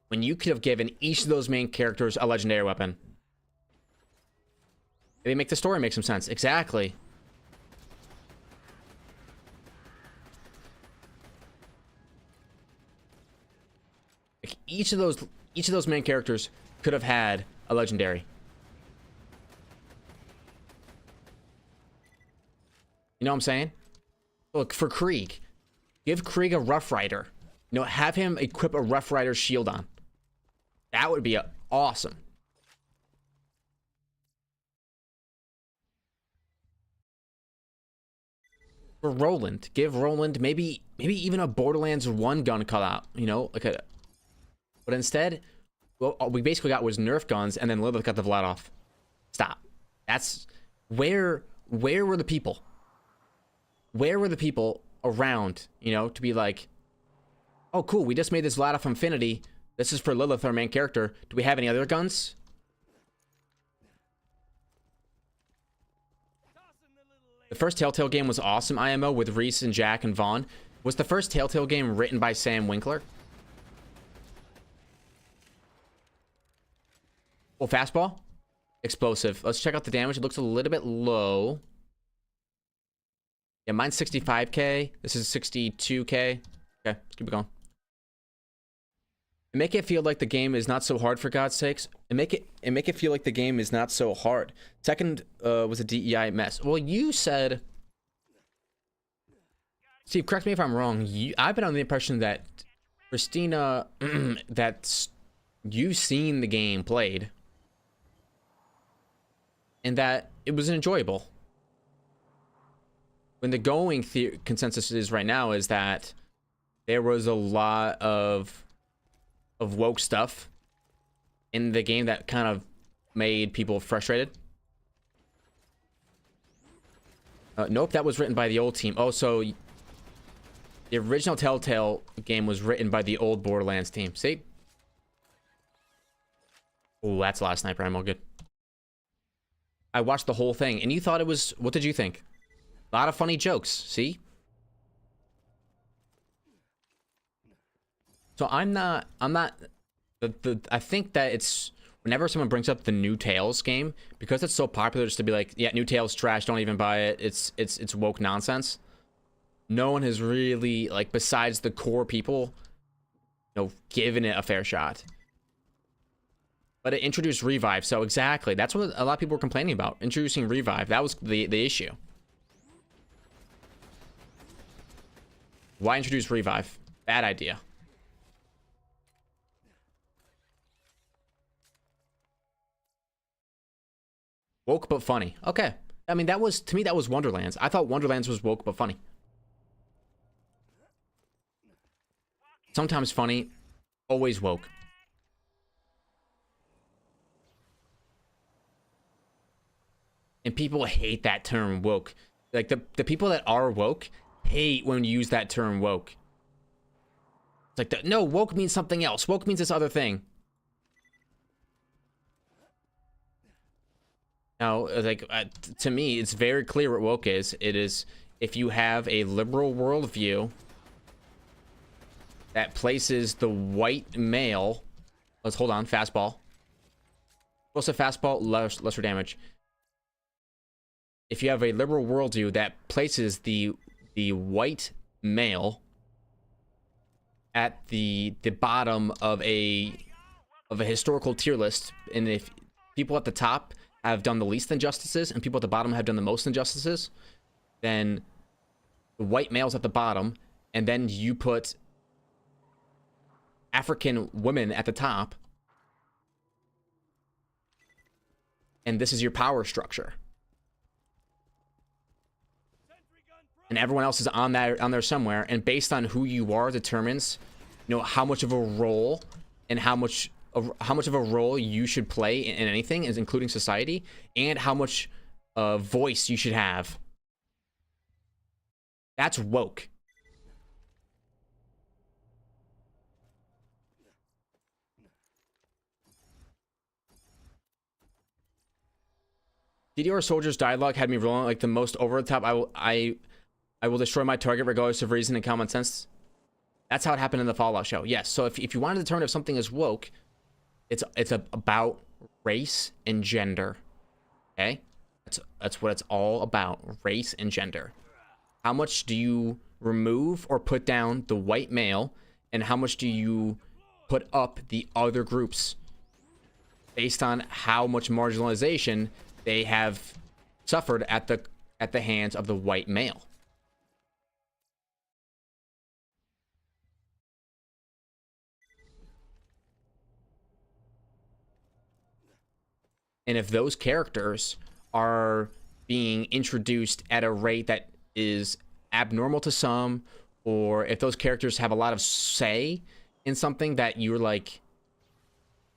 when you could have given each of those main characters a legendary weapon. They make the story make some sense. Exactly. Like each of those main characters could have had a legendary. You know what I'm saying? Look, for Krieg, give Krieg a Rough Rider. You know, have him equip a Rough Rider shield on. That would be awesome. For Roland, give Roland maybe even a Borderlands 1 gun cutout, you know, like a. But instead, all we basically got was Nerf guns, and then Lillith got the Vladoff. Stop. That's where were the people? Where were the people around, you know, to be like, oh, cool, we just made this Vladoff Infinity. This is for Lillith, our main character. Do we have any other guns? The first Telltale game was awesome, IMO, with Reese and Jack and Vaughn. Was the first Telltale game written by Sam Winkler? Oh, fastball? Explosive. Let's check out the damage. It looks a little bit low. Yeah, mine's 65k. This is 62k. Okay, let's keep it going. And make it feel like the game is not so hard, for God's sakes. And make it feel like the game is not so hard. Second was a DEI mess. Well, you said, Steve, correct me if I'm wrong. I've been under the impression that Christina, that you've seen the game played, and that it was enjoyable. When the going consensus is right now is that there was a lot of woke stuff in the game that kind of made people frustrated. Nope, that was written by the old team. Oh, so the original Telltale game was written by the old Borderlands team. See? Oh, that's a lot of sniper ammo. Good. I watched the whole thing, and you thought it was... What did you think? A lot of funny jokes. See? So I'm not... I think that it's... Whenever someone brings up the new Tales game, because it's so popular just to be like, yeah, new Tales trash, don't even buy it. It's woke nonsense. No one has really, like, besides the core people, you know, given it a fair shot. But it introduced Revive, so exactly. That's what a lot of people were complaining about. Introducing Revive. That was the issue. Why introduce Revive? Bad idea. Woke but funny. Okay. I mean, that was, to me, that was Wonderlands. I thought Wonderlands was woke but funny. Sometimes funny, always woke. And people hate that term woke. Like, the people that are woke hate when you use that term woke. It's like, no, woke means something else. Woke means this other thing. Now, like, to me, it's very clear what woke is. It is if you have a liberal worldview that places the white male... Let's hold on. Fastball. Explosive fastball, lesser damage. If you have a liberal worldview that places the white male at the bottom of a historical tier list, and if people at the top have done the least injustices and people at the bottom have done the most injustices, then the white male's at the bottom, and then you put African women at the top, and this is your power structure. And everyone else is on there somewhere, and based on who you are determines, you know, how much of a role and how much how much of a role you should play in anything, is including society, and how much voice you should have. That's woke. DDR Soldier's dialogue had me rolling like the most over the top. I will destroy my target regardless of reason and common sense. That's how it happened in the Fallout show. Yes. So if you want to determine if something is woke, it's about race and gender. Okay? That's what it's all about. Race and gender. How much do you remove or put down the white male, and how much do you put up the other groups based on how much marginalization they have suffered at the hands of the white male? And if those characters are being introduced at a rate that is abnormal to some, or if those characters have a lot of say in something that you're like,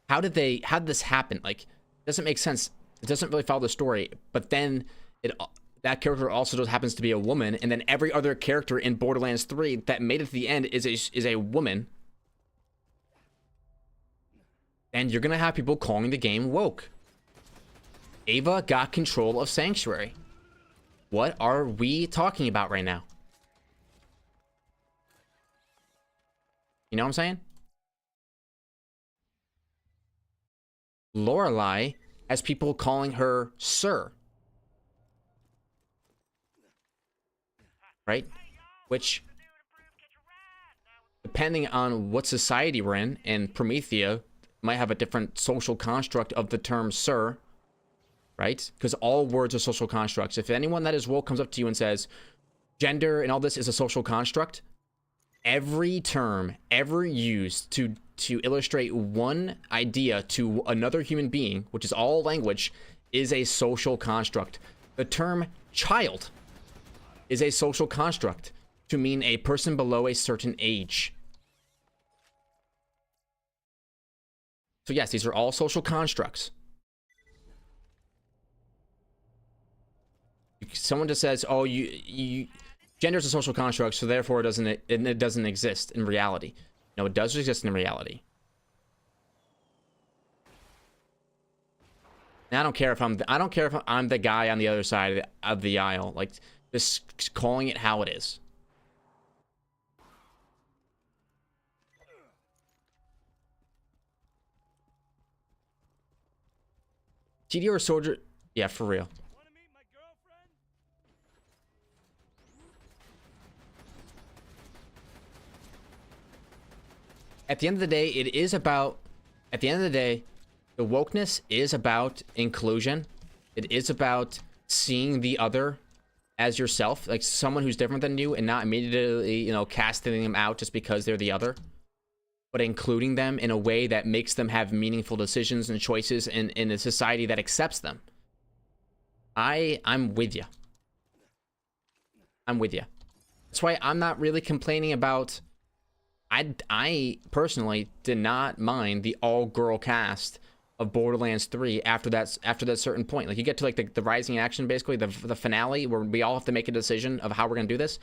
how did this happen? Like, it doesn't make sense. It doesn't really follow the story. But then that character also just happens to be a woman, and then every other character in Borderlands 3 that made it to the end is a woman. And you're gonna have people calling the game woke. Ava got control of Sanctuary. What are we talking about right now? You know what I'm saying? Lorelei has people calling her Sir. Right? Which, depending on what society we're in, and Promethea might have a different social construct of the term Sir. Right? Because all words are social constructs. If anyone that is woke comes up to you and says, gender and all this is a social construct, every term ever used to illustrate one idea to another human being, which is all language, is a social construct. The term child is a social construct to mean a person below a certain age. So yes, these are all social constructs. Someone just says, "Oh, gender is a social construct, so therefore it doesn't exist in reality." No, it does exist in reality. And I don't care if I'm the guy on the other side of the aisle, like just calling it how it is. TDR Soldier, yeah, for real. At the end of the day, the wokeness is about inclusion. It is about seeing the other as yourself, like someone who's different than you, and not immediately, casting them out just because they're the other, but including them in a way that makes them have meaningful decisions and choices in a society that accepts them. I'm with you. I'm with you. That's why I'm not really complaining about... I personally did not mind the all-girl cast of Borderlands 3 after that certain point. Like, you get to like the rising action, basically the finale, where we all have to make a decision of how we're gonna do this,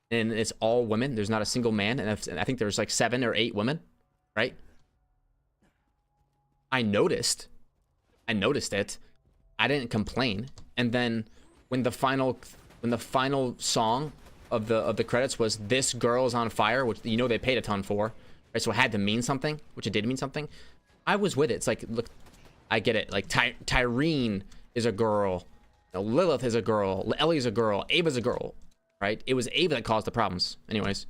and it's all women. There's not a single man, and I think there's like 7 or 8 women, right? I noticed it. I didn't complain. And then when the final song of the credits was "This Girl is on Fire," which they paid a ton for, right? So it had to mean something, which it did mean something. I was with it. It's like, look, I get it. Like Tyreen is a girl, Lillith is a girl, Ellie's a girl, Ava's a girl, right? It was Ava that caused the problems. Anyways,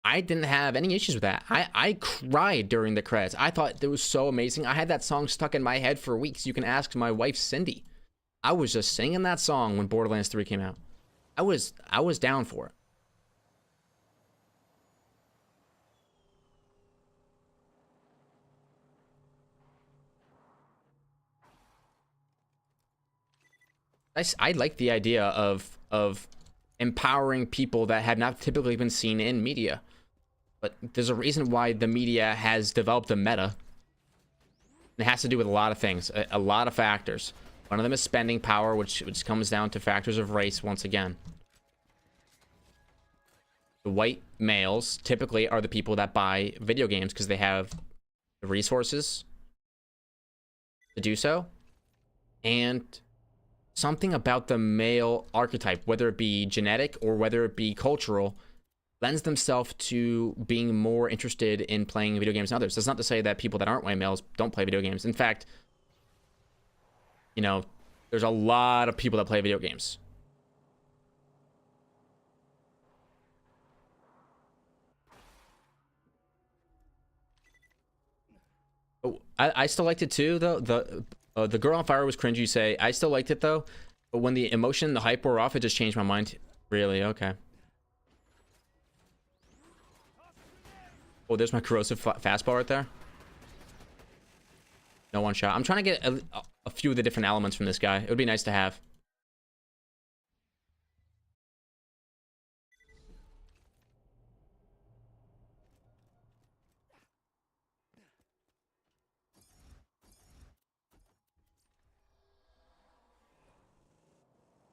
I didn't have any issues with that. I cried during the credits. I thought it was so amazing. I had that song stuck in my head for weeks. You can ask my wife Cindy. I was just singing that song when Borderlands 3 came out. I was down for it. I like the idea of empowering people that have not typically been seen in media. But there's a reason why the media has developed a meta. It has to do with a lot of things, a lot of factors. One of them is spending power, which comes down to factors of race once again. The white males typically are the people that buy video games because they have the resources to do so. And something about the male archetype, whether it be genetic or whether it be cultural, lends themselves to being more interested in playing video games than others. That's not to say that people that aren't white males don't play video games. In fact, you know, there's a lot of people that play video games. Oh, I still liked it too, though. The girl on fire was cringy, you say. I still liked it, though. But when the emotion and the hype wore off, it just changed my mind. Really? Okay. Oh, there's my corrosive fastball right there. No one shot. I'm trying to get a few of the different elements from this guy. It would be nice to have.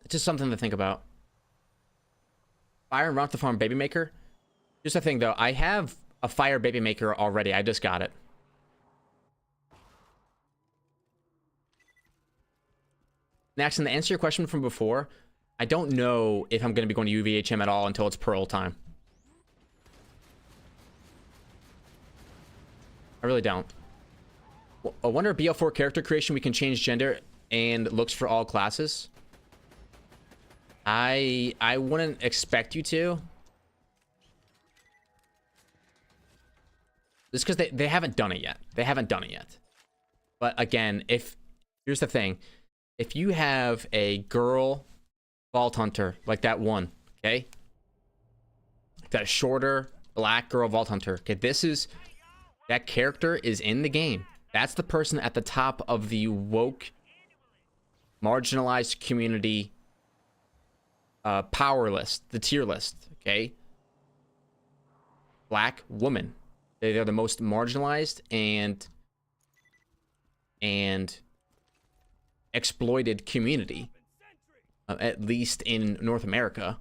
It's just something to think about. Fire and Run Off the Farm Baby Maker. Here's the thing, though. I have a fire baby maker already. I just got it. Next, and to answer your question from before, I don't know if I'm going to be going to UVHM at all until it's Pearl time. I really don't. I wonder if BL4 character creation we can change gender and looks for all classes. I wouldn't expect you to. Just because they haven't done it yet. They haven't done it yet. But again, here's the thing. If you have a girl Vault Hunter, like that one, okay? That shorter black girl Vault Hunter. Okay, that character is in the game. That's the person at the top of the woke, marginalized community power list, the tier list, okay? Black woman. They're the most marginalized and exploited community, at least in North America.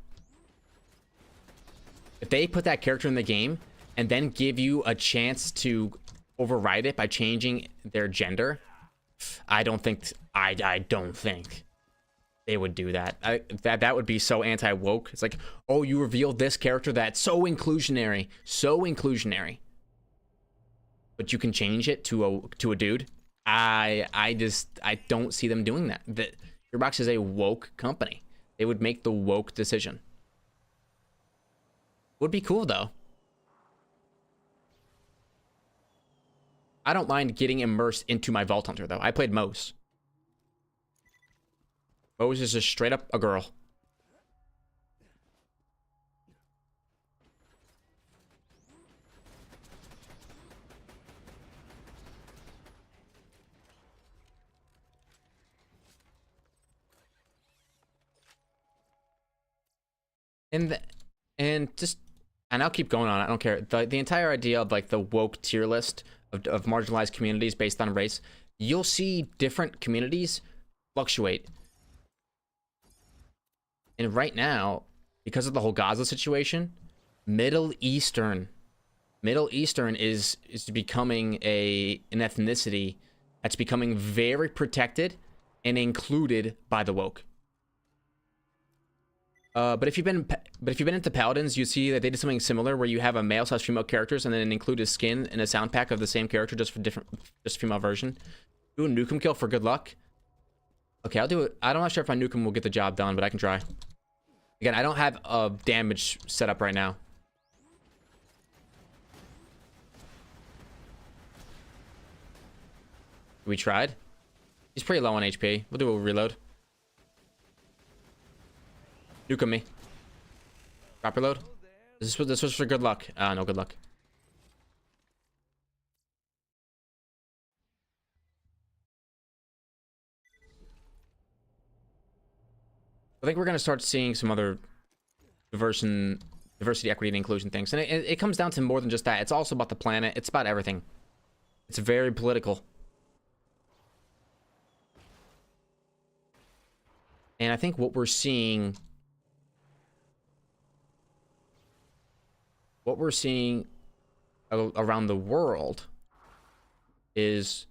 If they put that character in the game and then give you a chance to override it by changing their gender, I don't think they would do that. That would be so anti-woke. It's like, oh, you revealed this character that's so inclusionary, but you can change it to a dude. I don't see them doing that. Gearbox is a woke company. They would make the woke decision. Would be cool though. I don't mind getting immersed into my Vault Hunter though. I played Mose. Mose is just straight up a girl. And I'll keep going on. I don't care. The entire idea of like the woke tier list of marginalized communities based on race, you'll see different communities fluctuate. And right now, because of the whole Gaza situation, Middle Eastern is becoming an ethnicity that's becoming very protected and included by the woke. But if you've been into Paladins, you see that they did something similar where you have a male/female characters and then include a skin and a sound pack of the same character just female version. Do a Nukem kill for good luck. Okay, I'll do it. I'm not sure if my Nukem will get the job done, but I can try. Again, I don't have a damage set up right now. We tried. He's pretty low on HP. We'll do a reload. Nuke me. Drop reload. This was for good luck. No good luck. I think we're gonna start seeing some other diverse diversity, equity, and inclusion things. And it comes down to more than just that. It's also about the planet. It's about everything. It's very political. And I think what we're seeing around the world is,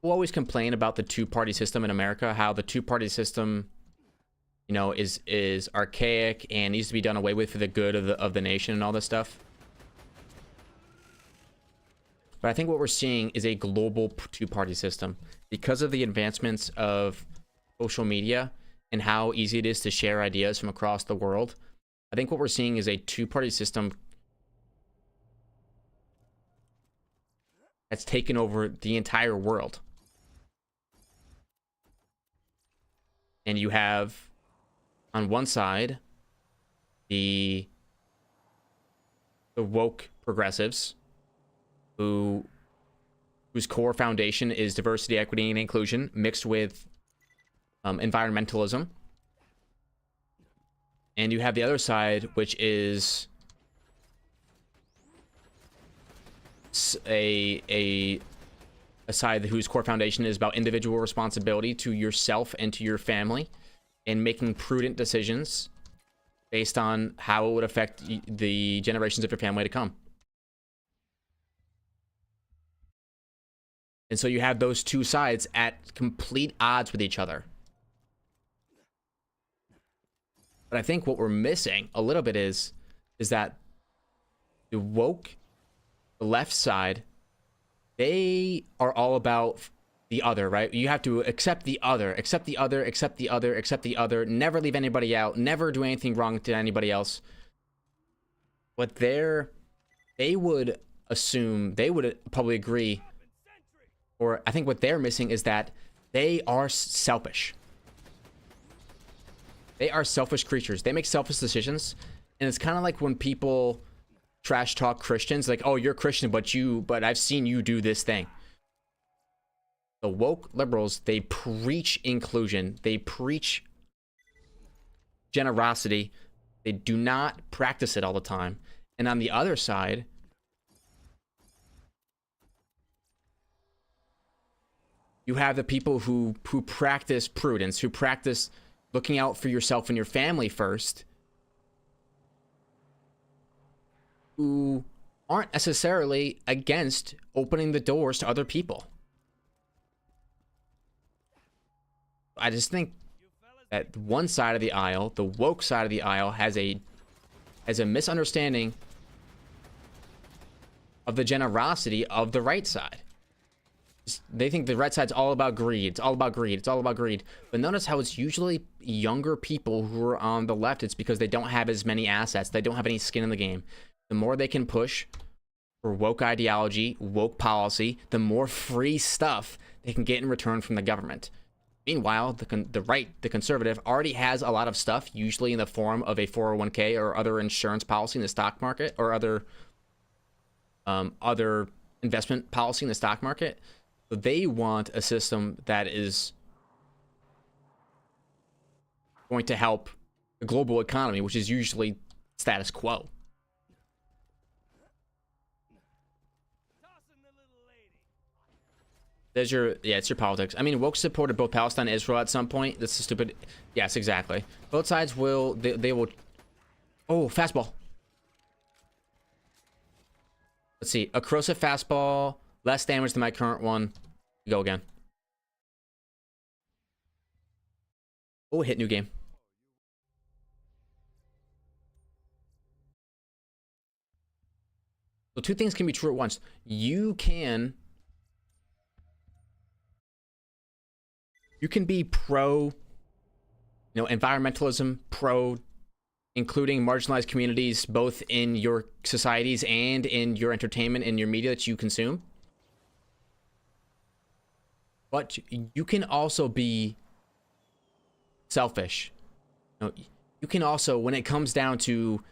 we'll always complain about the two-party system in America, how the two-party system, you know, is archaic and needs to be done away with for the good of the nation and all this stuff. But I think what we're seeing is a global two-party system because of the advancements of social media and how easy it is to share ideas from across the world. I think what we're seeing is a two-party system that's taken over the entire world. And you have, on one side, the woke progressives, whose core foundation is diversity, equity, and inclusion, mixed with environmentalism. And you have the other side, which is a side whose core foundation is about individual responsibility to yourself and to your family, and making prudent decisions based on how it would affect the generations of your family to come. And so you have those two sides at complete odds with each other. But I think what we're missing a little bit is that the woke, the left side, they are all about the other, right? You have to accept the other, accept the other, accept the other, accept the other, never leave anybody out, never do anything wrong to anybody else. But they would assume, they would probably agree, or I think what they're missing is that they are selfish. They are selfish creatures. They make selfish decisions. And it's kind of like when people trash talk Christians, like, oh, you're Christian, but I've seen you do this thing. The woke liberals, they preach inclusion. They preach generosity. They do not practice it all the time. And on the other side, you have the people who practice prudence, who practice looking out for yourself and your family first, who aren't necessarily against opening the doors to other people. I just think that one side of the aisle, the woke side of the aisle, has a misunderstanding of the generosity of the right side. They think the right side's all about greed. It's all about greed. It's all about greed. But notice how it's usually younger people who are on the left. It's because they don't have as many assets. They don't have any skin in the game. The more they can push for woke ideology, woke policy, the more free stuff they can get in return from the government. Meanwhile, the right, the conservative, already has a lot of stuff, usually in the form of a 401k or other insurance policy in the stock market, or other investment policy in the stock market. They want a system that is going to help the global economy, which is usually status quo. There's your, yeah, it's your politics. I mean, woke supported both Palestine and Israel at some point. This is stupid. Yes, exactly. Both sides will, they will. Oh, fastball. Let's see. A corrosive fastball. Less damage than my current one. Go again. Oh, hit new game. So two things can be true at once. You can be pro, environmentalism, pro including marginalized communities, both in your societies and in your entertainment and your media that you consume. But you can also be selfish. You can also, when it comes down to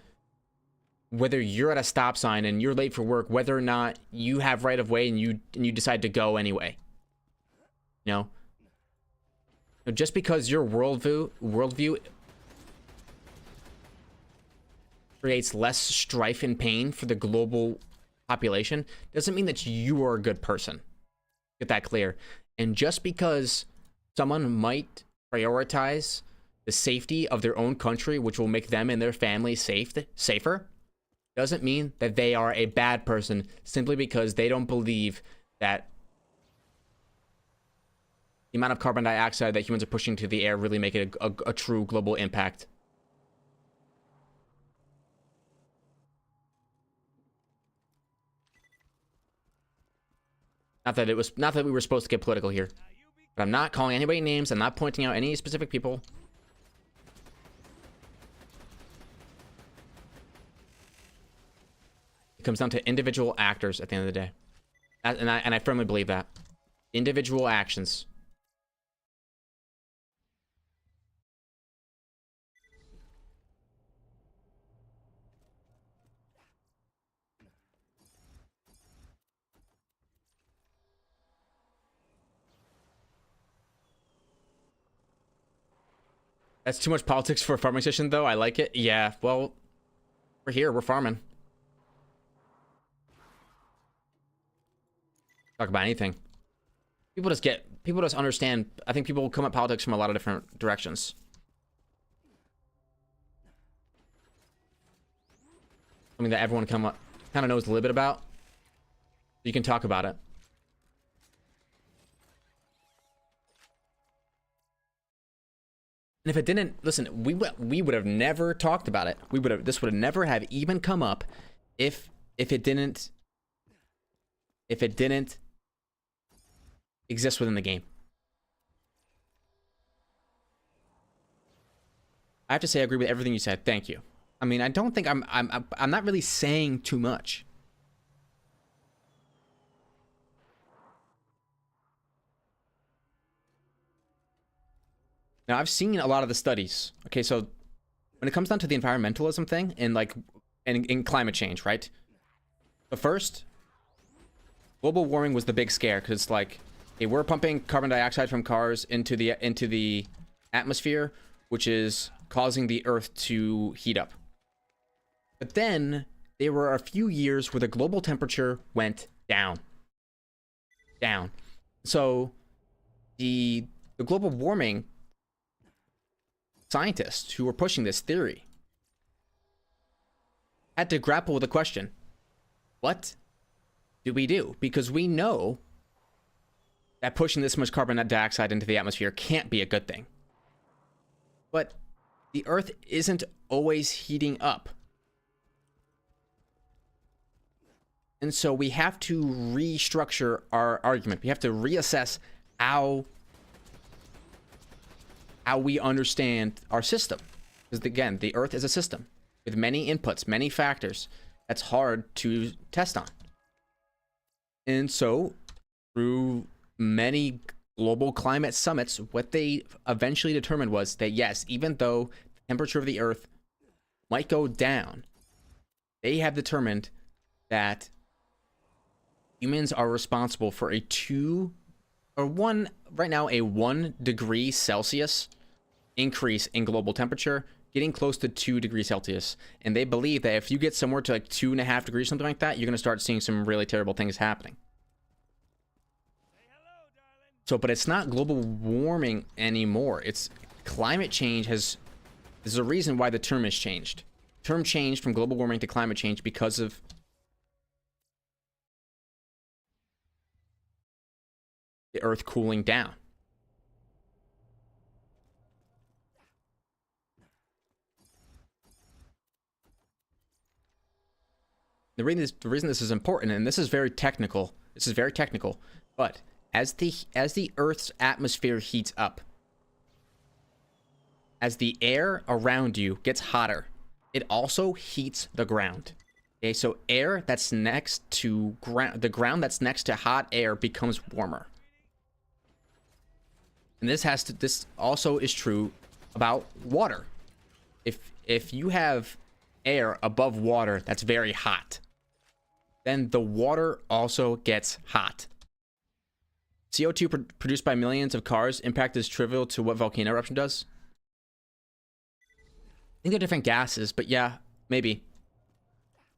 whether you're at a stop sign and you're late for work, whether or not you have right of way and you decide to go anyway. Just because your worldview creates less strife and pain for the global population doesn't mean that you are a good person. Get that clear. And just because someone might prioritize the safety of their own country, which will make them and their family safer, doesn't mean that they are a bad person simply because they don't believe that the amount of carbon dioxide that humans are pushing to the air really make it a true global impact. Not that we were supposed to get political here. But I'm not calling anybody names. I'm not pointing out any specific people. It comes down to individual actors at the end of the day. And I firmly believe that. Individual actions. That's too much politics for a farming session, though. I like it. Yeah, well, we're here. We're farming. Talk about anything. People just understand. I think people come at politics from a lot of different directions. Something that everyone kind of knows a little bit about. You can talk about it. And if it didn't, listen, we would have never talked about it. This would have never have even come up if it didn't exist within the game. I have to say I agree with everything you said. Thank you. I mean, I don't think I'm not really saying too much. Now, I've seen a lot of the studies. Okay, so when it comes down to the environmentalism thing and in climate change, right? The first, global warming was the big scare because like, hey, we're pumping carbon dioxide from cars into the atmosphere, which is causing the Earth to heat up. But then there were a few years where the global temperature went down. So the global warming scientists who were pushing this theory had to grapple with the question, what do we do? Because we know that pushing this much carbon dioxide into the atmosphere can't be a good thing. But the Earth isn't always heating up. And so we have to restructure our argument. We have to reassess how we understand our system. Because again, the Earth is a system with many inputs, many factors that's hard to test on. And so through many global climate summits, what they eventually determined was that yes, even though the temperature of the Earth might go down, they have determined that humans are responsible for a 1 degree Celsius increase in global temperature, getting close to 2 degrees Celsius. And they believe that if you get somewhere to like 2.5 degrees, something like that, you're going to start seeing some really terrible things happening. So, but it's not global warming anymore. It's climate change there's a reason why the term has changed. The term changed from global warming to climate change because of the Earth cooling down. The reason this is important, and this is very technical, but as the Earth's atmosphere heats up, as the air around you gets hotter, it also heats the ground. Okay, so air that's next to the ground that's next to hot air becomes warmer. And this also is true about water. If you have air above water that's very hot, then the water also gets hot. CO2 produced by millions of cars impact is trivial to what volcano eruption does. I think they're different gases, but yeah, maybe.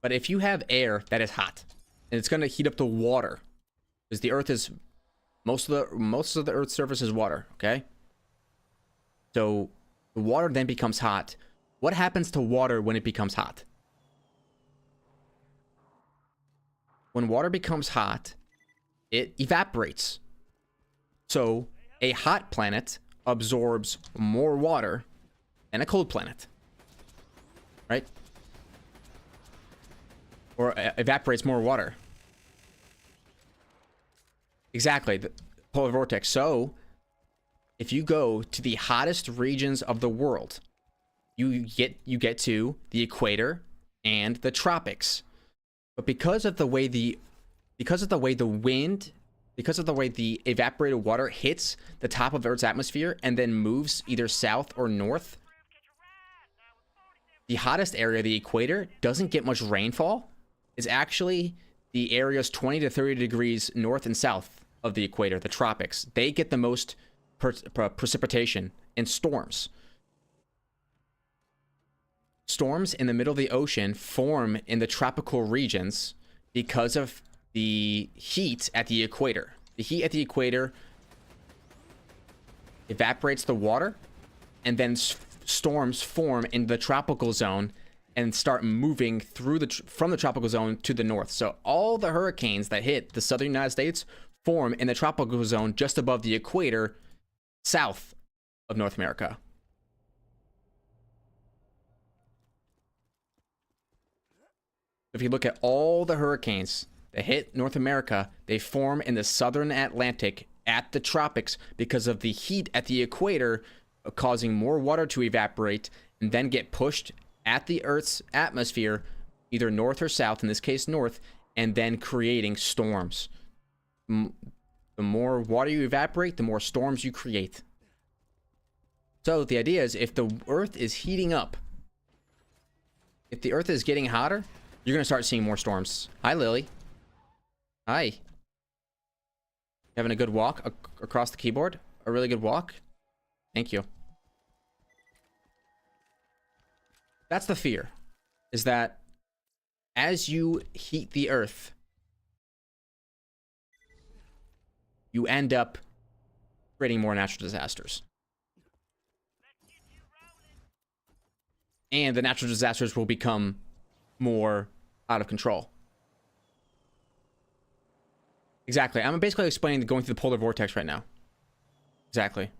But if you have air that is hot, and it's going to heat up the water, because the Earth is most of the Earth's surface is water. Okay, so the water then becomes hot. What happens to water when it becomes hot? When water becomes hot, it evaporates. So a hot planet absorbs more water than a cold planet, right? Or evaporates more water. Exactly, the polar vortex. So if you go to the hottest regions of the world, you get to the equator and the tropics. But because of the way the evaporated water hits the top of Earth's atmosphere and then moves either south or north, the hottest area, the equator, doesn't get much rainfall. It's actually the areas 20 to 30 degrees north and south of the equator, the tropics. They get the most precipitation and storms. Storms in the middle of the ocean form in the tropical regions because of the heat at the equator. The heat at the equator evaporates the water, and then storms form in the tropical zone and start moving through from the tropical zone to the north. So all the hurricanes that hit the southern United States form in the tropical zone just above the equator, south of North America. If you look at all the hurricanes that hit North America, they form in the southern Atlantic at the tropics because of the heat at the equator, causing more water to evaporate and then get pushed at the Earth's atmosphere, either north or south, in this case north, and then creating storms. The more water you evaporate, the more storms you create. So the idea is, if the Earth is heating up, if the Earth is getting hotter, you're going to start seeing more storms. Hi, Lily. Hi. Having a good walk across the keyboard? A really good walk? Thank you. That's the fear. Is that as you heat the Earth, you end up creating more natural disasters. And the natural disasters will become more out of control. Exactly. I'm basically explaining going through the polar vortex right now. Exactly.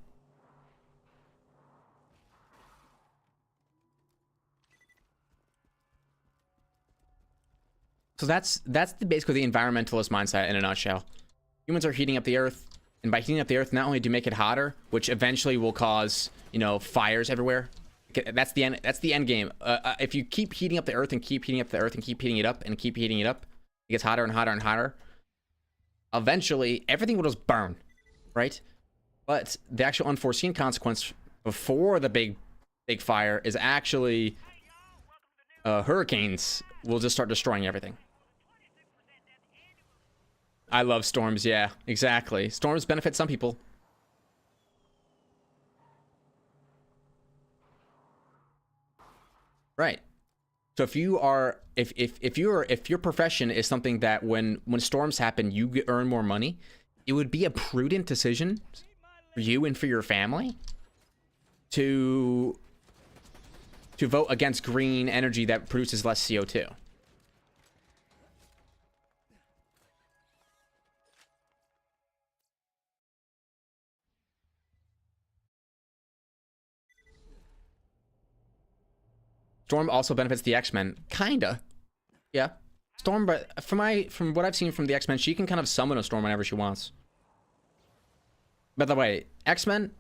So that's basically the environmentalist mindset in a nutshell. Humans are heating up the Earth, and by heating up the Earth, not only do you make it hotter, which eventually will cause, fires everywhere. That's the end. That's the end game. If you keep heating up the Earth and keep heating up the Earth and keep heating it up and keep heating it up, it gets hotter and hotter and hotter. Eventually, everything will just burn, right? But the actual unforeseen consequence before the big fire is actually hurricanes will just start destroying everything. I love storms. Yeah, exactly. Storms benefit some people. Right. So if your profession is something that when storms happen you earn more money, it would be a prudent decision for you and for your family to vote against green energy that produces less CO2. Storm also benefits the X-Men. Kinda. Yeah. Storm, but from what I've seen from the X-Men, she can kind of summon a storm whenever she wants. By the way, X-Men's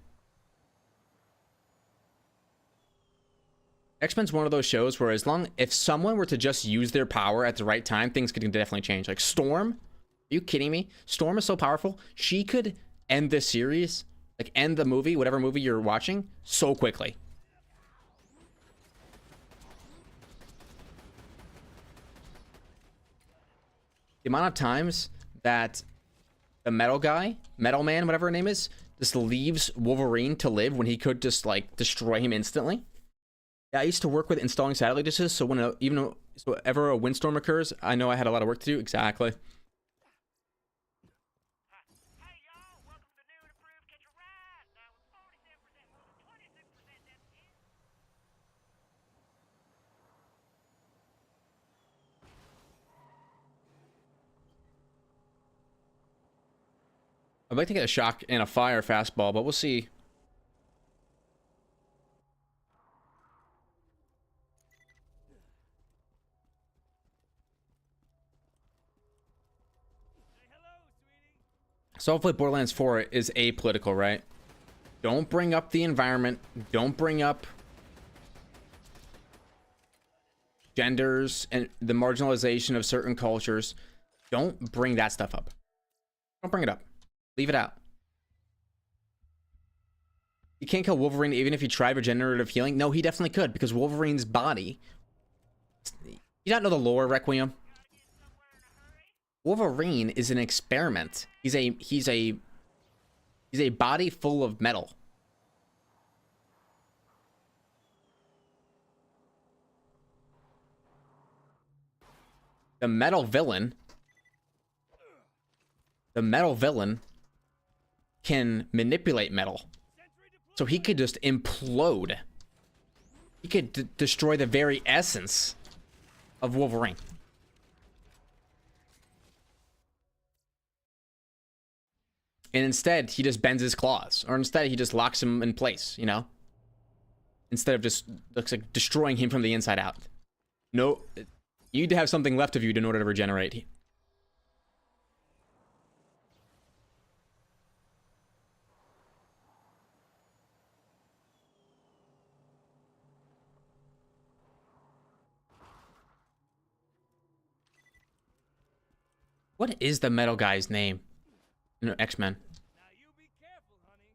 one of those shows where if someone were to just use their power at the right time, things could definitely change. Like Storm, are you kidding me? Storm is so powerful. She could end this series, like end the movie, whatever movie you're watching, so quickly. The amount of times that the Metal Man, whatever her name is, just leaves Wolverine to live when he could just, like, destroy him instantly. Yeah, I used to work with installing satellite dishes, so so whenever a windstorm occurs, I know I had a lot of work to do. Exactly. Hey, y'all, welcome to the new and improved Catch a Ride. Now with 47% more than 26% density. I'd like to get a shock and a fire fastball, but we'll see. Say hello, sweetie. So hopefully Borderlands 4 is apolitical, right? Don't bring up the environment. Don't bring up genders and the marginalization of certain cultures. Don't bring that stuff up. Don't bring it up. Leave it out. You can't kill Wolverine even if you tried regenerative healing. No, he definitely could, because Wolverine's body... You don't know the lore, Requiem? Wolverine is an experiment. He's a body full of metal. The metal villain can manipulate metal. So he could just implode. He could destroy the very essence of Wolverine. And instead, he just bends his claws. Or instead, he just locks him in place, you know? Instead of just, looks like, destroying him from the inside out. No, you need to have something left of you in order to regenerate. What is the metal guy's name? No, X-Men. Now you be careful, honey.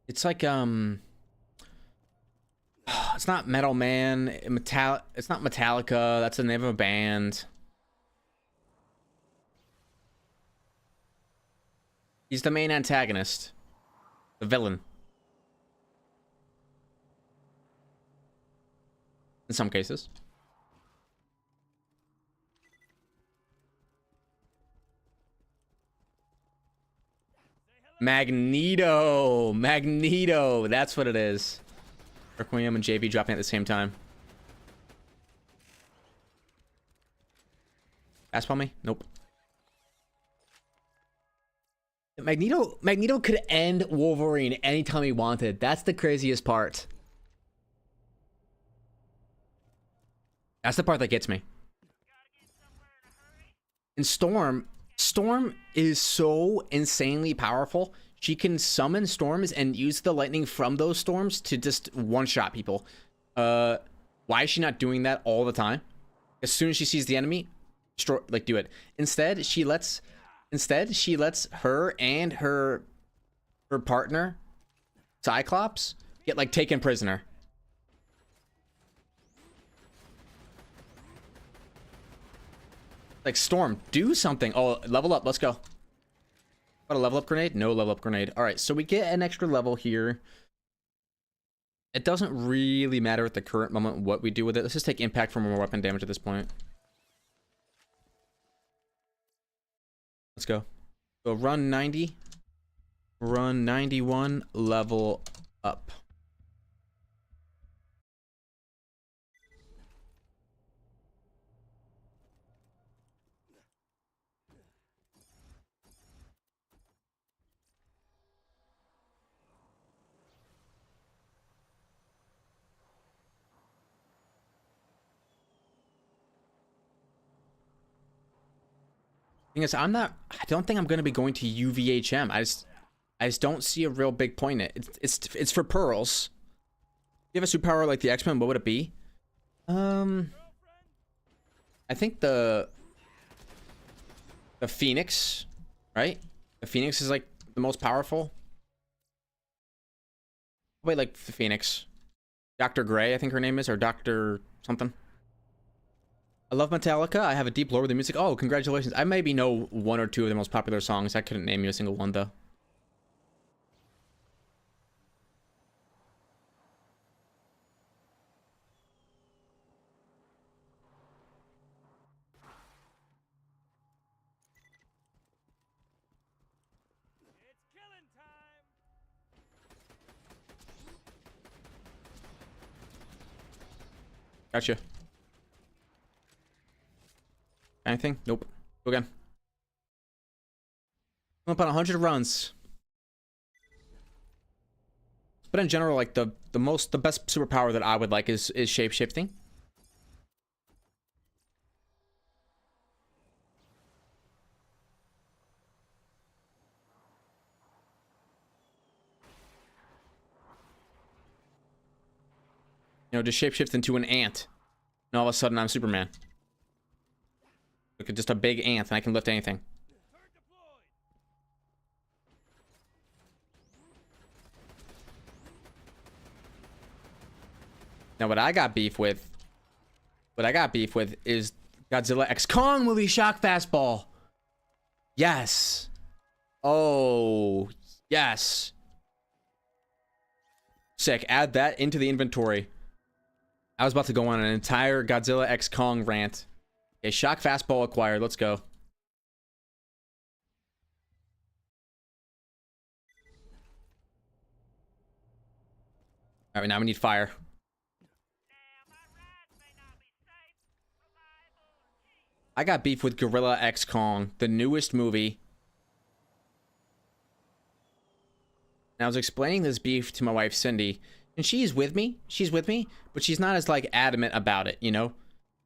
It's like, it's not Metal Man. It's not Metallica. That's the name of a band. He's the main antagonist. The villain. In some cases. Magneto! Magneto! That's what it is. Requiem and JV dropping at the same time. Fastball me? Nope. Magneto could end Wolverine anytime he wanted. That's the craziest part. That's the part that gets me. And Storm is so insanely powerful. She can summon storms and use the lightning from those storms to just one-shot people. Why is she not doing that all the time? As soon as she sees the enemy, destroy, like, do it. Instead, she lets her and her partner, Cyclops, get, like, taken prisoner. Like, Storm, do something. Oh, level up. Let's go. What, a level up grenade? No level up grenade. All right, so we get an extra level here. It doesn't really matter at the current moment what we do with it. Let's just take impact for more weapon damage at this point. Let's go. So run 90. Run 91. Level up. Thing is, I don't think I'm going to be going to UVHM. I just don't see a real big point in it. It's for pearls. If you have a superpower like the X-Men, what would it be? I think the Phoenix, right? The Phoenix is like the most powerful. Wait, like the Phoenix. Dr. Gray, I think her name is, or Dr. something. I love Metallica. I have a deep lore with the music. Oh, congratulations. I maybe know one or two of the most popular songs. I couldn't name you a single one, though. It's killing time. Gotcha. Anything? Nope. Go again. I'm up on 100 runs. But in general, like the best superpower that I would like is shape-shifting. You know, just shapeshift into an ant. And all of a sudden I'm Superman. Look at just a big ant and I can lift anything. Turret deployed. Now what I got beef with is Godzilla X Kong movie shock fastball. Yes. Oh, yes. Sick. Add that into the inventory. I was about to go on an entire Godzilla X Kong rant. Okay, shock fastball acquired. Let's go. All right, now we need fire. Now, my rides may not be safe, reliable, or cheap. I got beef with Gorilla X Kong, the newest movie. And I was explaining this beef to my wife, Cindy, and she's with me. She's with me, but she's not as, like, adamant about it, you know?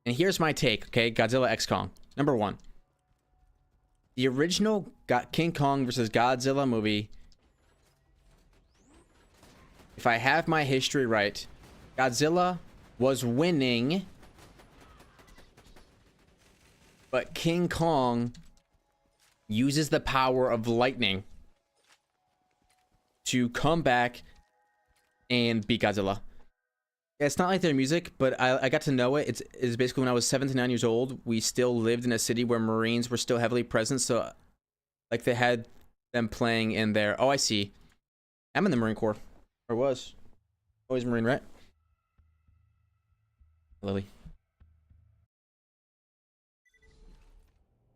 And here's my take, okay? Godzilla X Kong. Number one. The original King Kong versus Godzilla movie, if I have my history right, Godzilla was winning, but King Kong uses the power of lightning to come back and beat Godzilla. It's not like their music, but I got to know it. It's basically when I was 7 to 9 years old, we still lived in a city where Marines were still heavily present. So, like, they had them playing in there. Oh, I see. I'm in the Marine Corps. Or was. Always Marine, right? Lily.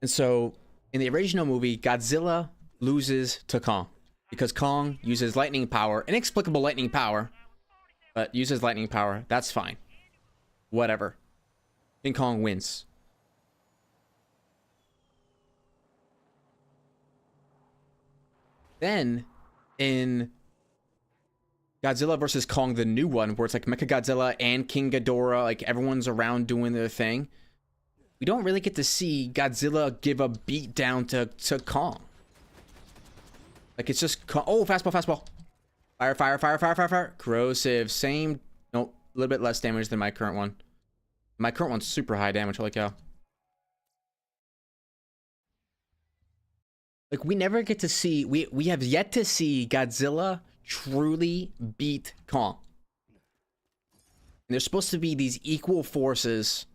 And so, in the original movie, Godzilla loses to Kong. Because Kong uses lightning power, inexplicable lightning power, but uses lightning power. That's fine. Whatever. King Kong wins. Then, in Godzilla vs. Kong, the new one, where it's like Mechagodzilla and King Ghidorah, like everyone's around doing their thing, we don't really get to see Godzilla give a beat down to Kong. Like, it's just... Oh, fastball, fastball. Fire, fire, fire, fire, fire, fire. Corrosive. Same... Nope. A little bit less damage than my current one. My current one's super high damage. Holy cow. Like, we never get to see... We have yet to see Godzilla truly beat Kong. And there's supposed to be these equal forces.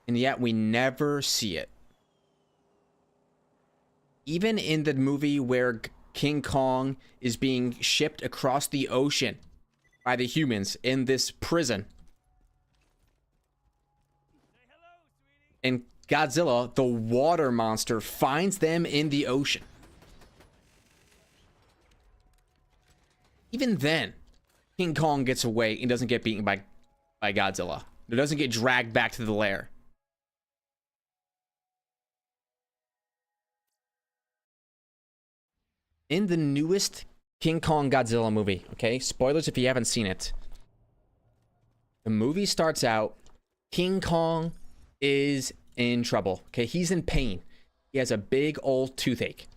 And yet, we never see it. Even in the movie where King Kong is being shipped across the ocean by the humans in this prison. Say hello, sweetie. And Godzilla, the water monster, finds them in the ocean. Even then, King Kong gets away and doesn't get beaten by Godzilla. It doesn't get dragged back to the lair. In the newest King Kong Godzilla movie, okay? Spoilers if you haven't seen it. The movie starts out, King Kong is in trouble, okay? He's in pain. He has a big old toothache.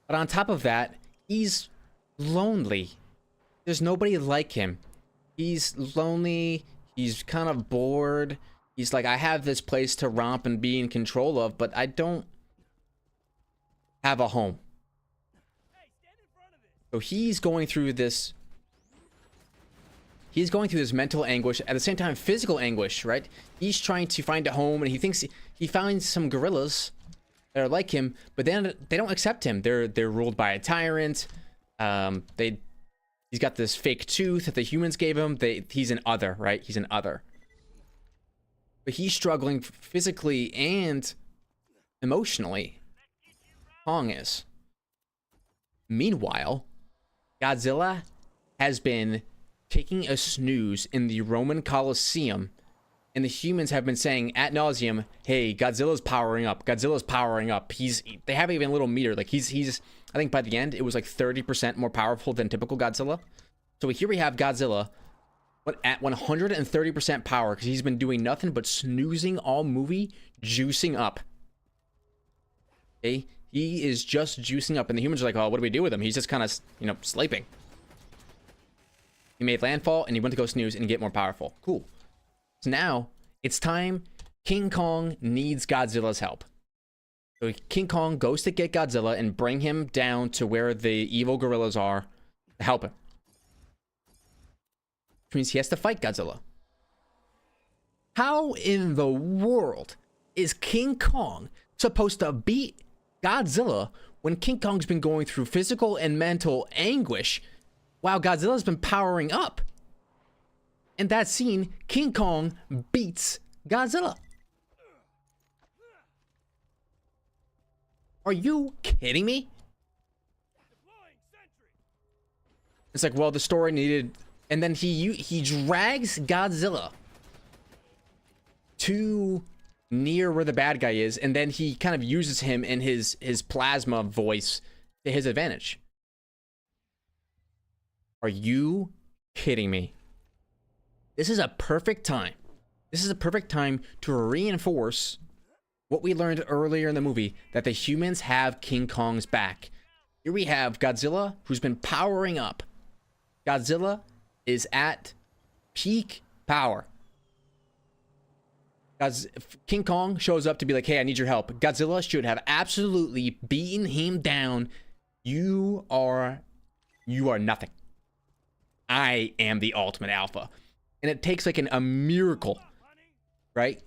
But on top of that, he's lonely. There's nobody like him. He's lonely. He's kind of bored. He's like, I have this place to romp and be in control of, but I don't have a home. So he's going through this. He's going through this mental anguish, at the same time physical anguish, right? He's trying to find a home, and he thinks he finds some gorillas that are like him, but then they don't accept him. They're ruled by a tyrant. He's got this fake tooth that the humans gave him. He's an other, right? He's an other. But he's struggling physically and emotionally. Kong is. Meanwhile, Godzilla has been taking a snooze in the Roman Colosseum, and the humans have been saying ad nauseum, "Hey, Godzilla's powering up. Godzilla's powering up." They have even a little meter. Like he's. I think by the end it was like 30% more powerful than typical Godzilla. So here we have Godzilla, but at 130% power because he's been doing nothing but snoozing all movie, juicing up. Okay, he is just juicing up, and the humans are like, "Oh, what do we do with him? He's just kind of, sleeping." He made landfall, and he went to go snooze and get more powerful. Cool. So now, it's time. King Kong needs Godzilla's help. So King Kong goes to get Godzilla and bring him down to where the evil gorillas are to help him. Which means he has to fight Godzilla. How in the world is King Kong supposed to beat Godzilla when King Kong's been going through physical and mental anguish while Godzilla's been powering up? In that scene, King Kong beats Godzilla. Are you kidding me? It's like, well, the story needed... And then he drags Godzilla to near where the bad guy is, and then he kind of uses him in his plasma voice to his advantage. Are you kidding me? This is a perfect time. This is a perfect time to reinforce what we learned earlier in the movie, that the humans have King Kong's back. Here we have Godzilla, who's been powering up. Godzilla is at peak power. King Kong shows up to be like, "Hey, I need your help." Godzilla should have absolutely beaten him down. You are nothing. I am the ultimate alpha. And it takes like a miracle, right?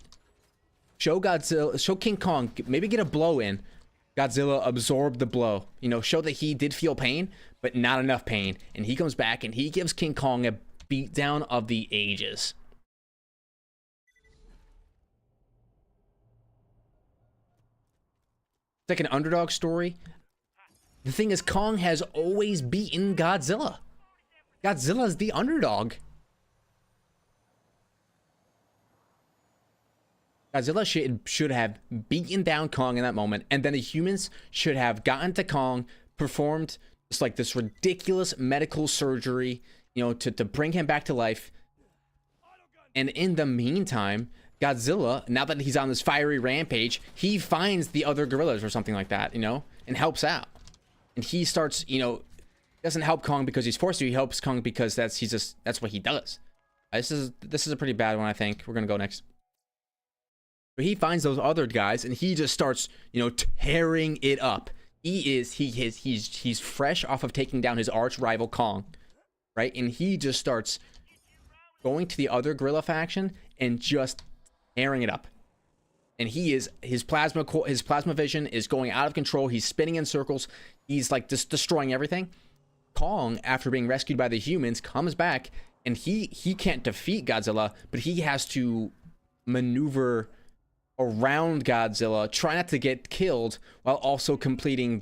Show Godzilla, show King Kong, maybe get a blow in. Godzilla absorbed the blow. Show that he did feel pain, but not enough pain. And he comes back and he gives King Kong a beatdown of the ages. It's like an underdog story. The thing is, Kong has always beaten Godzilla. Godzilla's the underdog. Godzilla should have beaten down Kong in that moment, and then the humans should have gotten to Kong, performed just like this ridiculous medical surgery, to bring him back to life. And in the meantime, Godzilla, now that he's on this fiery rampage, he finds the other gorillas or something like that, and helps out. And he starts, doesn't help Kong because he's forced to. He helps Kong because that's what he does. This is a pretty bad one, I think. We're gonna go next. But he finds those other guys and he just starts, tearing it up. He's fresh off of taking down his arch rival Kong, right? And he just starts going to the other gorilla faction and just tearing it up. And his plasma vision is going out of control. He's spinning in circles. He's like just destroying everything. Kong, after being rescued by the humans, comes back and he can't defeat Godzilla, but he has to maneuver around Godzilla, try not to get killed, while also completing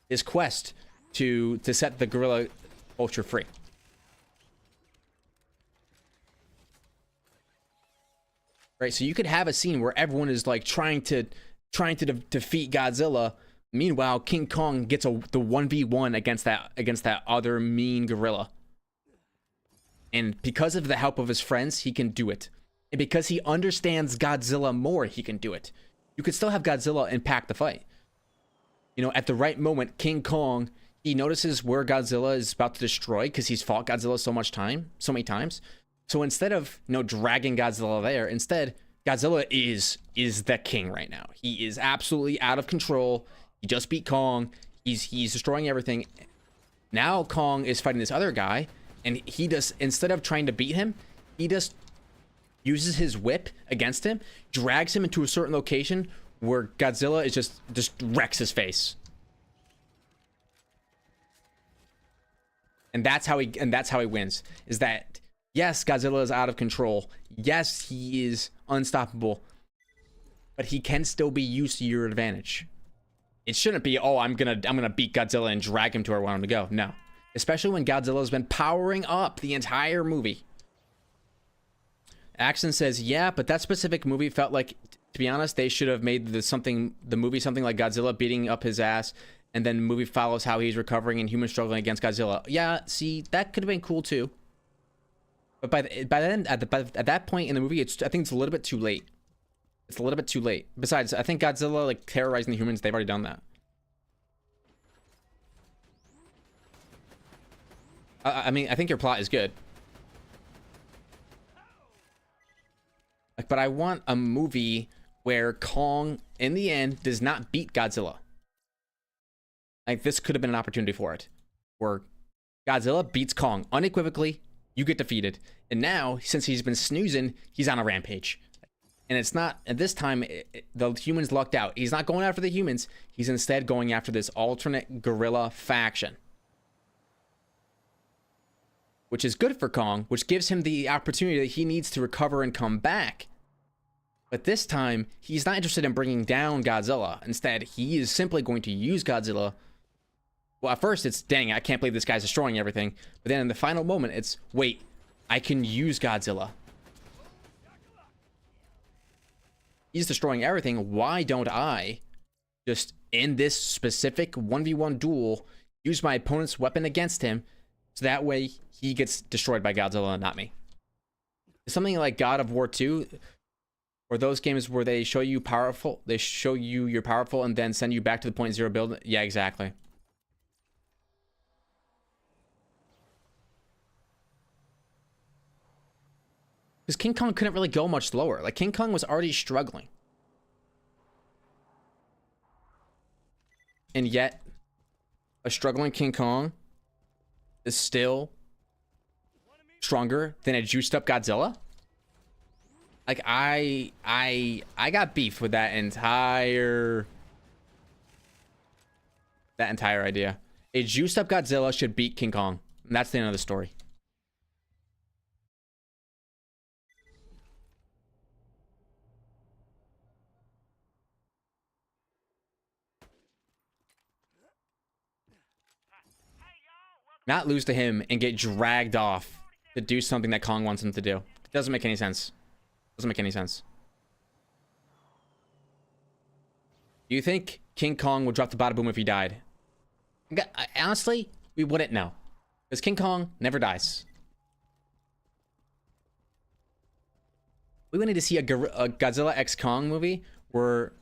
his quest to set the gorilla culture free. Right, so you could have a scene where everyone is like trying to defeat Godzilla. Meanwhile, King Kong gets the 1v1 against that other mean gorilla. And because of the help of his friends, he can do it. And because he understands Godzilla more, he can do it. You could still have Godzilla impact the fight. At the right moment, King Kong, he notices where Godzilla is about to destroy because he's fought Godzilla so many times. So instead of, dragging Godzilla there, instead, Godzilla is the king right now. He is absolutely out of control. He just beat Kong. He's destroying everything. Now Kong is fighting this other guy, and he just, instead of trying to beat him, he just uses his whip against him, drags him into a certain location where Godzilla is just wrecks his face. And that's how he wins. Is that, yes, Godzilla is out of control. Yes, he is unstoppable. But he can still be used to your advantage. It shouldn't be, oh, I'm gonna beat Godzilla and drag him to where I want him to go. No. Especially when Godzilla's been powering up the entire movie. Axton says, yeah, but that specific movie felt like, to be honest, they should have made the movie something like Godzilla beating up his ass, and then the movie follows how he's recovering and humans struggling against Godzilla. Yeah, see, that could have been cool too. But by then, at that point in the movie, I think it's a little bit too late. It's a little bit too late. Besides, I think Godzilla, like, terrorizing the humans, they've already done that. I mean, I think your plot is good. Like, but I want a movie where Kong, in the end, does not beat Godzilla. Like, this could have been an opportunity for it. Where Godzilla beats Kong unequivocally, you get defeated. And now, since he's been snoozing, he's on a rampage. And it's not, at this time, the humans lucked out. He's not going after the humans. He's instead going after this alternate gorilla faction. Which is good for Kong, which gives him the opportunity that he needs to recover and come back. But this time, he's not interested in bringing down Godzilla. Instead, he is simply going to use Godzilla. Well, at first, it's, dang, I can't believe this guy's destroying everything. But then in the final moment, it's, wait, I can use Godzilla. He's destroying everything. Why don't I just, in this specific 1v1 duel, use my opponent's weapon against him, so that way he gets destroyed by Godzilla and not me? Something like God of War 2, or those games where they show you powerful, they show you you're powerful and then send you back to the point zero build. Yeah, exactly. Because King Kong couldn't really go much slower. Like, King Kong was already struggling. And yet, a struggling King Kong is still stronger than a juiced up Godzilla? Like, I got beef with that entire idea. A juiced up Godzilla should beat King Kong. And that's the end of the story. Not lose to him and get dragged off to do something that Kong wants him to do. It doesn't make any sense. Doesn't make any sense. Do you think King Kong would drop the bada boom if he died? Honestly, we wouldn't know. Because King Kong never dies. We would need to see a Godzilla x Kong movie where...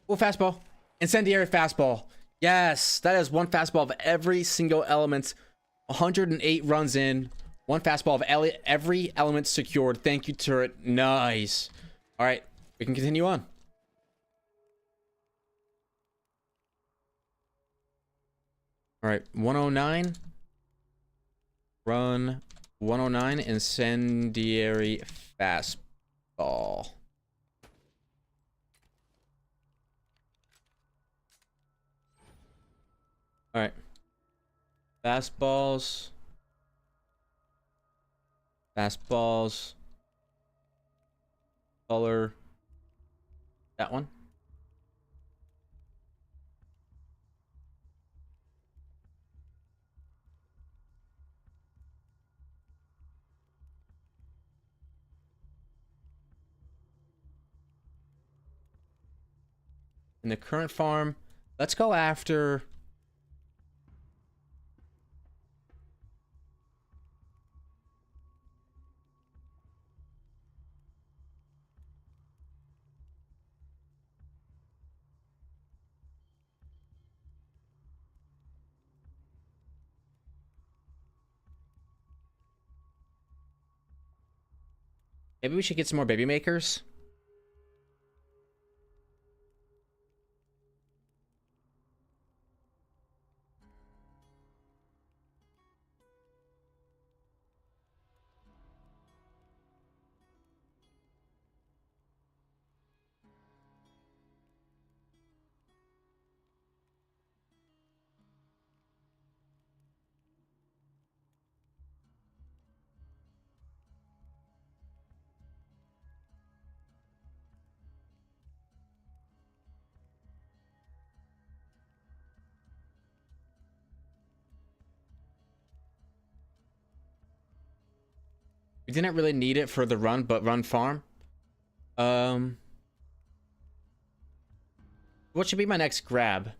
Well, fastball. Incendiary fastball. Yes, that is one fastball of every single element. 108 runs in. One fastball of every element secured. Thank you, turret. Nice. All right, we can continue on. All right, 109. Run 109. Incendiary fastball. All right. Fastballs. Fastballs. Color. That one. In the current farm, let's go after... Maybe we should get some more baby makers. We didn't really need it for the run, but run farm. What should be my next grab?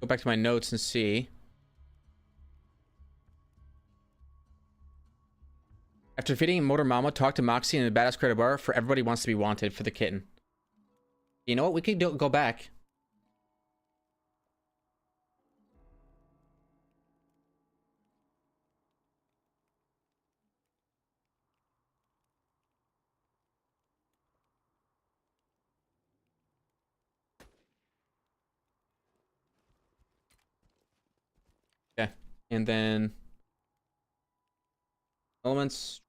Go back to my notes and see. After defeating Motor Mama, talk to Moxie in the Badass Credit Bar for Everybody Wants to Be Wanted for the kitten. You know what? We could go back. Okay. And then elements.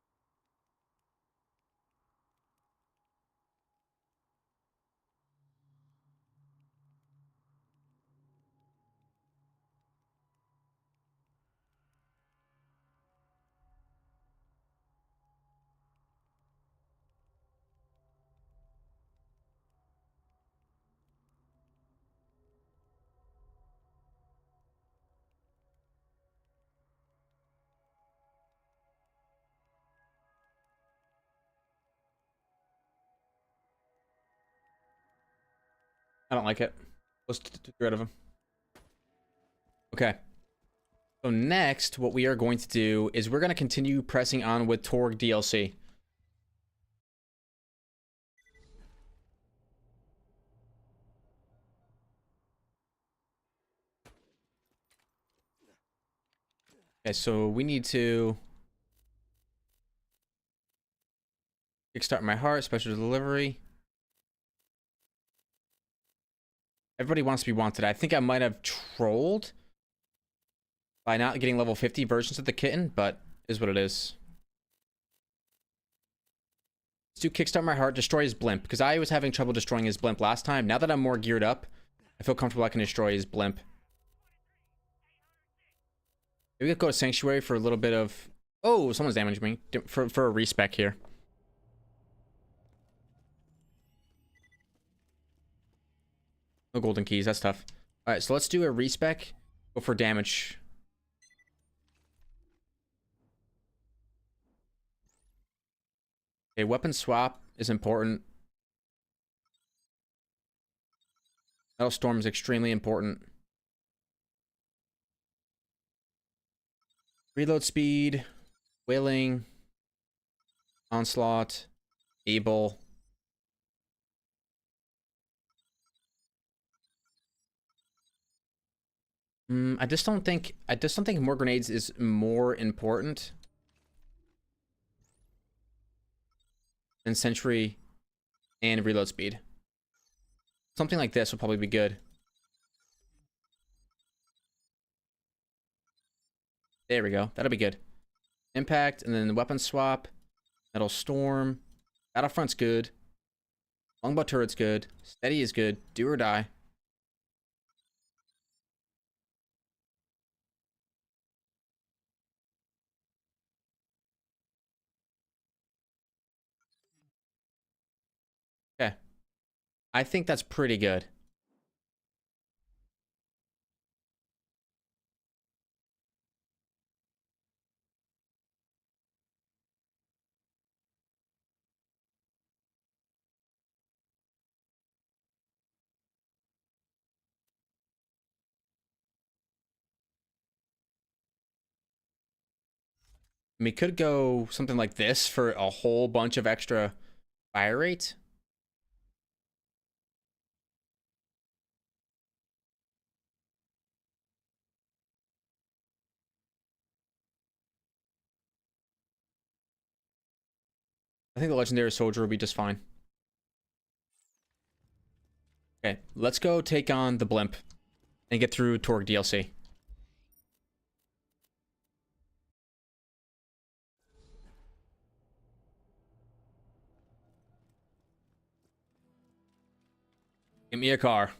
I don't like it. Let's get rid of him. Okay. So next, what we are going to do is we're going to continue pressing on with Torg DLC. Okay, so we need to kickstart my heart, special delivery. Everybody wants to be wanted. I think I might have trolled by not getting level 50 versions of the kitten, but is what it is. Let's do kickstart my heart, destroy his blimp, because I was having trouble destroying his blimp last time. Now that I'm more geared up, I feel comfortable I can destroy his blimp. Maybe we could go to Sanctuary for a little bit of... Oh, someone's damaged me. For a respec here. No golden keys, that's tough. Alright, so let's do a respec. Go for damage. Okay, weapon swap is important. Metal Storm is extremely important. Reload speed, Wailing, Onslaught, Able. I just don't think more grenades is more important than Sentry and reload speed. Something like this would probably be good. There we go. That'll be good. Impact, and then the weapon swap. Metal Storm. Battlefront's good. Longbow turret's good. Steady is good. Do or die. Okay. I think that's pretty good. We could go something like this for a whole bunch of extra fire rate. I think the Legendary Soldier will be just fine. Okay, let's go take on the Blimp and get through Torg DLC. Give me a car.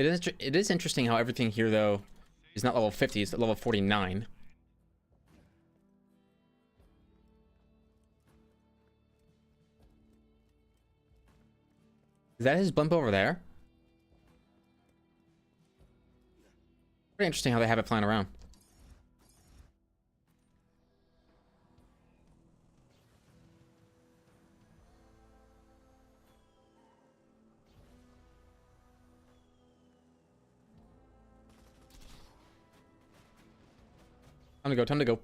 It is interesting how everything here though is not level 50, it's at level 49. Is that his blimp over there? Pretty interesting how they have it flying around. Time to go, time to go.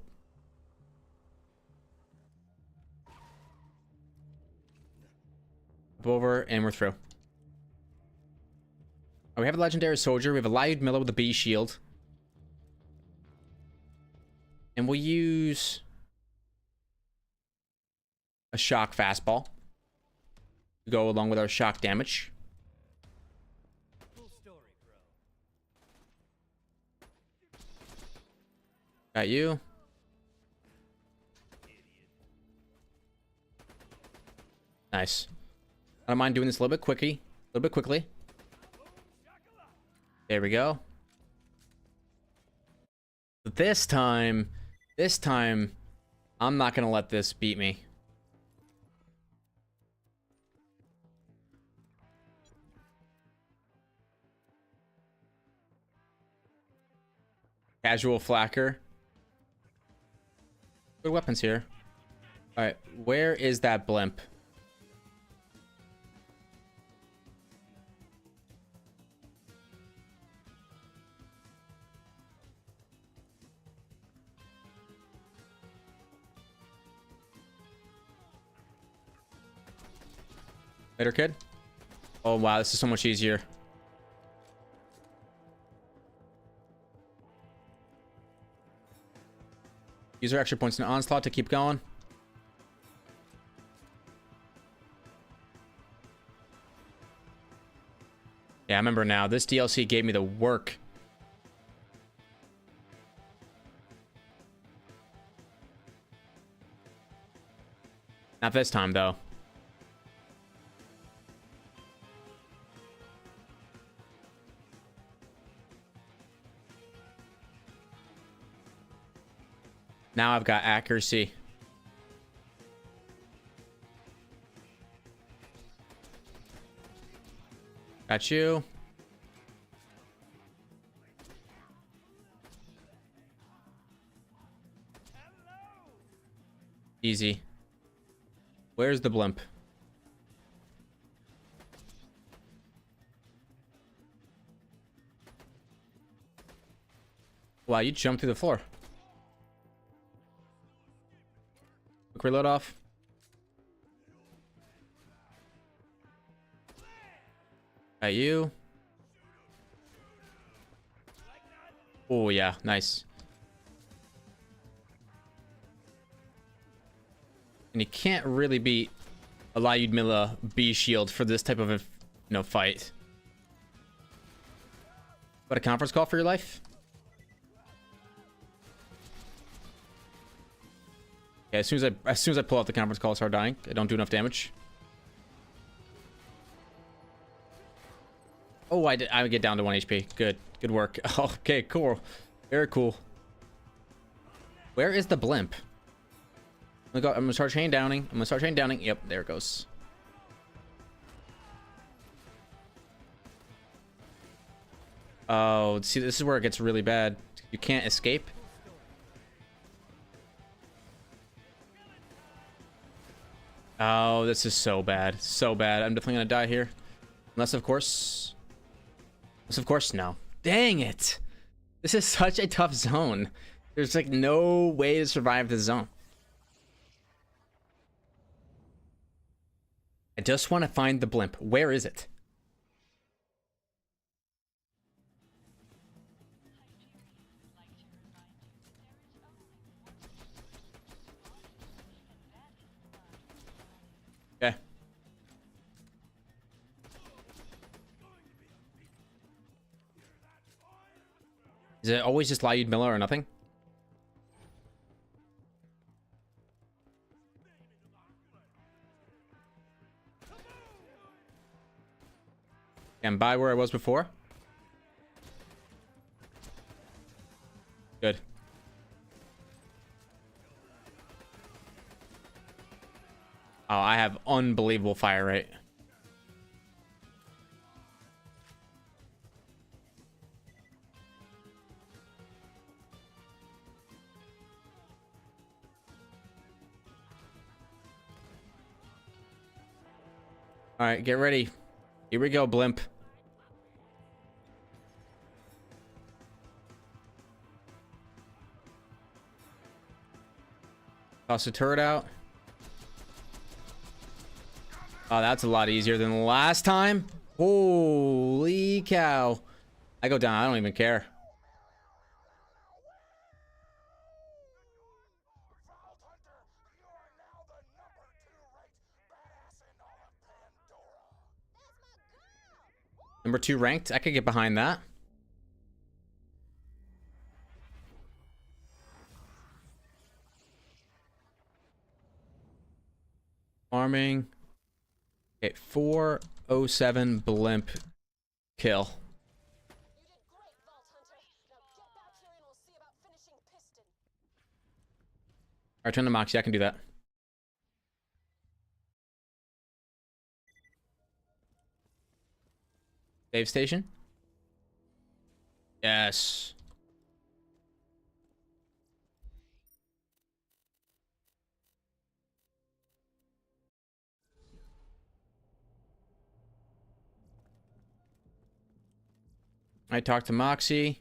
Up over, and we're through. Oh, we have a legendary soldier. We have a Lyud Miller with a B shield. And we'll use a shock fastball to go along with our shock damage. Full story, bro. Got you. Nice. I don't mind doing this a little bit quickly. There we go. This time, I'm not gonna let this beat me. Casual flacker. Good weapons here. Alright, where is that blimp? Later, kid. Oh, wow. This is so much easier. Use our extra points in Onslaught to keep going. Yeah, I remember now. This DLC gave me the work. Not this time, though. Now I've got accuracy. Got you. Easy. Where's the blimp? Wow, you jumped through the floor. Quick reload off. Got you. Oh, yeah. Nice. And you can't really beat a Lyud Miller B shield for this type of a, fight. What, a conference call for your life? Yeah, as soon as I pull out the conference call, I start dying. I don't do enough damage. Oh, I get down to 1 HP. Good work. Okay, cool. Very cool. Where is the blimp? I'm gonna start chain downing. Yep, there it goes. Oh, see, this is where it gets really bad. You can't escape. Oh, this is so bad. So bad. I'm definitely gonna die here. Unless, of course, no. Dang it. This is such a tough zone. There's like no way to survive this zone. I just want to find the blimp. Where is it? Okay. Is it always just Lyud Miller or nothing? And by where I was before. Oh, I have unbelievable fire rate. All right, get ready. Here we go, blimp. Toss the turret out. Oh, that's a lot easier than the last time. Holy cow. I go down. I don't even care. Number 2 ranked. I could get behind that. Farming. Okay, 407 blimp kill. Alright, turn to Moxie. I can do that. Save station. Yes. I talked to Moxie.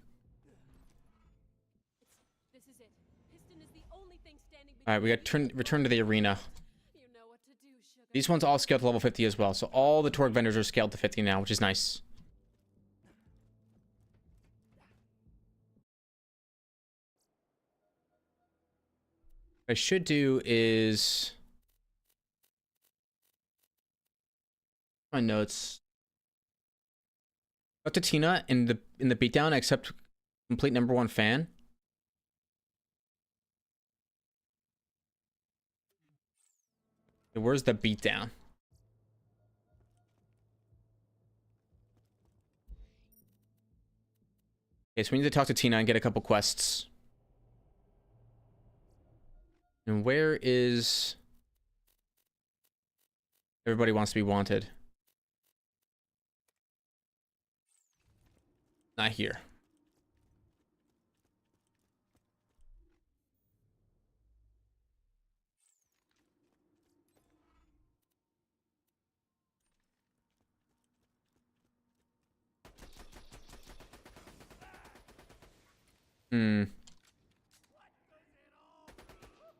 This is it. Piston is the only thing standing All right, we got return to the arena. You know what to do, sugar. These ones all scaled to level 50 as well, so all the torque vendors are scaled to 50 now, which is nice. What I should do is my notes. Talk to Tina in the beatdown, accept complete number 1 fan. Okay, where's the beatdown? Okay, so we need to talk to Tina and get a couple quests. And where is... Everybody wants to be wanted. Not here.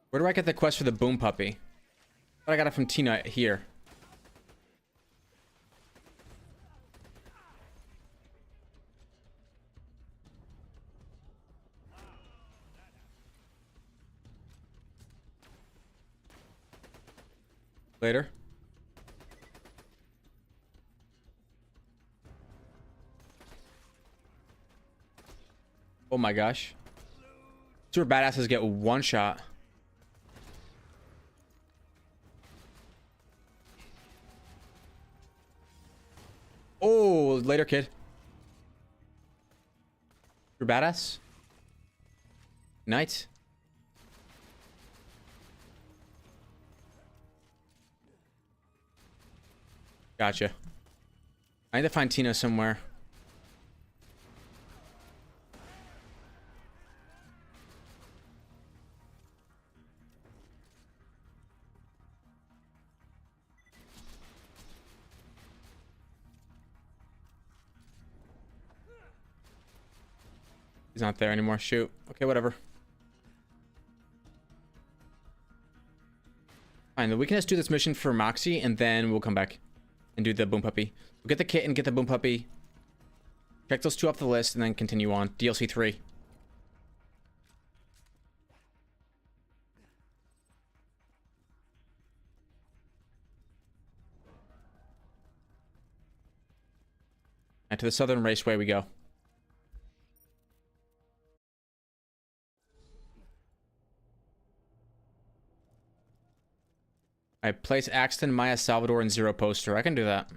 Where do I get the quest for the boom puppy? I got it from Tina here. Later. Oh my gosh. Super badasses get one shot. Oh, later, kid. Super badass. Night. Gotcha. I need to find Tina somewhere. He's not there anymore. Shoot. Okay, whatever. Fine, we can just do this mission for Moxie, and then we'll come back and do the boom puppy. We'll get the kit and get the boom puppy. Check those 2 off the list, and then continue on. DLC 3. And to the Southern Raceway we go. I place Axton, Maya, Salvador, and 0 poster. I can do that.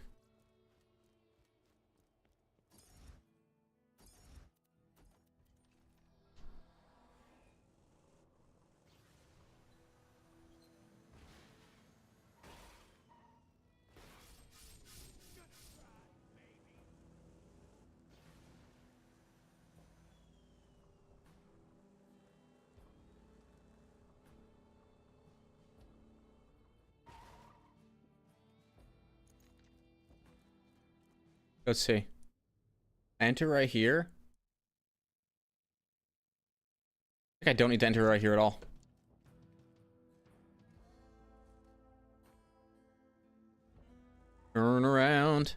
Let's see. Enter right here. I think I don't need to enter right here at all. Turn around.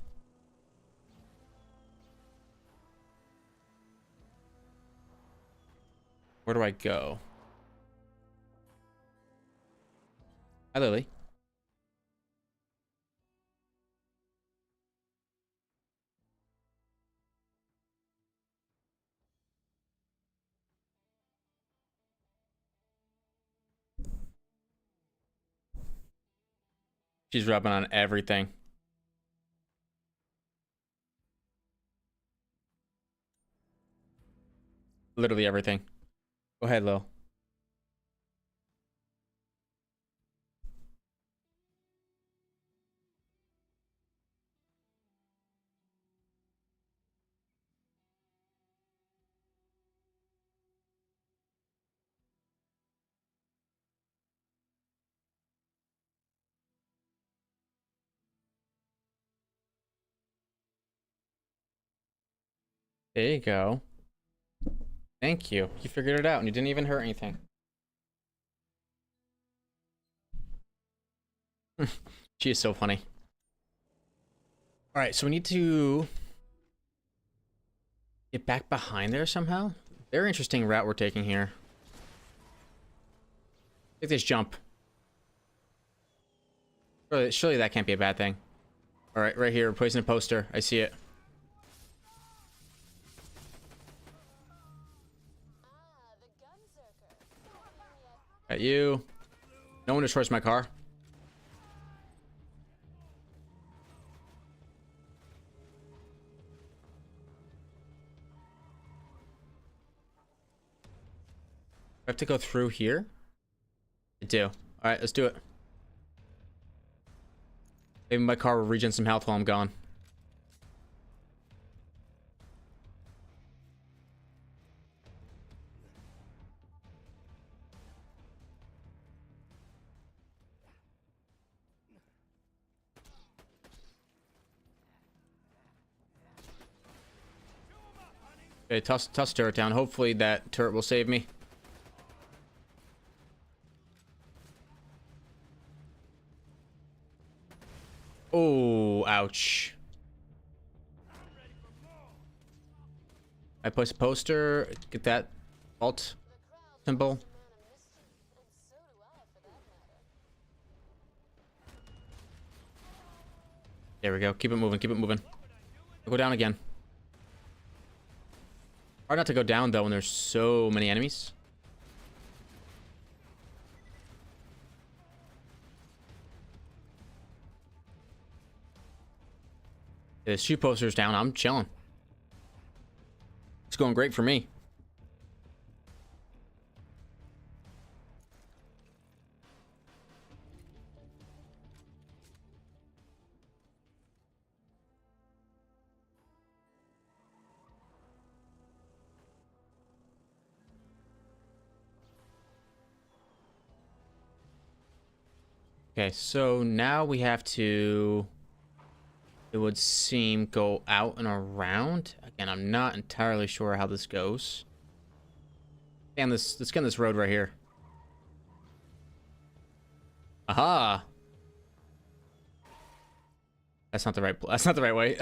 Where do I go? Hi, Lily. She's rubbing on everything. Literally everything. Go ahead, Lil. There you go. Thank you. You figured it out and you didn't even hurt anything. She is so funny. Alright, so we need to get back behind there somehow. Very interesting route we're taking here. Take this jump. Surely that can't be a bad thing. Alright, right here, poison a poster. I see it. Got you. No one destroys my car. I have to go through here? I do. Alright, let's do it. Maybe my car will regen some health while I'm gone. Okay, toss turret down. Hopefully that turret will save me. Oh, ouch. I place a poster. Get that alt symbol. There we go. Keep it moving. Keep it moving. I'll go down again. Hard not to go down, though, when there's so many enemies. The shoe poster's down. I'm chilling. It's going great for me. Okay, so now we have to, it would seem, go out and around. Again, I'm not entirely sure how this goes. And let's get on this road right here. Aha! That's not the right way.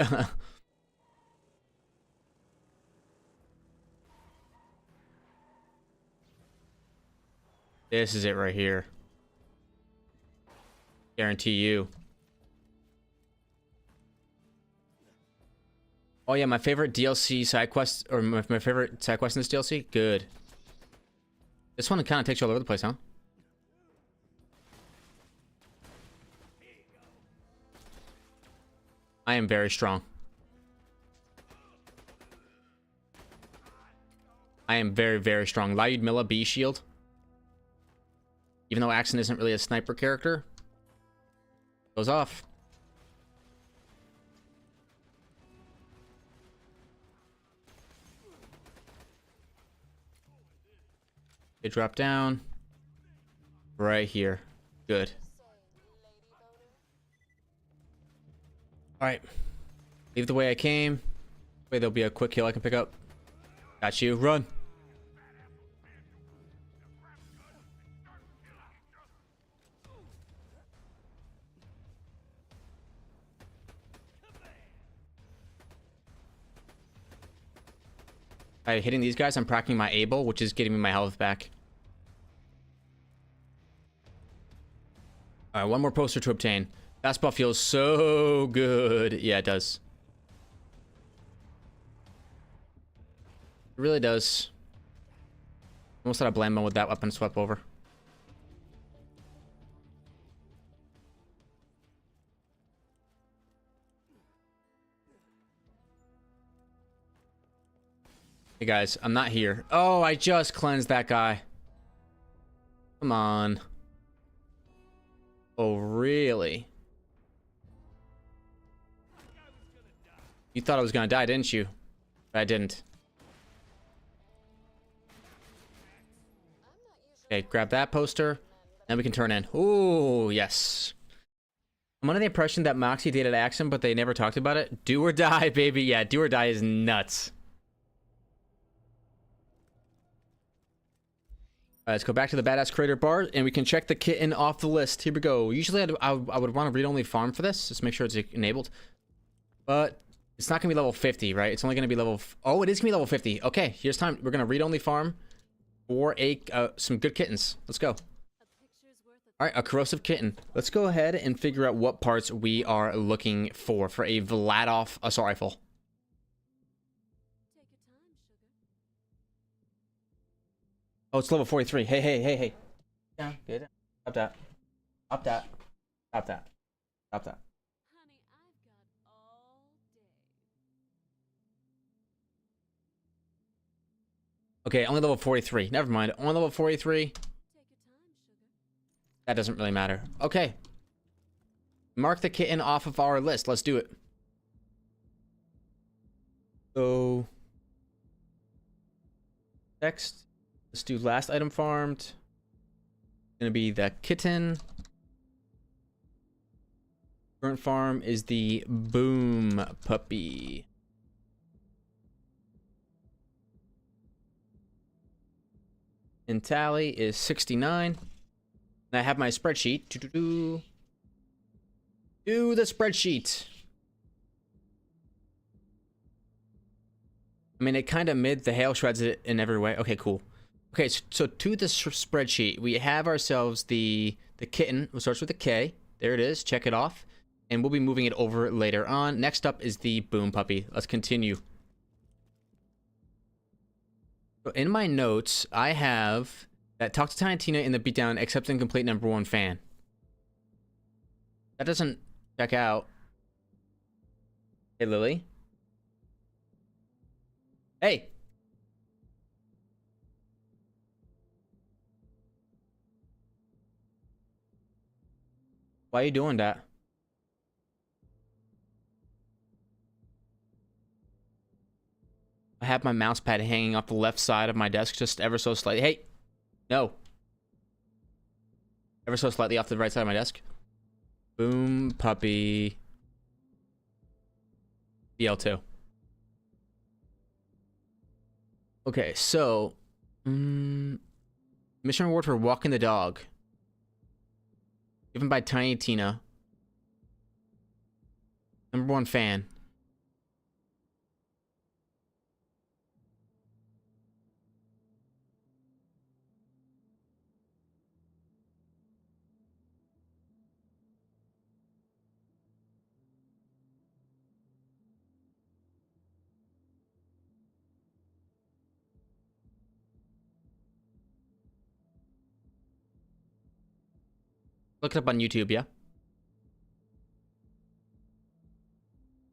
This is it right here. Guarantee you. Oh yeah, my favorite DLC side quest, or my favorite side quest in this DLC? Good. This one kind of takes you all over the place, huh? I am very strong. I am very, very strong. Lyud Milla B shield. Even though Axton isn't really a sniper character. Goes off. They drop down. Right here. Good. Alright. Leave the way I came. Wait, there'll be a quick kill I can pick up. Got you. Run. By hitting these guys, I'm proccing my able, which is getting me my health back. Alright, one more poster to obtain. Fastball feels so good. Yeah, it does. It really does. Almost had a bland one with that weapon swept over. Hey guys, I'm not here. Oh, I just cleansed that guy. Come on. Oh, really? You thought I was gonna die, didn't you? But I didn't. Okay, grab that poster. Then we can turn in. Ooh, yes. I'm under the impression that Moxie dated Axton, but they never talked about it. Do or die, baby. Yeah, do or die is nuts. Let's go back to the Badass Creator bar, and we can check the kitten off the list. Here we go. Usually I would want to read-only farm for this. Just make sure it's enabled. But it's not going to be level 50, right? It's only going to be level... Oh, it is going to be level 50. Okay, here's time. We're going to read-only farm for some good kittens. Let's go. All right, a corrosive kitten. Let's go ahead and figure out what parts we are looking for a Vladoff assault rifle. Oh, it's level 43. Hey. Yeah, good. Stop that. Stop that. Stop that. Stop that. Honey, I've got all day. Okay, only level 43. Never mind. Only level 43. Take your time, sugar. That doesn't really matter. Okay. Mark the kitten off of our list. Let's do it. So... next... let's do last item farmed. Gonna be the kitten. Current farm is the boom puppy. And tally is 69. And I have my spreadsheet. Do the spreadsheet. I mean, it kind of mid the hail shreds it in every way. Okay, cool. Okay, so to the spreadsheet, we have ourselves the kitten, which starts with a K. There it is. Check it off. And we'll be moving it over later on. Next up is the boom puppy. Let's continue. So in my notes, I have that talk to Tiny Tina in the beatdown, except incomplete #1 fan. That doesn't check out. Hey, Lily. Hey. Why are you doing that? I have my mouse pad hanging off the left side of my desk just ever so slightly. Hey! No. Ever so slightly off the right side of my desk. Boom, puppy. BL2. Okay, so... mission reward for walking the dog. Given by Tiny Tina. #1 fan. Look it up on YouTube, yeah?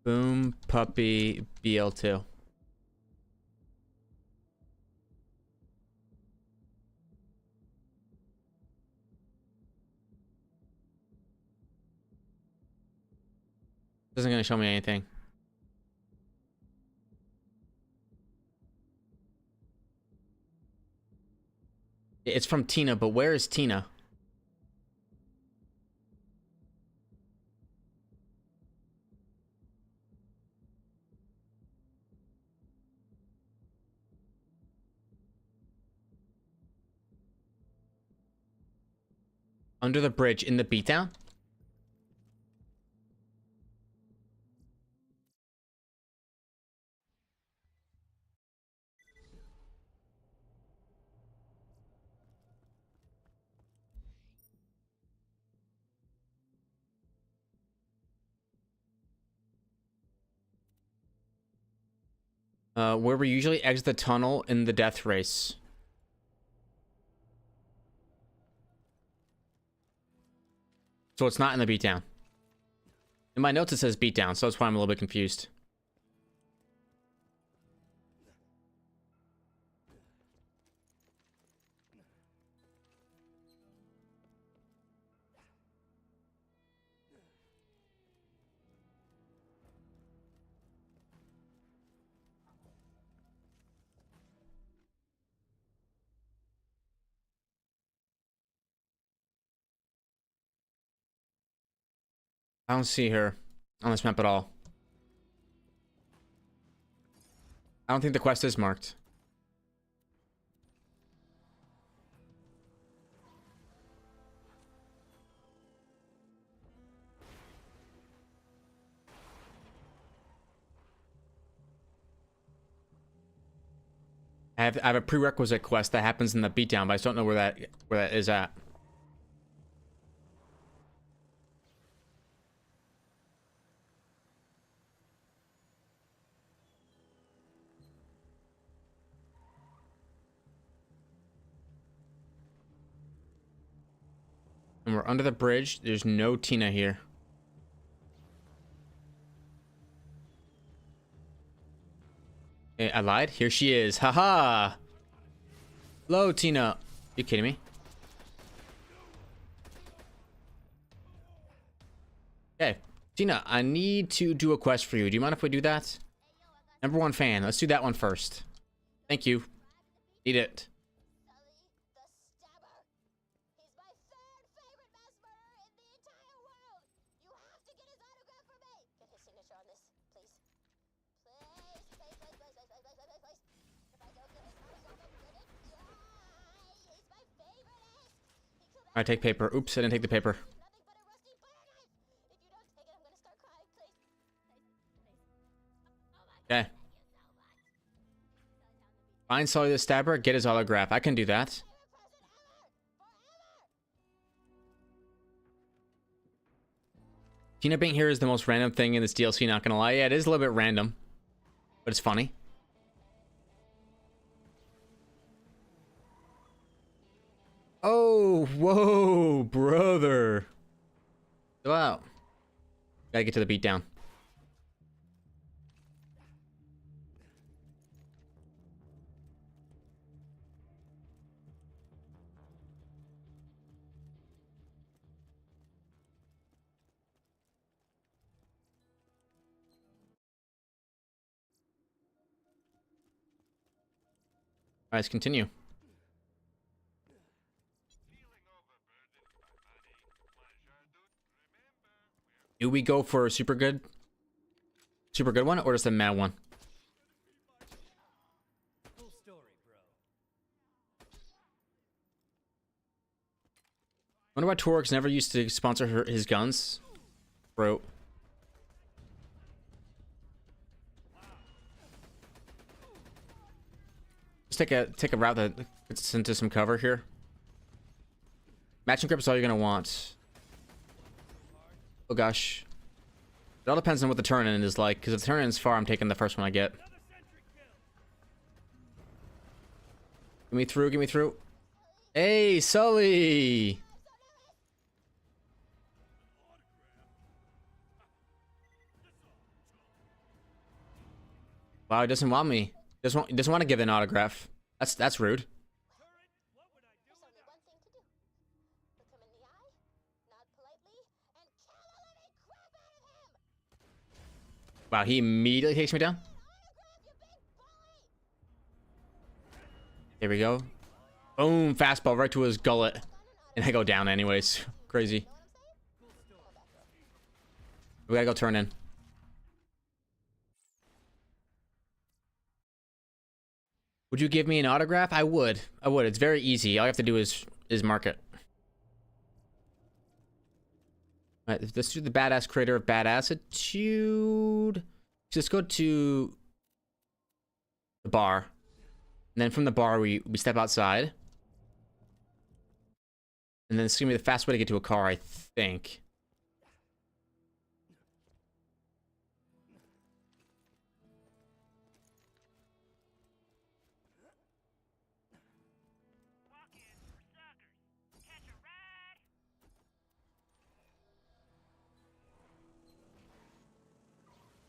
Boom, puppy, BL2. Isn't gonna show me anything. It's from Tina, but where is Tina? Under the bridge in the beatdown? Where we usually exit the tunnel in the death race. So it's not in the beatdown. In my notes it says beatdown, so that's why I'm a little bit confused. I don't see her on this map at all. I don't think the quest is marked. I have a prerequisite quest that happens in the beatdown, but I just don't know where that is at. And we're under the bridge. There's no Tina here. Hey, I lied. Here she is. Haha. Hello, Tina. You kidding me? Okay. Tina, I need to do a quest for you. Do you mind if we do that? Number 1 fan. Let's do that one first. Thank you. Need it. I take paper. Oops, I didn't take the paper. Okay. Find Sully the Stabber, get his autograph. I can do that. Tina being here is the most random thing in this DLC, not gonna lie. Yeah, it is a little bit random, but it's funny. Oh, whoa, brother. Chill out. Gotta get to the beatdown. Alright, let's continue. Do we go for a super good one, or just a mad one? Cool story, bro. Wonder why Torx never used to sponsor his guns, bro. Just take a route that gets us into some cover here. Matching grip is all you're gonna want. Oh gosh. It all depends on what the turn-in is like, because if the turn-in's far, I'm taking the first one I get. Get me through, get me through. Hey, Sully! Wow, he doesn't want me. He doesn't want to give an autograph. That's rude. Wow, he immediately takes me down. There we go. Boom, fastball right to his gullet. And I go down anyways. Crazy. We gotta go turn in. Would you give me an autograph? I would. I would. It's very easy. All you have to do is mark it. Alright, let's do the badass creator of bad attitude. Just go to the bar. And then from the bar, we step outside. And then it's gonna be the fast way to get to a car, I think.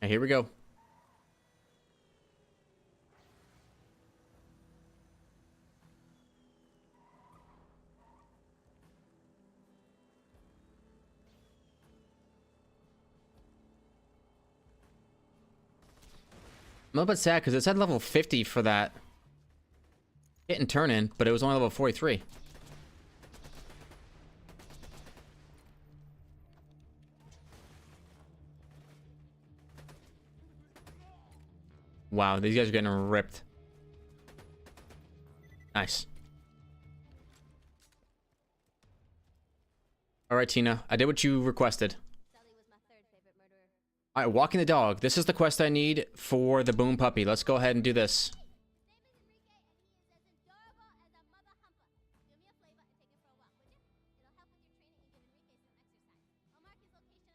And here we go. I'm a little bit sad because it said level 50 for that hit and turn in, but it was only level 43. Wow, these guys are getting ripped. Nice. Alright, Tina. I did what you requested. Alright, walking the dog. This is the quest I need for the boom puppy. Let's go ahead and do this.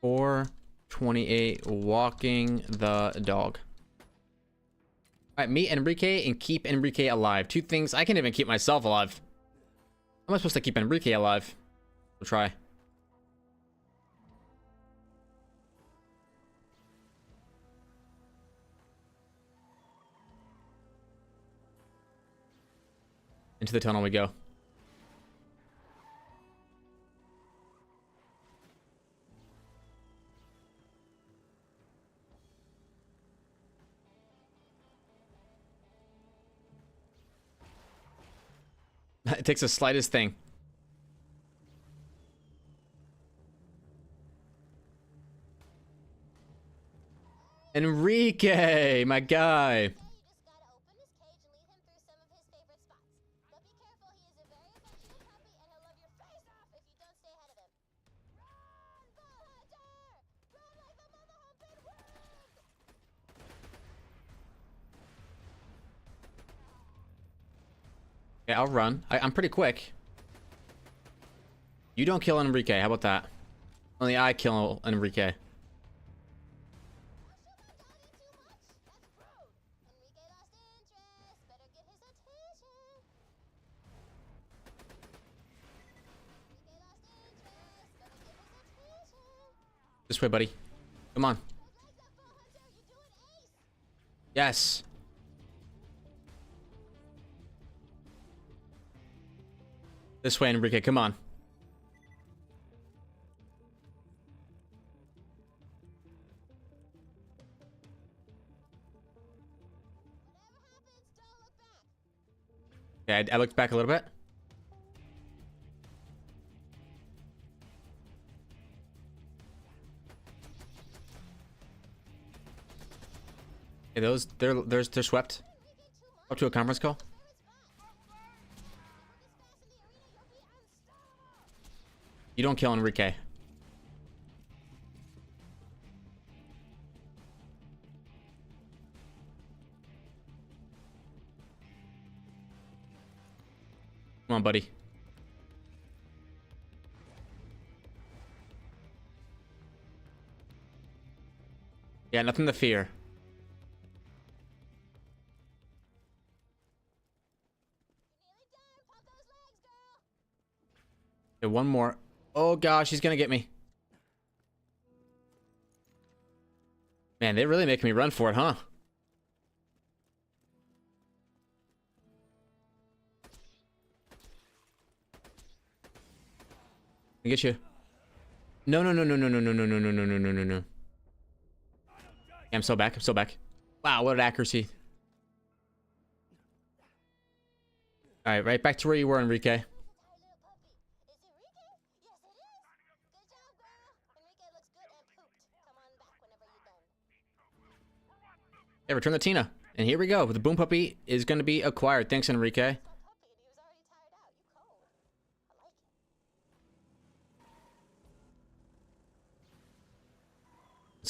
428 walking the dog. Alright, meet Enrique and keep Enrique alive. Two things. I can't even keep myself alive. How am I supposed to keep Enrique alive? We'll try. Into the tunnel we go. It takes the slightest thing. Enrique, my guy. Okay, I'll run. I'm pretty quick. You don't kill Enrique. How about that? Only I kill Enrique. This way, buddy. Come on. Yes. This way, Enrique. Come on. Okay, I looked back a little bit. Okay, they're swept. Up to a conference call. You don't kill Enrique. Come on, buddy. Yeah, nothing to fear. Okay, one more. Oh gosh, he's gonna get me. Man, they're really making me run for it, huh? I get you. No, no, no, no, no, no, no, no, no, no, no, no, no, no, no. Yeah, I'm still back. I'm still back. Wow, what an accuracy. All right, right back to where you were, Enrique. Yeah, return the Tina. And here we go. The boom puppy is going to be acquired. Thanks, Enrique.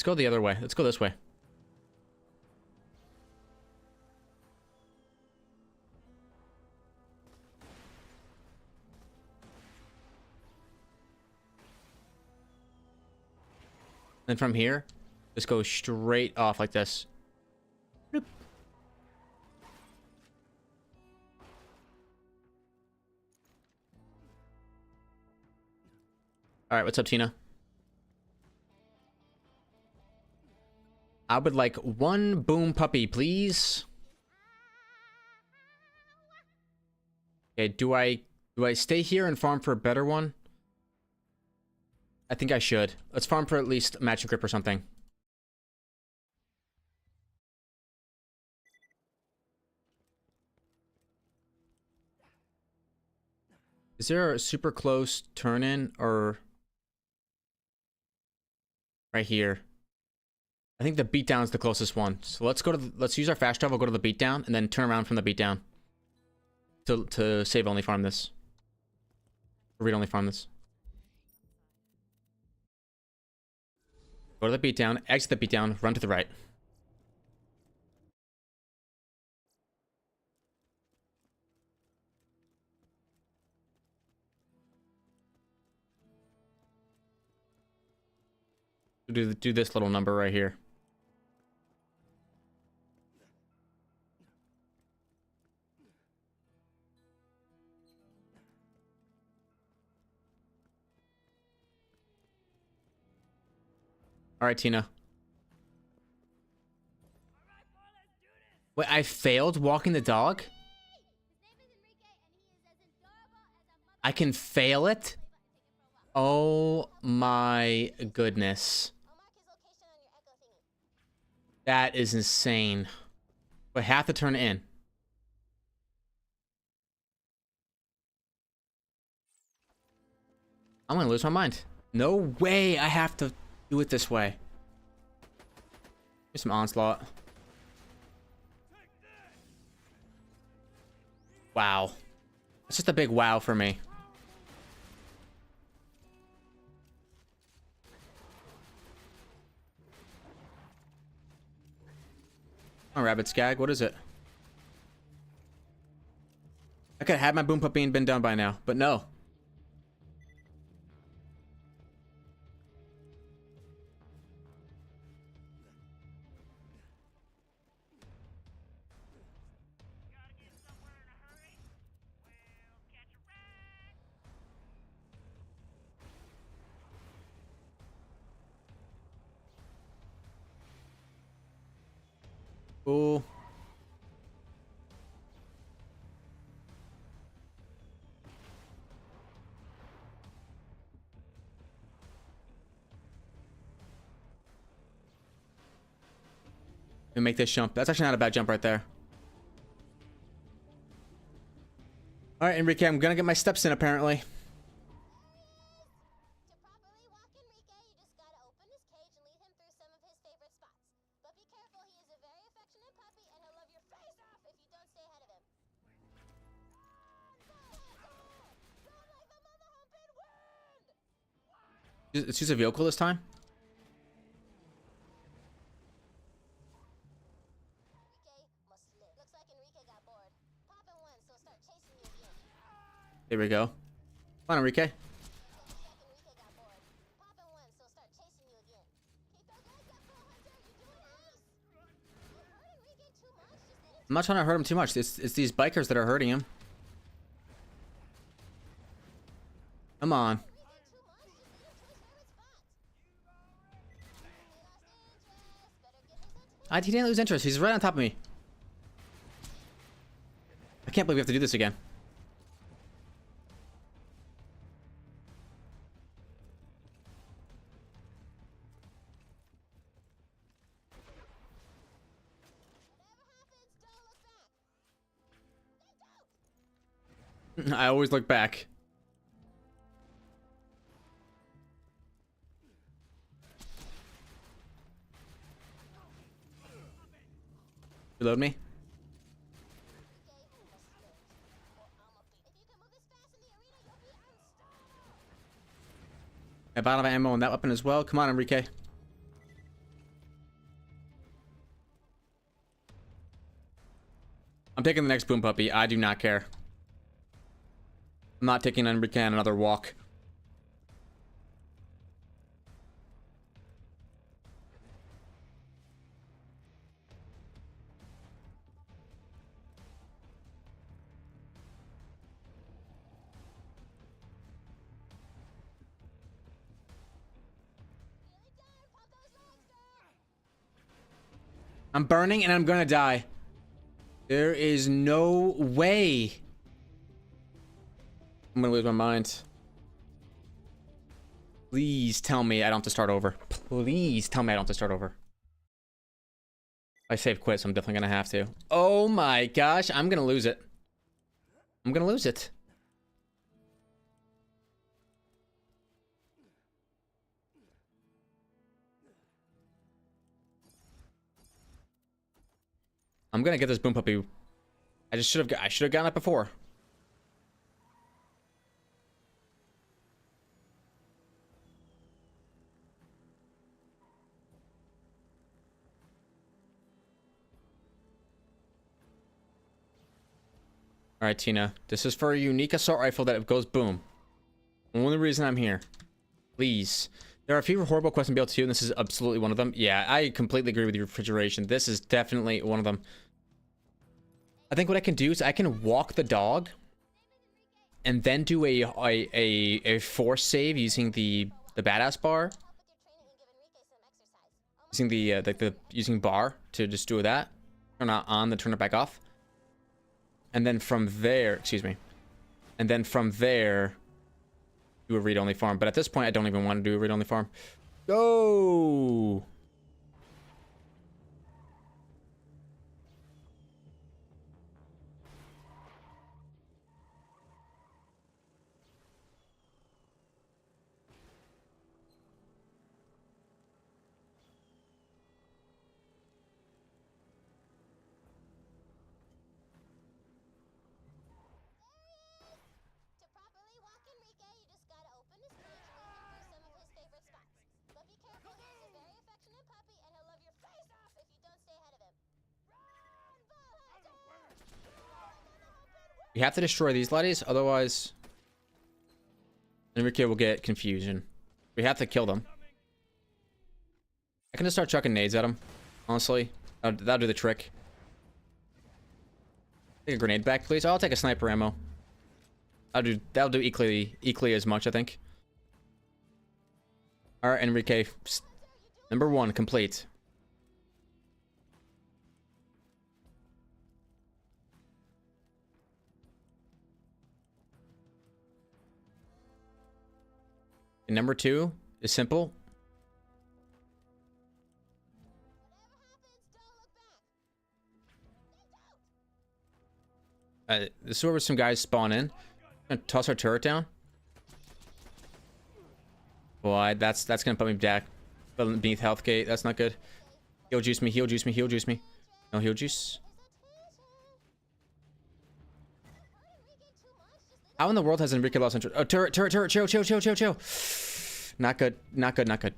go the other way. Let's go this way. And from here, just go straight off like this. Bloop. All right, what's up, Tina? I would like one boom puppy, please. Okay, do I stay here and farm for a better one? I think I should. Let's farm for at least match and grip or something. Is there a super close turn in or right here? I think the beatdown is the closest one. So let's go to let's use our fast travel, go to the beatdown, and then turn around from the beatdown to save only farm this. Or read only farm this. Go to the beatdown, exit the beatdown, run to the right. Do this little number right here. All right, Tina. Wait, I failed walking the dog? I can fail it? Oh my goodness. That is insane. But have to turn it in. I'm gonna lose my mind. No way I have to do it this way. Here's some onslaught. Wow. It's just a big wow for me. Oh, rabbit skag, what is it? I could have had my boom puppy and been done by now, but no. Ooh. We make this jump. That's actually not a bad jump right there. All right, Enrique, I'm gonna get my steps in apparently. Let's use a vehicle this time. There we go. Come on, Enrique. I'm not trying to hurt him too much. It's these bikers that are hurting him. Come on. He didn't lose interest. He's right on top of me. I can't believe we have to do this again. I always look back. Reload me. I have a lot of ammo on that weapon as well. Come on, Enrique. I'm taking the next boom puppy. I do not care. I'm not taking Enrique on another walk. I'm burning and I'm gonna die. There is no way. I'm gonna lose my mind. Please tell me I don't have to start over. Please tell me I don't have to start over. I save quit, so I'm definitely gonna have to. Oh my gosh, I'm gonna lose it. I'm gonna lose it. I'm gonna get this boom puppy. I should have gotten it before. All right, Tina. This is for a unique assault rifle that goes boom. Only reason I'm here. Please. There are a few horrible quests in BL2, and this is absolutely one of them. Yeah, I completely agree with your refrigeration. This is definitely one of them. I think what I can do is I can walk the dog and then do a force save using the badass bar. Using using bar to just do that. Turn it on, then turn it back off. And then from there, excuse me. And then from there, do a read-only farm. But at this point, I don't even want to do a read-only farm. Go! We have to destroy these laddies, otherwise Enrique will get confusion. We have to kill them. I can just start chucking nades at them, honestly. That'll do the trick. Take a grenade back, please. Oh, I'll take a sniper ammo. That'll do equally as much, I think. Alright, Enrique. Number 1, complete. And number 2 is simple. This is where some guys spawn in. Gonna toss our turret down. Boy, that's gonna put me back beneath health gate. That's not good. Heal juice me, heal juice me, heal juice me. No heal juice. How in the world has Enrique lost interest? Oh, turret, chill. Not good, not good, not good.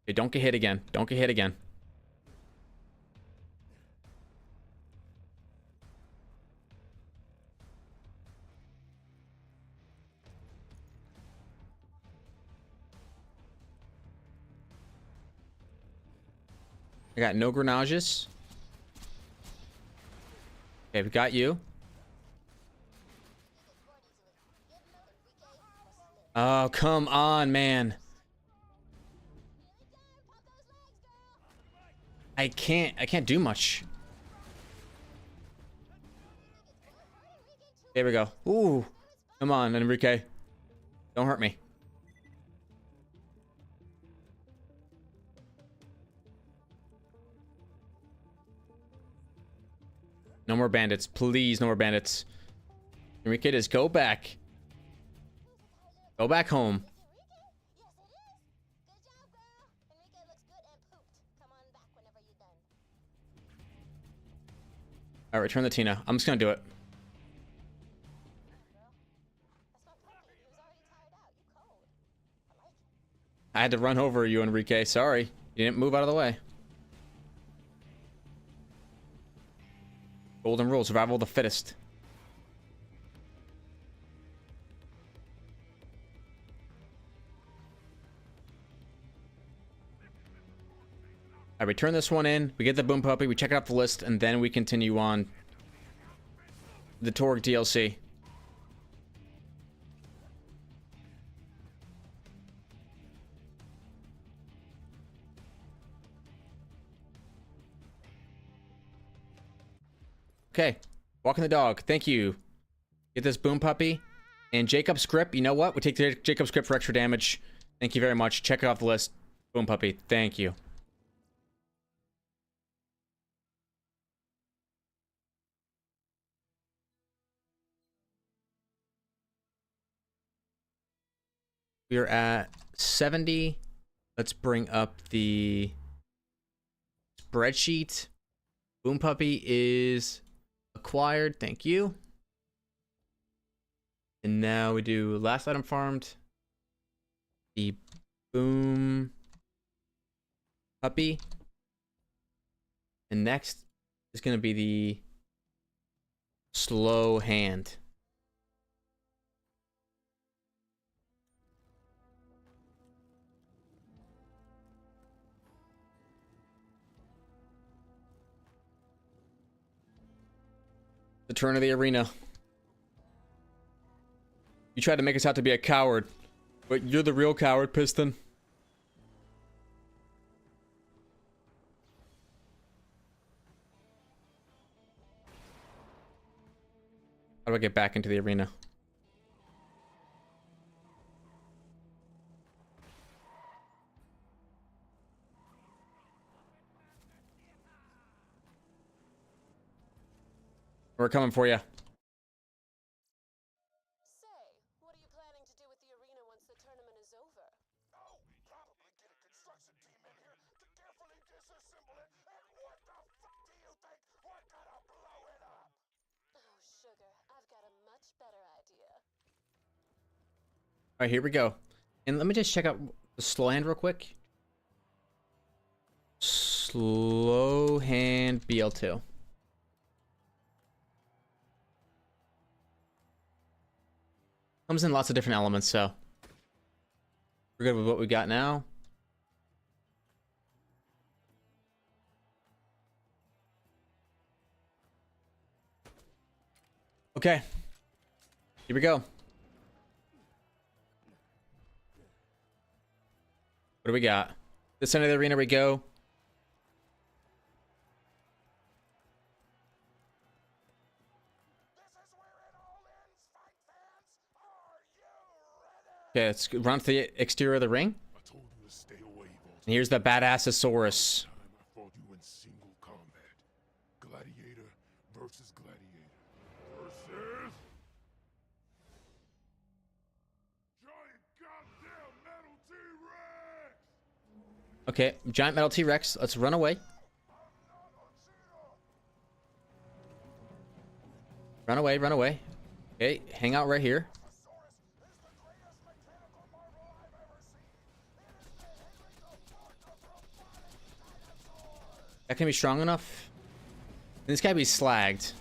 Okay, don't get hit again. Don't get hit again. I got no grenages. Okay, we got you. Oh, come on, man. I can't do much. There we go. Ooh. Come on, Enrique. Don't hurt me. No more bandits. Please, no more bandits. Enrique, just go back. Go back home. Alright, return the Tina. I'm just gonna do it. I had to run over you, Enrique. Sorry. You didn't move out of the way. Golden rule, survival of the fittest. Alright, we turn this one in, we get the Boom Puppy, we check it off the list, and then we continue on the Torg DLC. Okay, walking the dog. Thank you. Get this Boom Puppy. And Jacob's Grip. You know what? We take the Jacob's Grip for extra damage. Thank you very much. Check it off the list. Boom Puppy. Thank you. We are at 70. Let's bring up the spreadsheet. Boom Puppy is acquired. Thank you. And now we do last item farmed. The Boom Puppy. And next is going to be the Slow Hand. The turn of the arena. You tried to make us out to be a coward, but you're the real coward, Piston. How do I get back into the arena? We're coming for you. Say, what are you planning to do with the arena once the tournament is over? Oh, probably get a construction team in here to carefully disassemble it. And what the fuck do you think? We're gonna blow it up. Oh, sugar, I've got a much better idea. Alright, here we go. And let me just check out the slow hand real quick. Slow hand BL2. Comes in lots of different elements, so we're good with what we got now. Okay, here we go. What do we got? The center of the arena we go. Okay, let's run to the exterior of the ring. I told you to stay away, Volta. And here's the Badassosaurus. I fought you in single combat. Gladiator versus gladiator. Versus giant goddamn metal T-Rex! Okay, giant metal T-Rex. Let's run away. Run away, run away. Okay, hang out right here. That can be strong enough. This guy be slagged.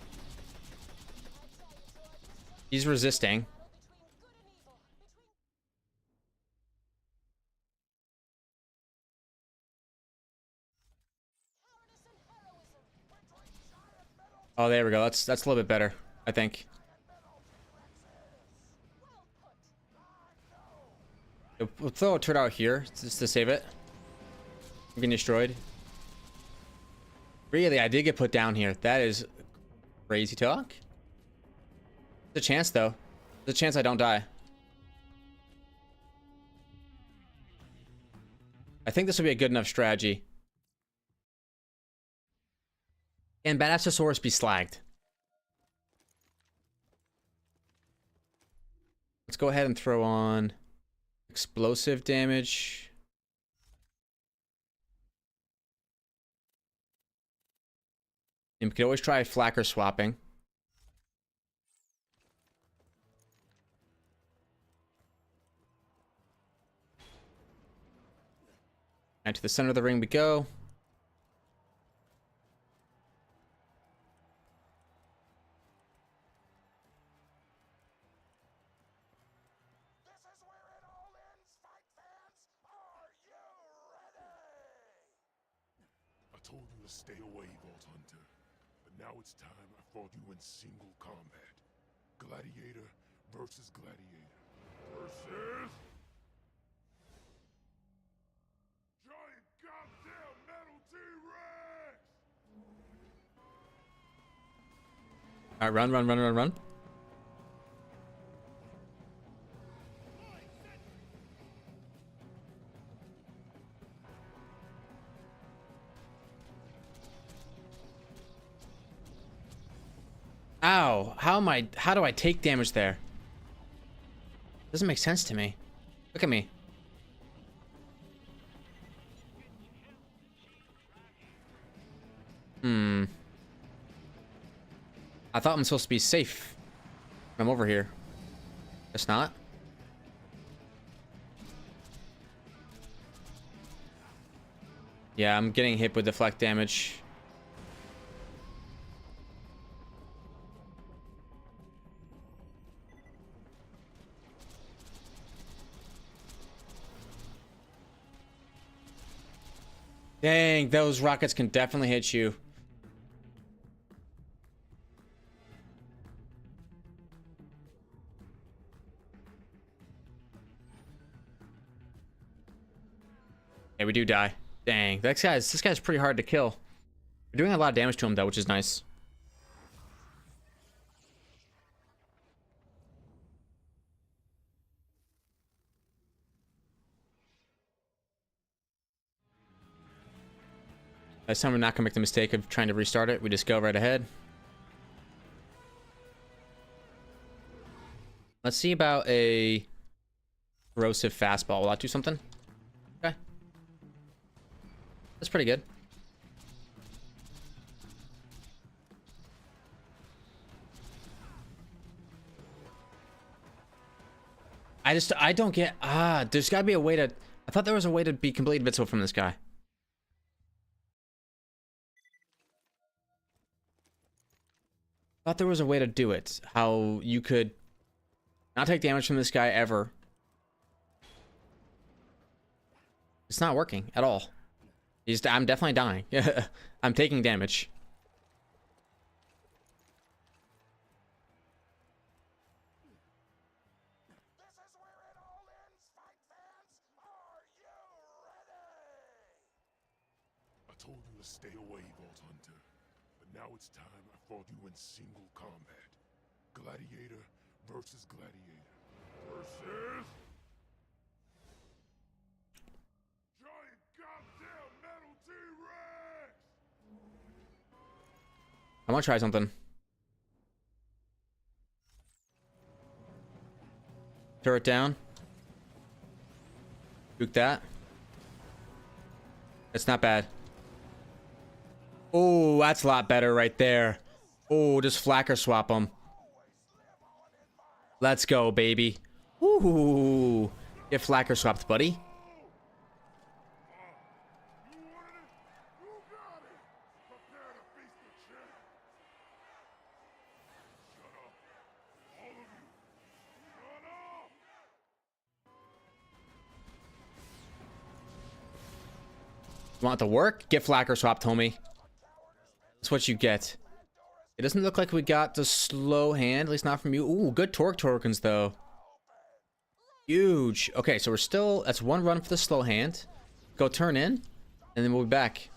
He's resisting. Oh, there we go. That's a little bit better, I think. We'll throw a turret out here just to save it from being destroyed. Really, I did get put down here. That is crazy talk. There's a chance, though. There's a chance I don't die. I think this will be a good enough strategy. Can Badassosaurus be slagged? Let's go ahead and throw on explosive damage. And we could always try flacker swapping. And to the center of the ring we go. told you to stay away, Vault Hunter. But now it's time I fought you in single combat. Gladiator versus gladiator. Versus... giant goddamn metal T-Rex! Alright, run, run, run, run, run. Ow, how do I take damage there? Doesn't make sense to me. Look at me. I thought I'm supposed to be safe. I'm over here. It's not. Yeah, I'm getting hit with deflect damage. Dang, those rockets can definitely hit you. Hey, we do die. Dang, this guy's pretty hard to kill. We're doing a lot of damage to him though, which is nice. This time we're not gonna make the mistake of trying to restart it. We just go right ahead. Let's see about a corrosive fastball. Will that do something? Okay. That's pretty good. I don't get, there's gotta be a way to, I thought there was a way to be completely invincible from this guy. Thought there was a way to do it. How you could not take damage from this guy ever. It's not working at all. I'm definitely dying. I'm taking damage. This is where it all ends, fight fans! Are you ready? I told you to stay away, Vault Hunter. But now it's time I fought you in single combat. Gladiator versus gladiator. Versus... giant goddamn metal T-Rex! I want to try something. Turret down. Juke that. That's not bad. Oh, that's a lot better right there. Oh, just flacker swap them. Let's go, baby. Ooh, get flacker swapped, buddy. Want it to work? Get flacker swapped, homie. That's what you get. It doesn't look like we got the slow hand, at least not from you. Ooh, good torque tokens though. Huge. Okay, so we're still, that's one run for the slow hand. Go turn in, and then we'll be back.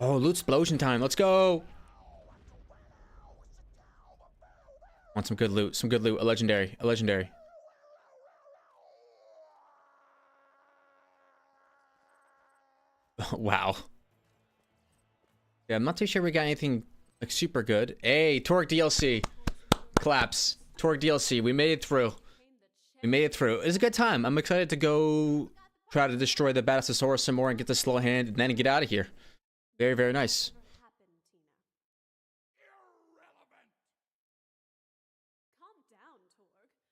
Oh, loot explosion time. Let's go. Want some good loot. Some good loot. A legendary. A legendary. Wow. Yeah, I'm not too sure we got anything like super good. Hey, Torque DLC. Claps. Torque DLC. We made it through. We made it through. It's a good time. I'm excited to go try to destroy the Badasasaurus some more and get the slow hand and then get out of here. Very, very nice.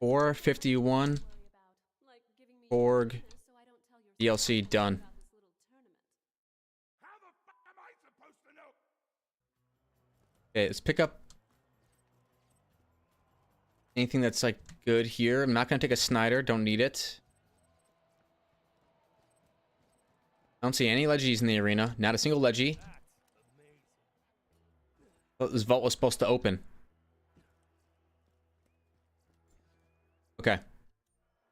451. Org. DLC done. Okay, let's pick up anything that's like good here. I'm not gonna take a Snyder, don't need it. don't see any leggies in the arena. Not a single leggy. Thought this vault was supposed to open. Okay.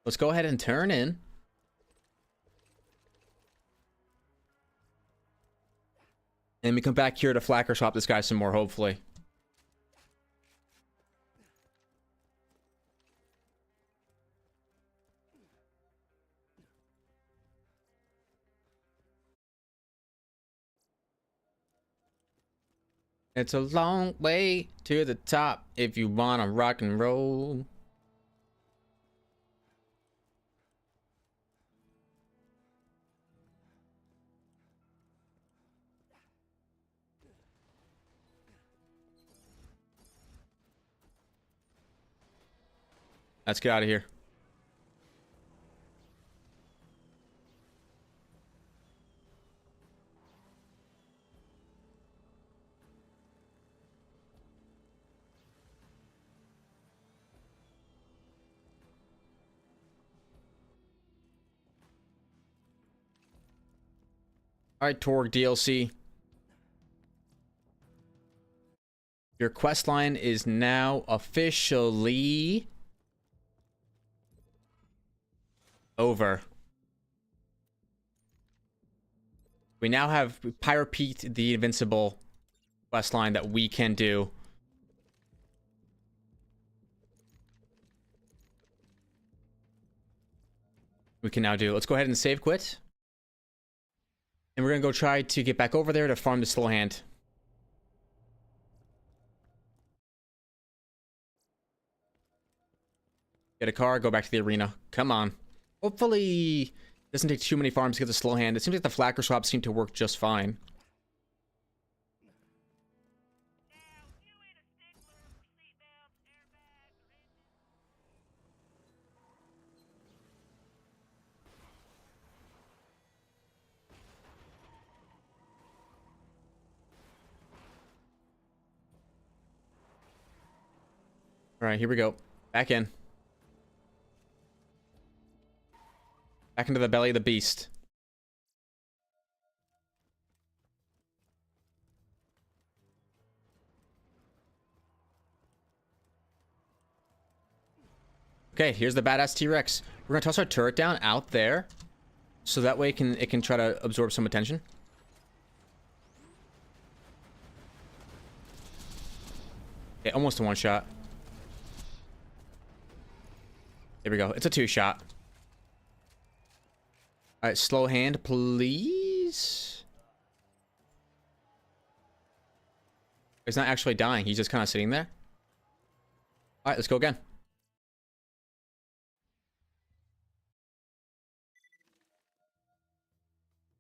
Let's go ahead and turn in. And we come back here to flacker swap this guy some more, hopefully. It's a long way to the top if you wanna rock and roll. Let's get out of here. Alright, Torg DLC. Your quest line is now officially over. We now have Pyro Pete the Invincible quest line that we can do. We can now do. Let's go ahead and save quit. And we're going to go try to get back over there to farm the slow hand. Get a car, go back to the arena. Come on. Hopefully, it doesn't take too many farms to get the slow hand. It seems like the flacker swaps seem to work just fine. All right, here we go. Back in. Back into the belly of the beast. Okay, here's the badass T-Rex. We're gonna toss our turret down out there, so that way it can try to absorb some attention. Okay, almost a one shot. There we go. It's a two shot. All right, slow hand, please. He's not actually dying. He's just kind of sitting there. All right, let's go again.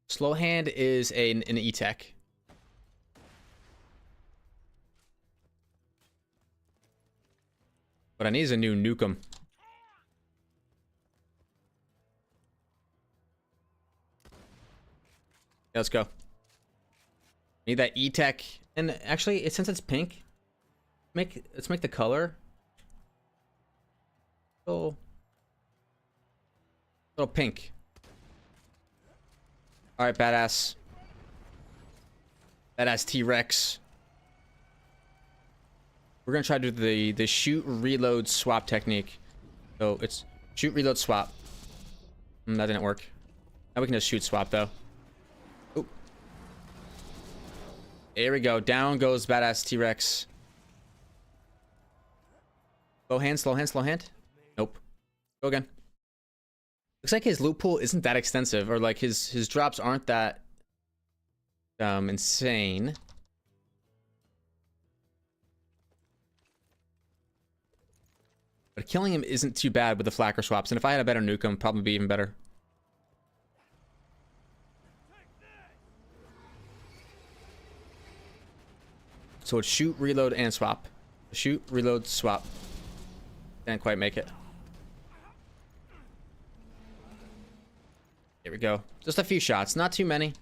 Slow hand is an E-Tech. What I need is a new Nukem. Yeah, let's go. Need that E-Tech. And actually, since it's pink, let's make the color little pink. All right, badass. Badass T-Rex. We're gonna try to do the shoot, reload, swap technique. So it's shoot, reload, swap. That didn't work. Now we can just shoot, swap though. Oop. There we go. Down goes badass T-Rex. Slow hand, slow hand, slow hand. Nope. Go again. Looks like his loot pool isn't that extensive, or like his drops aren't that insane. But killing him isn't too bad with the flacker swaps, and if I had a better Nukem, probably be even better. So it's shoot, reload, and swap. Shoot, reload, swap. Didn't quite make it. Here we go. Just a few shots, not too many.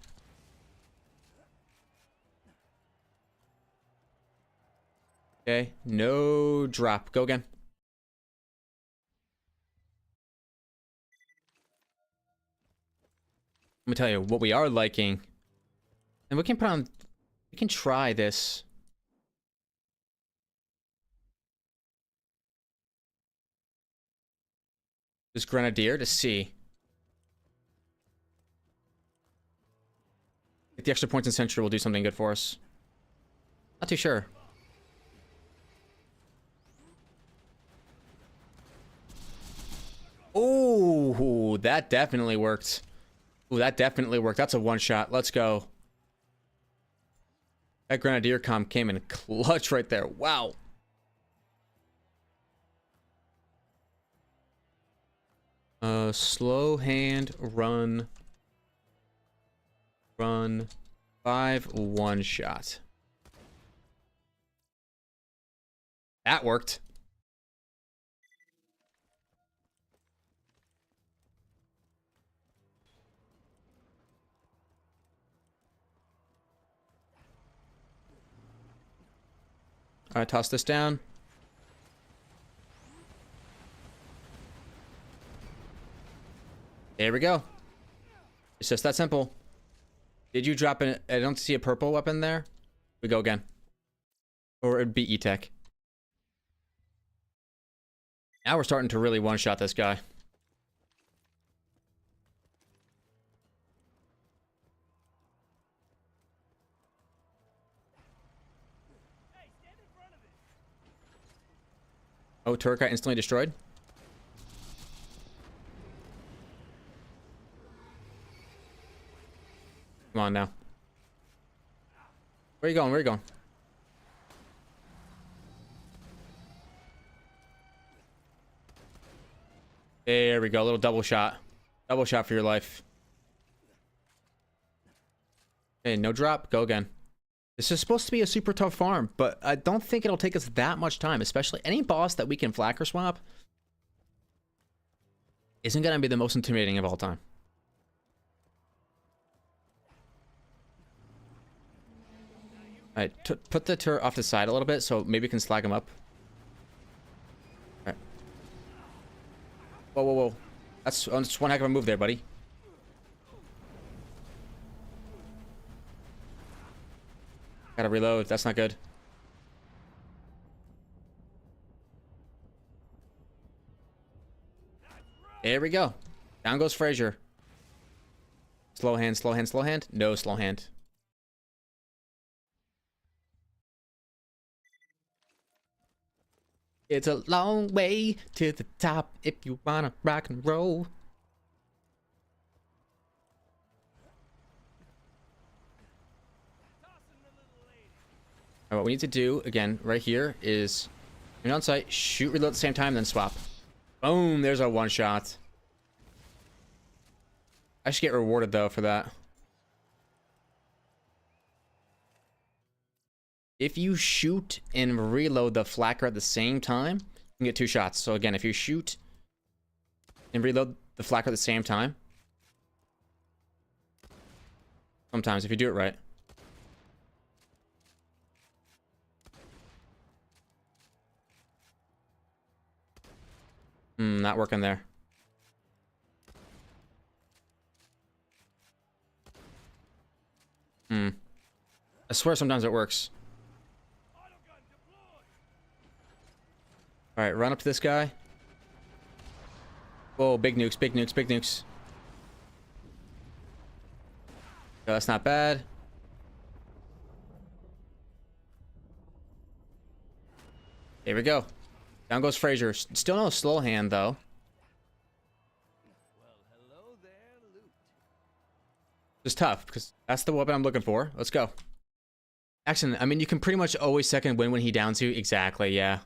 Okay, no drop. Go again. Let me tell you what we are liking. And we can put on... We can try this. This Grenadier to see. If the extra points in Sentry will do something good for us. Not too sure. Oh, that definitely worked. Ooh, that definitely worked. That's a one-shot. Let's go. That Grenadier comp came in clutch right there. Wow. Slow hand, run. Run. 5 one-shot. That worked. Alright, toss this down. There we go. It's just that simple. Did you drop an... I don't see a purple weapon there. We go again. Or it'd be E-Tech. Now we're starting to really one-shot this guy. Oh, turret got instantly destroyed. Come on now. Where are you going? Where are you going? There we go. A little double shot. Double shot for your life. Okay, no drop. Go again. This is supposed to be a super tough farm, but I don't think it'll take us that much time, especially any boss that we can flacker swap isn't going to be the most intimidating of all time. Alright, put the turret off the side a little bit so maybe we can slag him up. Alright. Whoa, whoa, whoa. That's one heck of a move there, buddy. Gotta reload. That's not good. There we go. Down goes Frazier. Slow hand, slow hand, slow hand. No slow hand. It's a long way to the top if you wanna rock and roll. What we need to do, again, right here is when you're on site, shoot, reload at the same time, then swap. Boom, there's our one shot. I should get rewarded, though, for that. If you shoot and reload the flacker at the same time, you can get 2 shots. So again, if you shoot and reload the flacker at the same time, sometimes, if you do it right. Not working there. I swear sometimes it works. Alright, run up to this guy. Whoa, big nukes, big nukes, big nukes. Oh, that's not bad. Here we go. Down goes Frazier. Still no slow hand, though. Well, hello there, Loot. It's tough, because that's the weapon I'm looking for. Let's go. Axton, I mean, you can pretty much always second win when he downs you. Exactly, yeah.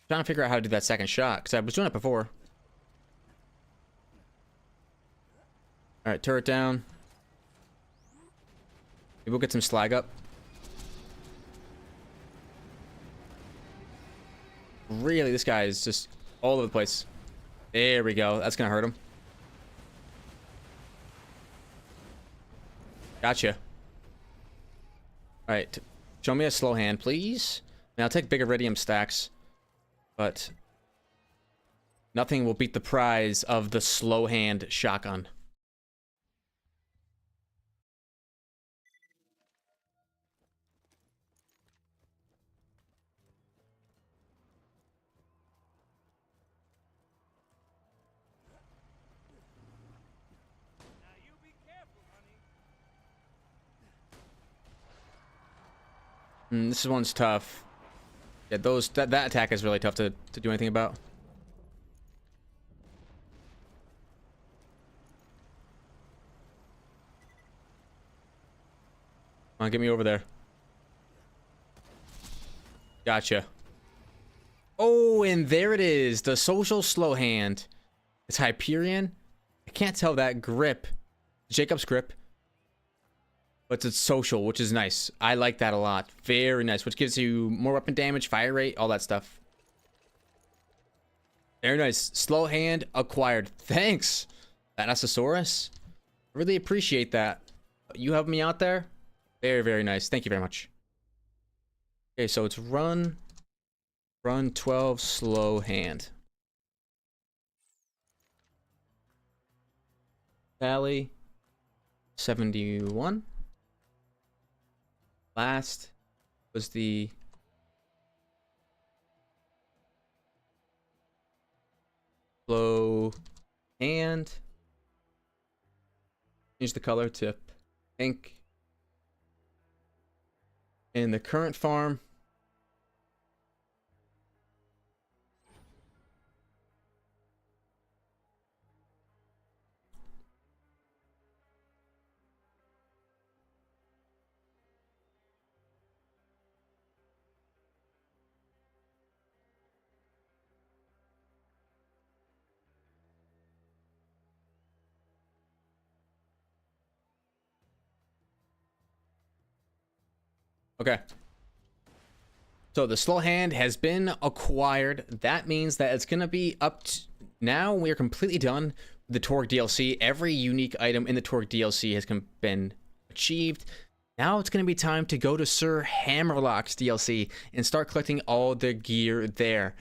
Trying to figure out how to do that second shot, because I was doing it before. Alright, turret down. Maybe we'll get some slag up. Really, this guy is just all over the place. There we go. That's gonna hurt him. Gotcha. Alright. Show me a slow hand, please. Now I'll take big iridium stacks. But nothing will beat the prize of the slow hand shotgun. Now you be careful, honey. This one's tough. Yeah, that attack is really tough to do anything about. Come on, get me over there. Gotcha. Oh, and there it is. The social slow hand. It's Hyperion. I can't tell that grip. Jacob's grip. But it's social, which is nice. I like that a lot. Very nice. Which gives you more weapon damage, fire rate, all that stuff. Very nice. Slow hand acquired. Thanks, Thanasaurus. Really appreciate that. You helping me out there? Very, very nice. Thank you very much. Okay, so it's run 12, slow hand. Tally 71. Last was the slow hand. Change the color to pink. In the current farm, okay. So the slow hand has been acquired. That means that it's going to be up to... Now we are completely done with the Torque DLC. Every unique item in the Torque DLC has been achieved. Now it's going to be time to go to Sir Hammerlock's DLC and start collecting all the gear there.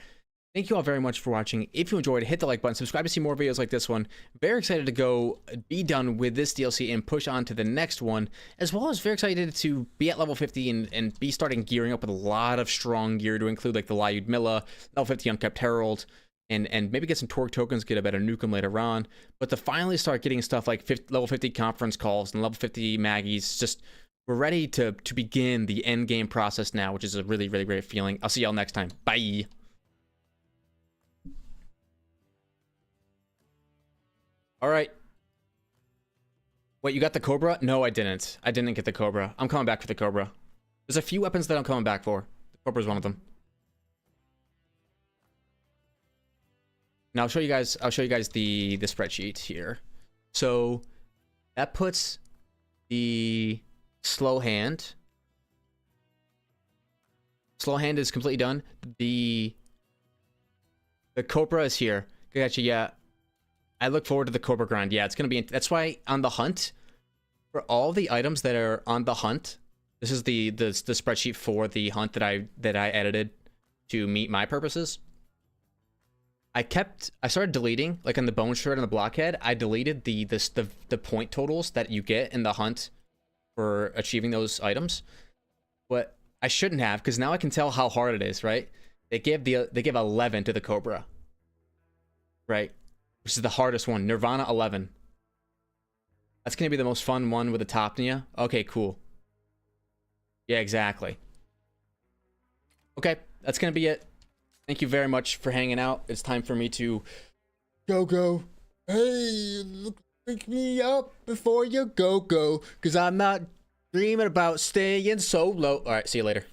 Thank you all very much for watching. If you enjoyed, hit the like button, subscribe to see more videos like this one. Very excited to go be done with this DLC and push on to the next one, as well as very excited to be at level 50 and be starting gearing up with a lot of strong gear to include like the Lyud Milla, level 50 Unkept Herald, and maybe get some Torque tokens, get a better nukem later on. But to finally start getting stuff like level 50 conference calls and level 50 Maggies, just we're ready to begin the end game process now, which is a really, really great feeling. I'll see y'all next time. Bye. All right. Wait, you got the Cobra? No, I didn't. I didn't get the Cobra. I'm coming back for the Cobra. There's a few weapons that I'm coming back for. The Cobra's one of them. Now I'll show you guys the spreadsheet here. So that puts the slow hand. Slow hand is completely done. The Cobra is here. Gotcha, yeah. I look forward to the Cobra grind. Yeah, it's gonna be. That's why on the hunt, for all the items that are on the hunt, this is the spreadsheet for the hunt that I edited to meet my purposes. I started deleting, like on the bone shred and the blockhead. I deleted the point totals that you get in the hunt for achieving those items, but I shouldn't have, because now I can tell how hard it is. Right? They give 11 to the Cobra. Right. Which is the hardest one. Nirvana 11. That's going to be the most fun one with the Topnia. Okay, cool. Yeah, exactly. Okay, that's going to be it. Thank you very much for hanging out. It's time for me to go. Hey, pick me up before you go. Because I'm not dreaming about staying solo. All right, see you later.